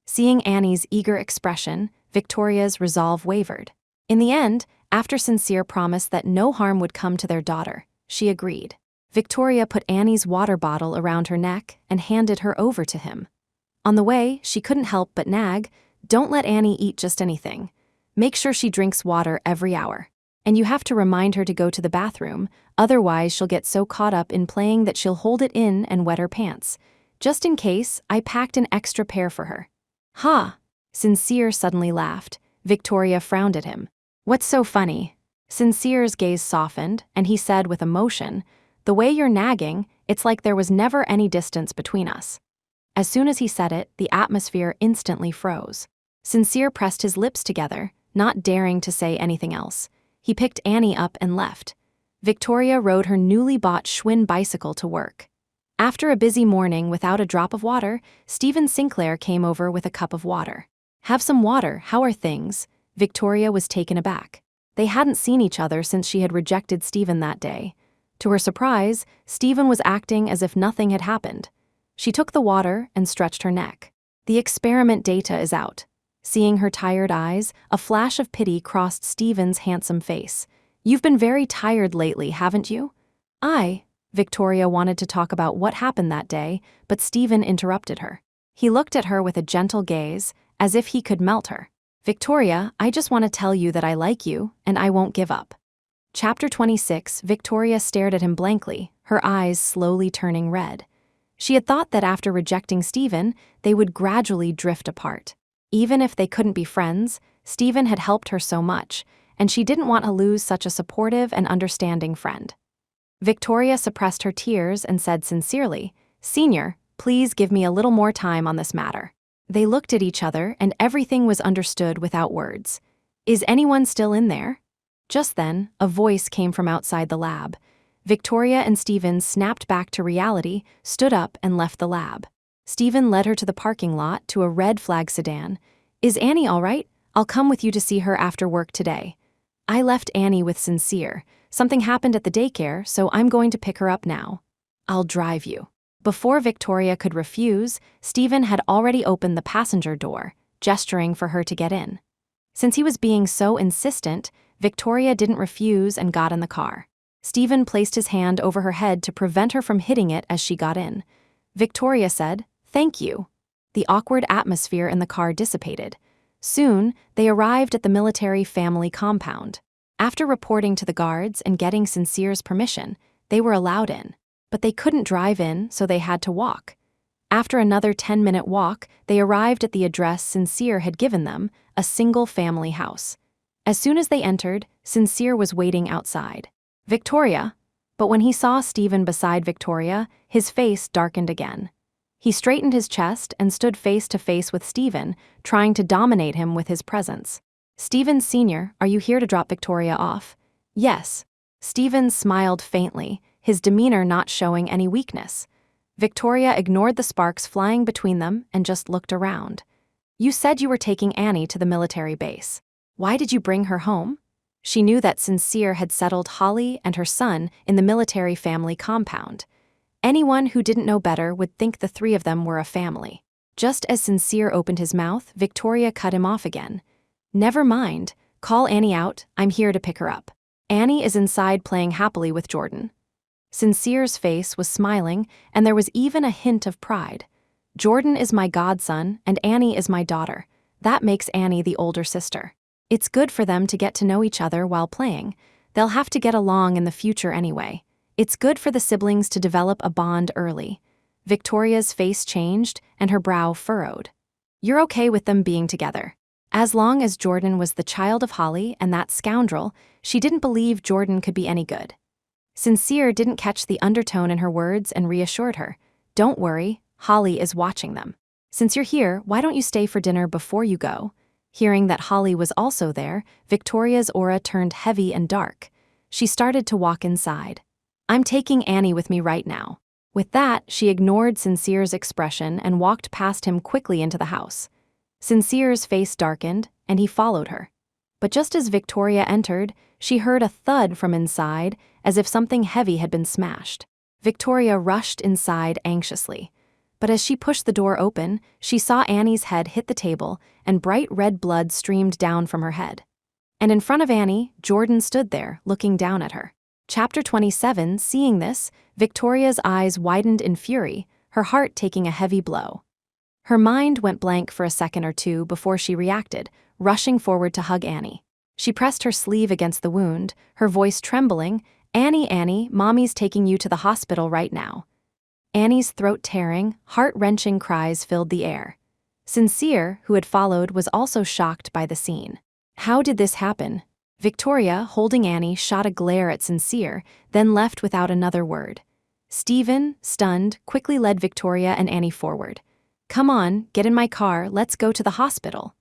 Seeing Annie's eager expression, Victoria's resolve wavered. In the end, after Sincere promised that no harm would come to their daughter, she agreed. Victoria put Annie's water bottle around her neck and handed her over to him. On the way, she couldn't help but nag, "Don't let Annie eat just anything. Make sure she drinks water every hour. And you have to remind her to go to the bathroom, otherwise she'll get so caught up in playing that she'll hold it in and wet her pants. Just in case, I packed an extra pair for her." "Ha!" Sincere suddenly laughed. Victoria frowned at him. "What's so funny?" Sincere's gaze softened, and he said with emotion, "The way you're nagging, it's like there was never any distance between us." As soon as he said it, the atmosphere instantly froze. Sincere pressed his lips together, not daring to say anything else. He picked Annie up and left. Victoria rode her newly bought Schwinn bicycle to work. After a busy morning without a drop of water, Stephen Sinclair came over with a cup of water. "Have some water, how are things?" Victoria was taken aback. They hadn't seen each other since she had rejected Stephen that day. To her surprise, Stephen was acting as if nothing had happened. She took the water and stretched her neck. "The experiment data is out." Seeing her tired eyes, a flash of pity crossed Stephen's handsome face. "You've been very tired lately, haven't you?" Victoria wanted to talk about what happened that day, but Stephen interrupted her. He looked at her with a gentle gaze, as if he could melt her. "Victoria, I just want to tell you that I like you, and I won't give up." Chapter 26. Victoria stared at him blankly, her eyes slowly turning red. She had thought that after rejecting Stephen, they would gradually drift apart. Even if they couldn't be friends, Stephen had helped her so much, and she didn't want to lose such a supportive and understanding friend. Victoria suppressed her tears and said sincerely, "Senior, please give me a little more time on this matter." They looked at each other and everything was understood without words. "Is anyone still in there?" Just then, a voice came from outside the lab. Victoria and Stephen snapped back to reality, stood up and left the lab. Stephen led her to the parking lot to a red flag sedan. "Is Annie all right? I'll come with you to see her after work today." "I left Annie with Sincere. Something happened at the daycare, so I'm going to pick her up now." "I'll drive you." Before Victoria could refuse, Stephen had already opened the passenger door, gesturing for her to get in. Since he was being so insistent, Victoria didn't refuse and got in the car. Stephen placed his hand over her head to prevent her from hitting it as she got in. Victoria said, "Thank you." The awkward atmosphere in the car dissipated. Soon, they arrived at the military family compound. After reporting to the guards and getting Sincere's permission, they were allowed in. But they couldn't drive in, so they had to walk. After another 10-minute walk, they arrived at the address Sincere had given them, a single-family house. As soon as they entered, Sincere was waiting outside. "Victoria." But when he saw Stephen beside Victoria, his face darkened again. He straightened his chest and stood face to face with Stephen, trying to dominate him with his presence. "Stephen Sr., are you here to drop Victoria off?" "Yes." Stephen smiled faintly, his demeanor not showing any weakness. Victoria ignored the sparks flying between them and just looked around. "You said you were taking Annie to the military base. Why did you bring her home?" She knew that Sincere had settled Holly and her son in the military family compound. Anyone who didn't know better would think the three of them were a family. Just as Sincere opened his mouth, Victoria cut him off again. "Never mind. Call Annie out. I'm here to pick her up. Annie is inside playing happily with Jordan." Sincere's face was smiling, and there was even a hint of pride. "Jordan is my godson, and Annie is my daughter. That makes Annie the older sister. It's good for them to get to know each other while playing. They'll have to get along in the future anyway. It's good for the siblings to develop a bond early." Victoria's face changed, and her brow furrowed. "You're okay with them being together?" As long as Jordan was the child of Holly and that scoundrel, she didn't believe Jordan could be any good. Sincere didn't catch the undertone in her words and reassured her. "Don't worry, Holly is watching them. Since you're here, why don't you stay for dinner before you go?" Hearing that Holly was also there, Victoria's aura turned heavy and dark. She started to walk inside. "I'm taking Annie with me right now." With that, she ignored Sincere's expression and walked past him quickly into the house. Sincere's face darkened, and he followed her. But just as Victoria entered, she heard a thud from inside, as if something heavy had been smashed. Victoria rushed inside anxiously. But as she pushed the door open, she saw Annie's head hit the table, and bright red blood streamed down from her head. And in front of Annie, Jordan stood there, looking down at her. Chapter 27. Seeing this, Victoria's eyes widened in fury, her heart taking a heavy blow. Her mind went blank for a second or two before she reacted, rushing forward to hug Annie. She pressed her sleeve against the wound, her voice trembling. Annie, Mommy's taking you to the hospital right now." Annie's throat-tearing, heart-wrenching cries filled the air. Sincere, who had followed, was also shocked by the scene. How did this happen? Victoria, holding Annie, shot a glare at Sincere, then left without another word. Stephen, stunned, quickly led Victoria and Annie forward. "Come on, get in my car, let's go to the hospital."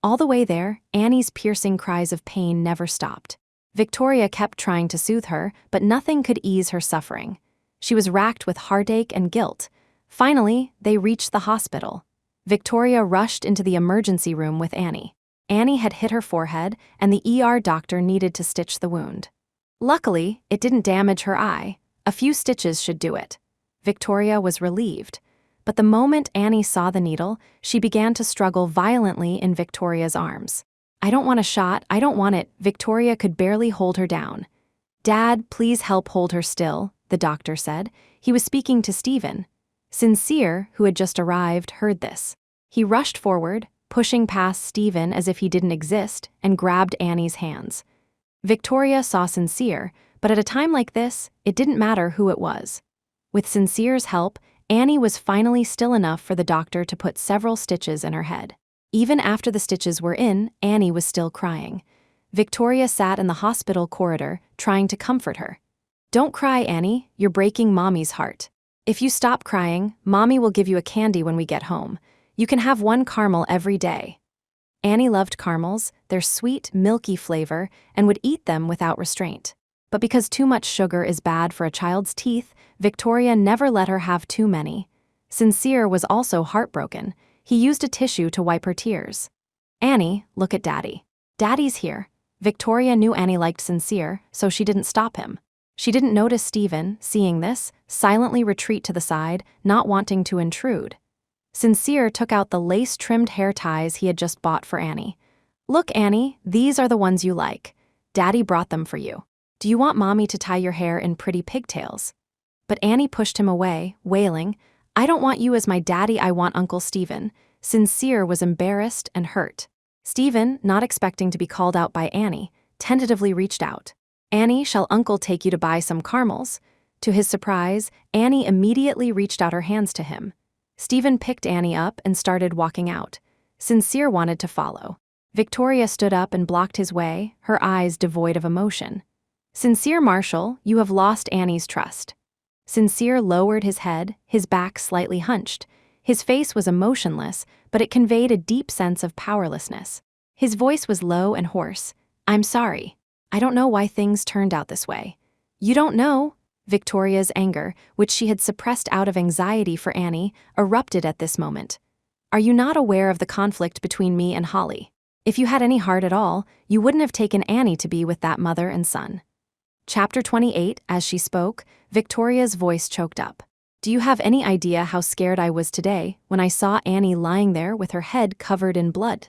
All the way there, Annie's piercing cries of pain never stopped. Victoria kept trying to soothe her, but nothing could ease her suffering. She was racked with heartache and guilt. Finally, they reached the hospital. Victoria rushed into the emergency room with Annie. Annie had hit her forehead, and the ER doctor needed to stitch the wound. Luckily, it didn't damage her eye. A few stitches should do it. Victoria was relieved. But the moment Annie saw the needle, she began to struggle violently in Victoria's arms. "I don't want a shot, I don't want it." Victoria could barely hold her down. "Dad, please help hold her still," the doctor said. He was speaking to Stephen. Sincere, who had just arrived, heard this. He rushed forward, pushing past Stephen as if he didn't exist, and grabbed Annie's hands. Victoria saw Sincere, but at a time like this, it didn't matter who it was. With Sincere's help, Annie was finally still enough for the doctor to put several stitches in her head. Even after the stitches were in, Annie was still crying. Victoria sat in the hospital corridor, trying to comfort her. "Don't cry, Annie, you're breaking Mommy's heart. If you stop crying, Mommy will give you a candy when we get home. You can have one caramel every day." Annie loved caramels, their sweet, milky flavor, and would eat them without restraint. But because too much sugar is bad for a child's teeth, Victoria never let her have too many. Sincere was also heartbroken. He used a tissue to wipe her tears. "Annie, look at Daddy. Daddy's here." Victoria knew Annie liked Sincere, so she didn't stop him. She didn't notice Stephen, seeing this, silently retreat to the side, not wanting to intrude. Sincere took out the lace-trimmed hair ties he had just bought for Annie. "Look, Annie, these are the ones you like. Daddy brought them for you. Do you want Mommy to tie your hair in pretty pigtails?" But Annie pushed him away, wailing, "I don't want you as my daddy, I want Uncle Stephen." Sincere was embarrassed and hurt. Stephen, not expecting to be called out by Annie, tentatively reached out. "Annie, shall Uncle take you to buy some caramels?" To his surprise, Annie immediately reached out her hands to him. Stephen picked Annie up and started walking out. Sincere wanted to follow. Victoria stood up and blocked his way, her eyes devoid of emotion. "Sincere Marshall, you have lost Annie's trust." Sincere lowered his head, his back slightly hunched. His face was emotionless, but it conveyed a deep sense of powerlessness. His voice was low and hoarse. "I'm sorry. I don't know why things turned out this way." "You don't know?" Victoria's anger, which she had suppressed out of anxiety for Annie, erupted at this moment. "Are you not aware of the conflict between me and Holly? If you had any heart at all, you wouldn't have taken Annie to be with that mother and son." Chapter 28, as she spoke, Victoria's voice choked up. "Do you have any idea how scared I was today when I saw Annie lying there with her head covered in blood?"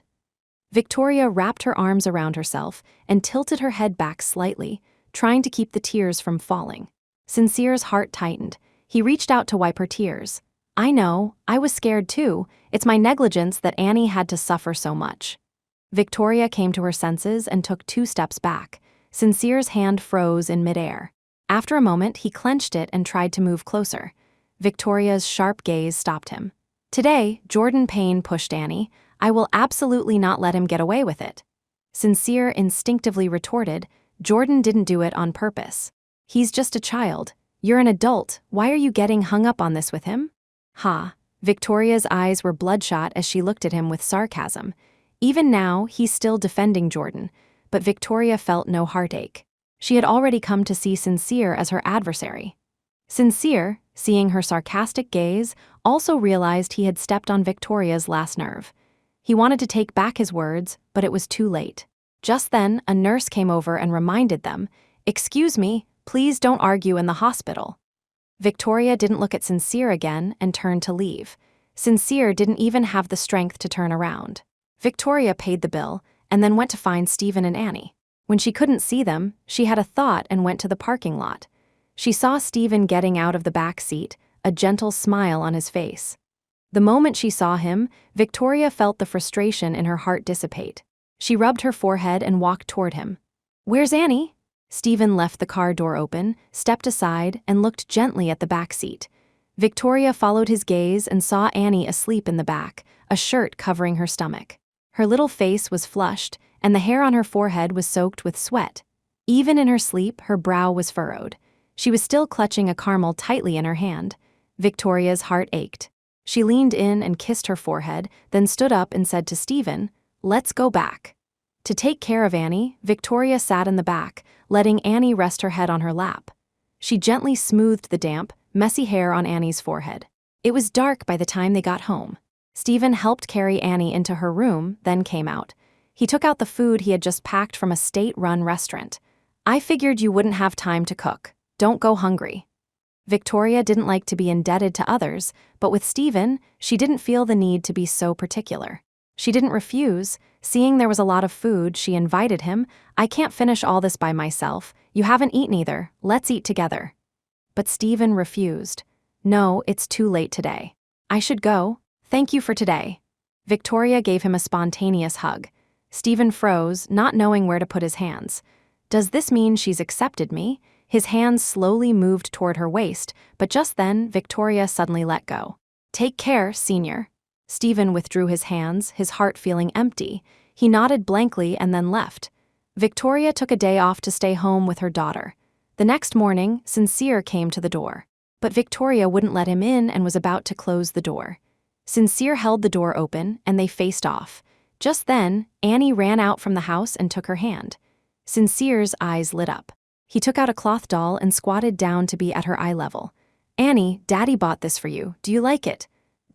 Victoria wrapped her arms around herself and tilted her head back slightly, trying to keep the tears from falling. Sincere's heart tightened. He reached out to wipe her tears. "I know, I was scared too. It's my negligence that Annie had to suffer so much." Victoria came to her senses and took 2 steps back. Sincere's hand froze in midair. After a moment, he clenched it and tried to move closer. Victoria's sharp gaze stopped him. "Today, Jordan Payne pushed Annie. I will absolutely not let him get away with it." Sincere instinctively retorted, "Jordan didn't do it on purpose. He's just a child. You're an adult. Why are you getting hung up on this with him?" "Ha." Victoria's eyes were bloodshot as she looked at him with sarcasm. Even now, he's still defending Jordan, but Victoria felt no heartache. She had already come to see Sincere as her adversary. Sincere, seeing her sarcastic gaze, also realized he had stepped on Victoria's last nerve. He wanted to take back his words, but it was too late. Just then, a nurse came over and reminded them, "Excuse me, please don't argue in the hospital." Victoria didn't look at Sincere again and turned to leave. Sincere didn't even have the strength to turn around. Victoria paid the bill and then went to find Stephen and Annie. When she couldn't see them, she had a thought and went to the parking lot. She saw Stephen getting out of the back seat, a gentle smile on his face. The moment she saw him, Victoria felt the frustration in her heart dissipate. She rubbed her forehead and walked toward him. "Where's Annie?" Stephen left the car door open, stepped aside, and looked gently at the back seat. Victoria followed his gaze and saw Annie asleep in the back, a shirt covering her stomach. Her little face was flushed, and the hair on her forehead was soaked with sweat. Even in her sleep, her brow was furrowed. She was still clutching a caramel tightly in her hand. Victoria's heart ached. She leaned in and kissed her forehead, then stood up and said to Stephen, Let's go back. To take care of Annie, Victoria sat in the back, letting Annie rest her head on her lap. She gently smoothed the damp, messy hair on Annie's forehead. It was dark by the time they got home. Stephen helped carry Annie into her room, then came out. He took out the food he had just packed from a state-run restaurant. I figured you wouldn't have time to cook. Don't go hungry. Victoria didn't like to be indebted to others, but with Stephen, she didn't feel the need to be so particular. She didn't refuse. Seeing there was a lot of food, she invited him. I can't finish all this by myself. You haven't eaten either. Let's eat together. But Stephen refused. No, it's too late today. I should go. Thank you for today. Victoria gave him a spontaneous hug. Stephen froze, not knowing where to put his hands. Does this mean she's accepted me? His hands slowly moved toward her waist, but just then, Victoria suddenly let go. Take care, senior. Stephen withdrew his hands, his heart feeling empty. He nodded blankly and then left. Victoria took a day off to stay home with her daughter. The next morning, Sincere came to the door. But Victoria wouldn't let him in and was about to close the door. Sincere held the door open, and they faced off. Just then, Annie ran out from the house and took her hand. Sincere's eyes lit up. He took out a cloth doll and squatted down to be at her eye level. Annie, Daddy bought this for you. Do you like it?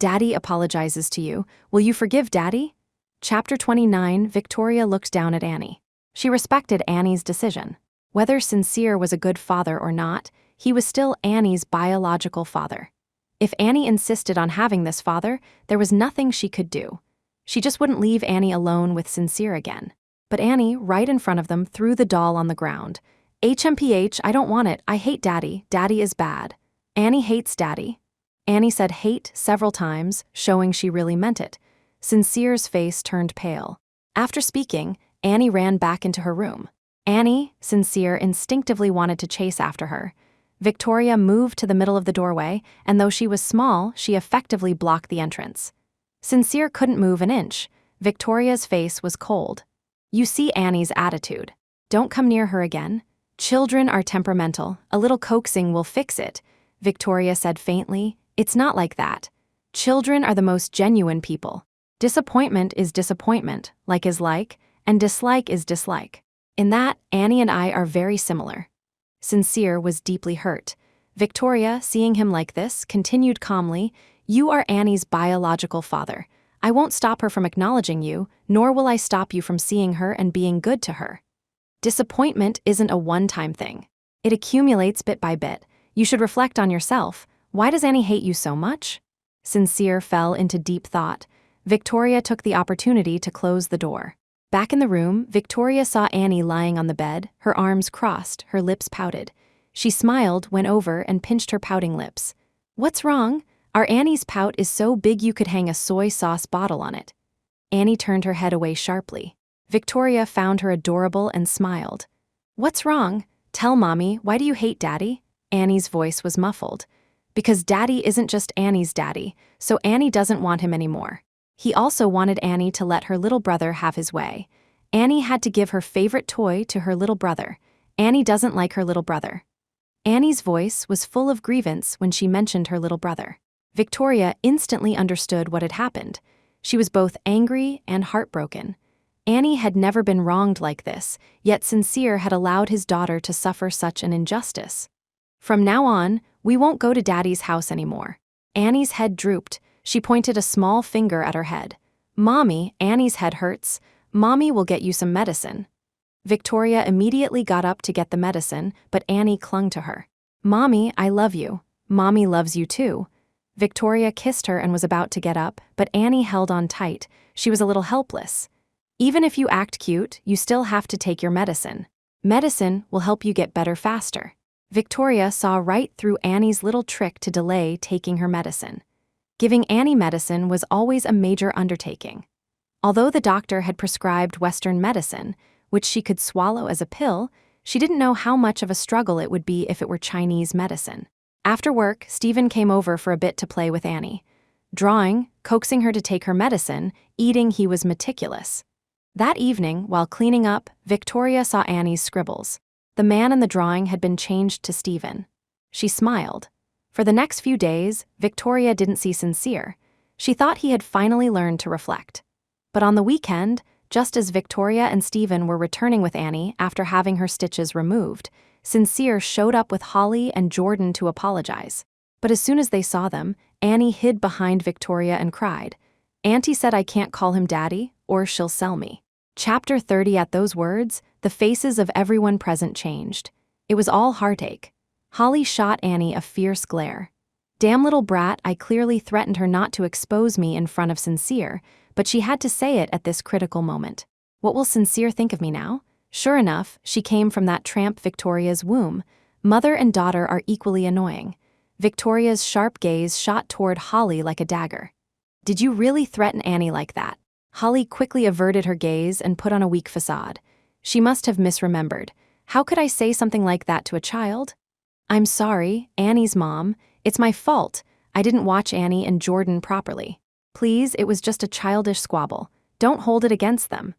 Daddy apologizes to you. Will you forgive Daddy? Chapter 29, Victoria looked down at Annie. She respected Annie's decision. Whether Sincere was a good father or not, he was still Annie's biological father. If Annie insisted on having this father, there was nothing she could do. She just wouldn't leave Annie alone with Sincere again. But Annie, right in front of them, threw the doll on the ground. HMPH, I don't want it. I hate Daddy. Daddy is bad. Annie hates Daddy. Annie said hate several times, showing she really meant it. Sincere's face turned pale. After speaking, Annie ran back into her room. Annie, Sincere instinctively wanted to chase after her. Victoria moved to the middle of the doorway, and though she was small, she effectively blocked the entrance. Sincere couldn't move an inch. Victoria's face was cold. You see Annie's attitude. Don't come near her again. Children are temperamental. A little coaxing will fix it, Victoria said faintly. It's not like that. Children are the most genuine people. Disappointment is disappointment, like is like, and dislike is dislike. In that, Annie and I are very similar. Sincere was deeply hurt. Victoria, seeing him like this, continued calmly, You are Annie's biological father. I won't stop her from acknowledging you, nor will I stop you from seeing her and being good to her. Disappointment isn't a one-time thing. It accumulates bit by bit. You should reflect on yourself. Why does Annie hate you so much? Sincere fell into deep thought. Victoria took the opportunity to close the door. Back in the room, Victoria saw Annie lying on the bed, her arms crossed, her lips pouted. She smiled, went over, and pinched her pouting lips. What's wrong? Our Annie's pout is so big you could hang a soy sauce bottle on it. Annie turned her head away sharply. Victoria found her adorable and smiled. What's wrong? Tell Mommy, why do you hate Daddy? Annie's voice was muffled. Because Daddy isn't just Annie's daddy, so Annie doesn't want him anymore. He also wanted Annie to let her little brother have his way. Annie had to give her favorite toy to her little brother. Annie doesn't like her little brother. Annie's voice was full of grievance when she mentioned her little brother. Victoria instantly understood what had happened. She was both angry and heartbroken. Annie had never been wronged like this, yet Sincere had allowed his daughter to suffer such an injustice. From now on, we won't go to Daddy's house anymore. Annie's head drooped. She pointed a small finger at her head. Mommy, Annie's head hurts. Mommy will get you some medicine. Victoria immediately got up to get the medicine, but Annie clung to her. Mommy, I love you. Mommy loves you too. Victoria kissed her and was about to get up, but Annie held on tight. She was a little helpless. Even if you act cute, you still have to take your medicine. Medicine will help you get better faster. Victoria saw right through Annie's little trick to delay taking her medicine. Giving Annie medicine was always a major undertaking. Although the doctor had prescribed Western medicine, which she could swallow as a pill, she didn't know how much of a struggle it would be if it were Chinese medicine. After work, Stephen came over for a bit to play with Annie. Drawing, coaxing her to take her medicine, eating, he was meticulous. That evening, while cleaning up, Victoria saw Annie's scribbles. The man in the drawing had been changed to Stephen. She smiled. For the next few days, Victoria didn't see Sincere. She thought he had finally learned to reflect. But on the weekend, just as Victoria and Stephen were returning with Annie after having her stitches removed, Sincere showed up with Holly and Jordan to apologize. But as soon as they saw them, Annie hid behind Victoria and cried, "Auntie said I can't call him Daddy, or she'll sell me." Chapter 30. At those words, the faces of everyone present changed. It was all heartache. Holly shot Annie a fierce glare. "Damn little brat, I clearly threatened her not to expose me in front of Sincere, but she had to say it at this critical moment. What will Sincere think of me now?" Sure enough, she came from that tramp Victoria's womb. Mother and daughter are equally annoying. Victoria's sharp gaze shot toward Holly like a dagger. "Did you really threaten Annie like that?" Holly quickly averted her gaze and put on a weak facade. She must have misremembered. How could I say something like that to a child? "I'm sorry, Annie's mom. It's my fault. I didn't watch Annie and Jordan properly. Please, it was just a childish squabble. Don't hold it against them."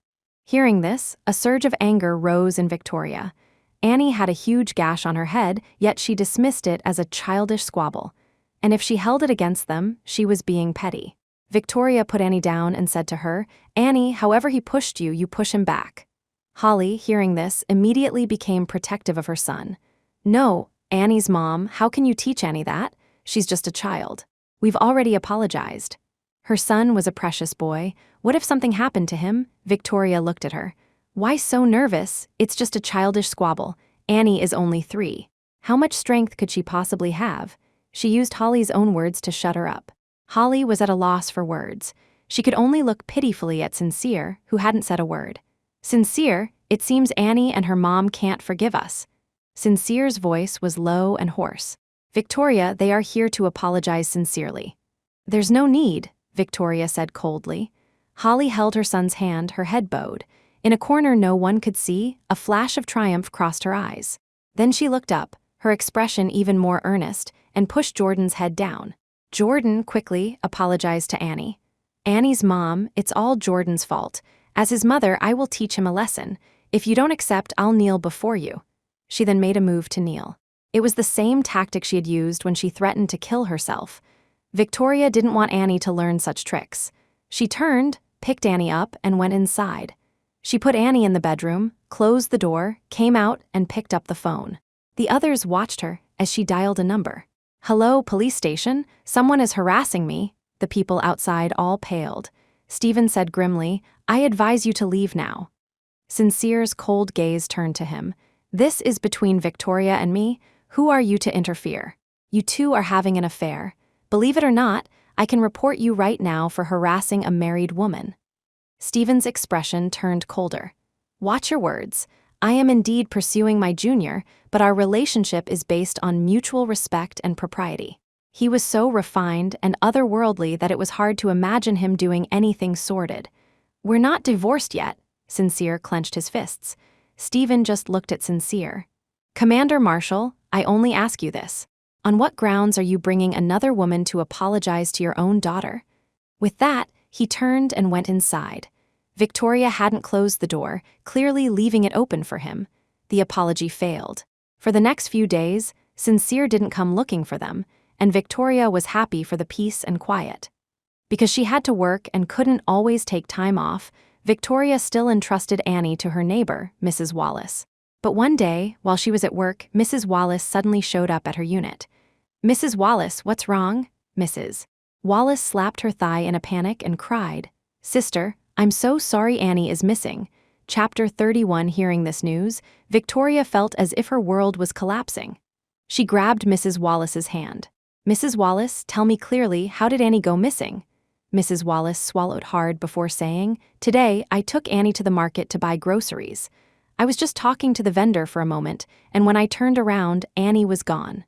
Hearing this, a surge of anger rose in Victoria. Annie had a huge gash on her head, yet she dismissed it as a childish squabble. And if she held it against them, she was being petty. Victoria put Annie down and said to her, "Annie, however he pushed you, you push him back." Holly, hearing this, immediately became protective of her son. "No, Annie's mom, how can you teach Annie that? She's just a child. We've already apologized." Her son was a precious boy. What if something happened to him? Victoria looked at her. "Why so nervous? It's just a childish squabble. Annie is only 3. How much strength could she possibly have?" She used Holly's own words to shut her up. Holly was at a loss for words. She could only look pitifully at Sincere, who hadn't said a word. "Sincere, it seems Annie and her mom can't forgive us." Sincere's voice was low and hoarse. "Victoria, they are here to apologize sincerely." "There's no need," Victoria said coldly. Holly held her son's hand, her head bowed. In a corner no one could see, a flash of triumph crossed her eyes. Then she looked up, her expression even more earnest, and pushed Jordan's head down. Jordan quickly apologized to Annie. "Annie's mom, it's all Jordan's fault. As his mother, I will teach him a lesson. If you don't accept, I'll kneel before you." She then made a move to kneel. It was the same tactic she had used when she threatened to kill herself. Victoria didn't want Annie to learn such tricks. She turned, picked Annie up, and went inside. She put Annie in the bedroom, closed the door, came out, and picked up the phone. The others watched her as she dialed a number. "Hello, police station. Someone is harassing me." The people outside all paled. Stephen said grimly, "I advise you to leave now." Sincere's cold gaze turned to him. "This is between Victoria and me. Who are you to interfere? You two are having an affair. Believe it or not, I can report you right now for harassing a married woman." Stephen's expression turned colder. "Watch your words. I am indeed pursuing my junior, but our relationship is based on mutual respect and propriety." He was so refined and otherworldly that it was hard to imagine him doing anything sordid. "We're not divorced yet." Sincere clenched his fists. Stephen just looked at Sincere. "Commander Marshall, I only ask you this. On what grounds are you bringing another woman to apologize to your own daughter?" With that, he turned and went inside. Victoria hadn't closed the door, clearly leaving it open for him. The apology failed. For the next few days, Sincere didn't come looking for them, and Victoria was happy for the peace and quiet. Because she had to work and couldn't always take time off, Victoria still entrusted Annie to her neighbor, Mrs. Wallace. But one day, while she was at work, Mrs. Wallace suddenly showed up at her unit. "Mrs. Wallace, what's wrong?" Mrs. Wallace slapped her thigh in a panic and cried, "Sister, I'm so sorry Annie is missing." Chapter 31. Hearing this news, Victoria felt as if her world was collapsing. She grabbed Mrs. Wallace's hand. "Mrs. Wallace, tell me clearly, how did Annie go missing?" Mrs. Wallace swallowed hard before saying, "Today, I took Annie to the market to buy groceries. I was just talking to the vendor for a moment, and when I turned around, Annie was gone."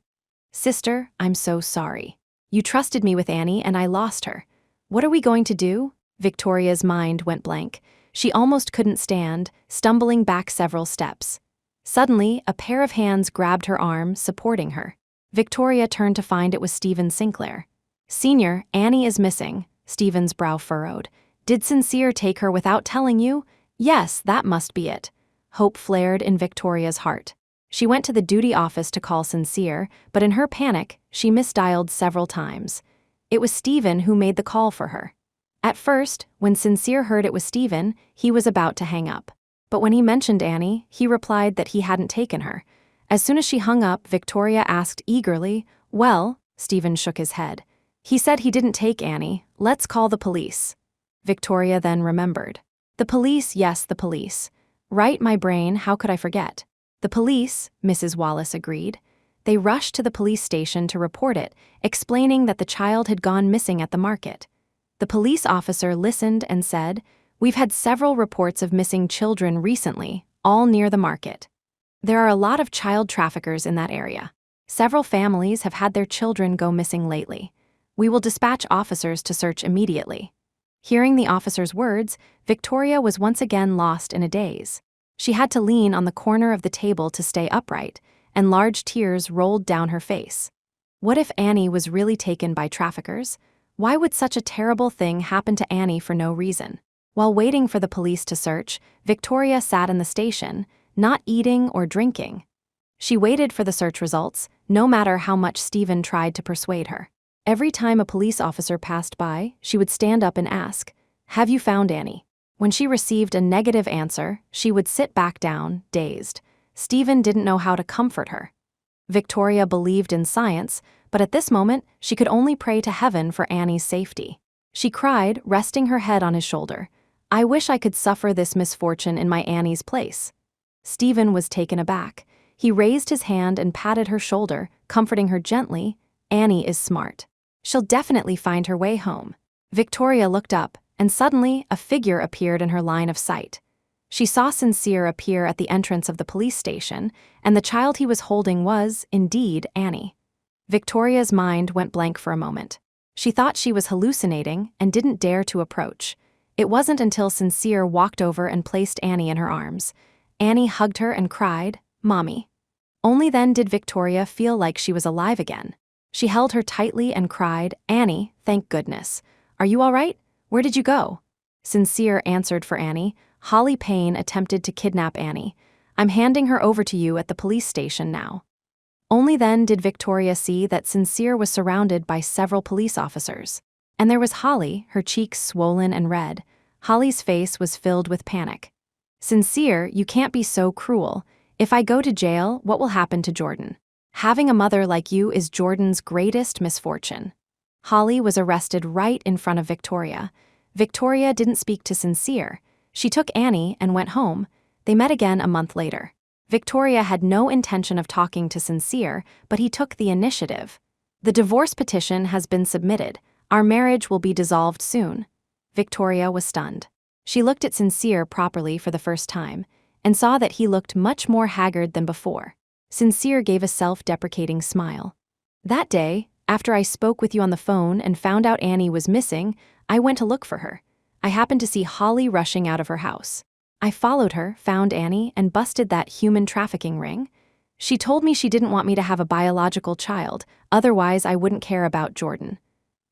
"Sister, I'm so sorry. You trusted me with Annie and I lost her. What are we going to do?" Victoria's mind went blank. She almost couldn't stand, stumbling back several steps. Suddenly, a pair of hands grabbed her arm, supporting her. Victoria turned to find it was Stephen Sinclair. "Senior, Annie is missing." Stephen's brow furrowed. "Did Sincere take her without telling you?" "Yes, that must be it." Hope flared in Victoria's heart. She went to the duty office to call Sincere, but in her panic, she misdialed several times. It was Stephen who made the call for her. At first, when Sincere heard it was Stephen, he was about to hang up. But when he mentioned Annie, he replied that he hadn't taken her. As soon as she hung up, Victoria asked eagerly, "Well?" Stephen shook his head. "He said he didn't take Annie. Let's call the police." Victoria then remembered. "The police, yes, the police. Right, my brain, how could I forget?" "The police," Mrs. Wallace agreed. They rushed to the police station to report it, explaining that the child had gone missing at the market. The police officer listened and said, "We've had several reports of missing children recently, all near the market. There are a lot of child traffickers in that area. Several families have had their children go missing lately. We will dispatch officers to search immediately." Hearing the officer's words, Victoria was once again lost in a daze. She had to lean on the corner of the table to stay upright, and large tears rolled down her face. What if Annie was really taken by traffickers? Why would such a terrible thing happen to Annie for no reason? While waiting for the police to search, Victoria sat in the station, not eating or drinking. She waited for the search results, no matter how much Stephen tried to persuade her. Every time a police officer passed by, she would stand up and ask, "Have you found Annie?" When she received a negative answer, she would sit back down, dazed. Stephen didn't know how to comfort her. Victoria believed in science, but at this moment, she could only pray to heaven for Annie's safety. She cried, resting her head on his shoulder, "I wish I could suffer this misfortune in my Annie's place." Stephen was taken aback. He raised his hand and patted her shoulder, comforting her gently. "Annie is smart. She'll definitely find her way home." Victoria looked up, and suddenly a figure appeared in her line of sight. She saw Sincere appear at the entrance of the police station, and the child he was holding was, indeed, Annie. Victoria's mind went blank for a moment. She thought she was hallucinating and didn't dare to approach. It wasn't until Sincere walked over and placed Annie in her arms. Annie hugged her and cried, "Mommy." Only then did Victoria feel like she was alive again. She held her tightly and cried, "Annie, thank goodness. Are you all right? Where did you go?" Sincere answered for Annie. "Holly Payne attempted to kidnap Annie. I'm handing her over to you at the police station now." Only then did Victoria see that Sincere was surrounded by several police officers. And there was Holly, her cheeks swollen and red. Holly's face was filled with panic. "Sincere, you can't be so cruel. If I go to jail, what will happen to Jordan? Having a mother like you is Jordan's greatest misfortune." Holly was arrested right in front of Victoria. Victoria didn't speak to Sincere. She took Annie and went home. They met again a month later. Victoria had no intention of talking to Sincere, but he took the initiative. "The divorce petition has been submitted. Our marriage will be dissolved soon." Victoria was stunned. She looked at Sincere properly for the first time, and saw that he looked much more haggard than before. Sincere gave a self-deprecating smile. "That day, after I spoke with you on the phone and found out Annie was missing, I went to look for her. I happened to see Holly rushing out of her house. I followed her, found Annie, and busted that human trafficking ring. She told me she didn't want me to have a biological child, otherwise I wouldn't care about Jordan.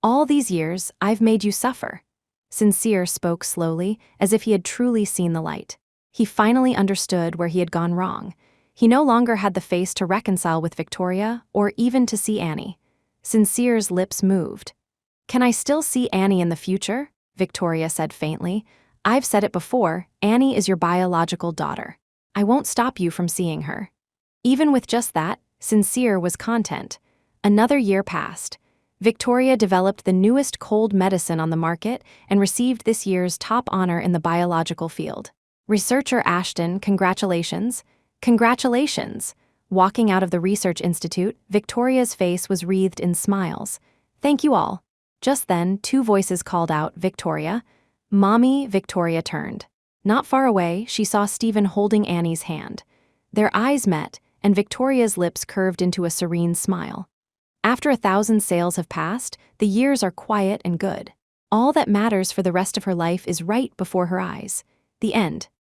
All these years, I've made you suffer." Sincere spoke slowly, as if he had truly seen the light. He finally understood where he had gone wrong. He no longer had the face to reconcile with Victoria, or even to see Annie. Sincere's lips moved. "Can I still see Annie in the future?" Victoria said faintly. "I've said it before, Annie is your biological daughter. I won't stop you from seeing her." Even with just that, Sincere was content. Another year passed. Victoria developed the newest cold medicine on the market and received this year's top honor in the biological field. Researcher Ashton, congratulations. Congratulations. Walking out of the research institute, Victoria's face was wreathed in smiles. "Thank you all." Just then, two voices called out, "Victoria." "Mommy," Victoria turned. Not far away, she saw Stephen holding Annie's hand. Their eyes met, and Victoria's lips curved into a serene smile. After 1,000 sales have passed, the years are quiet and good. All that matters for the rest of her life is right before her eyes. The end.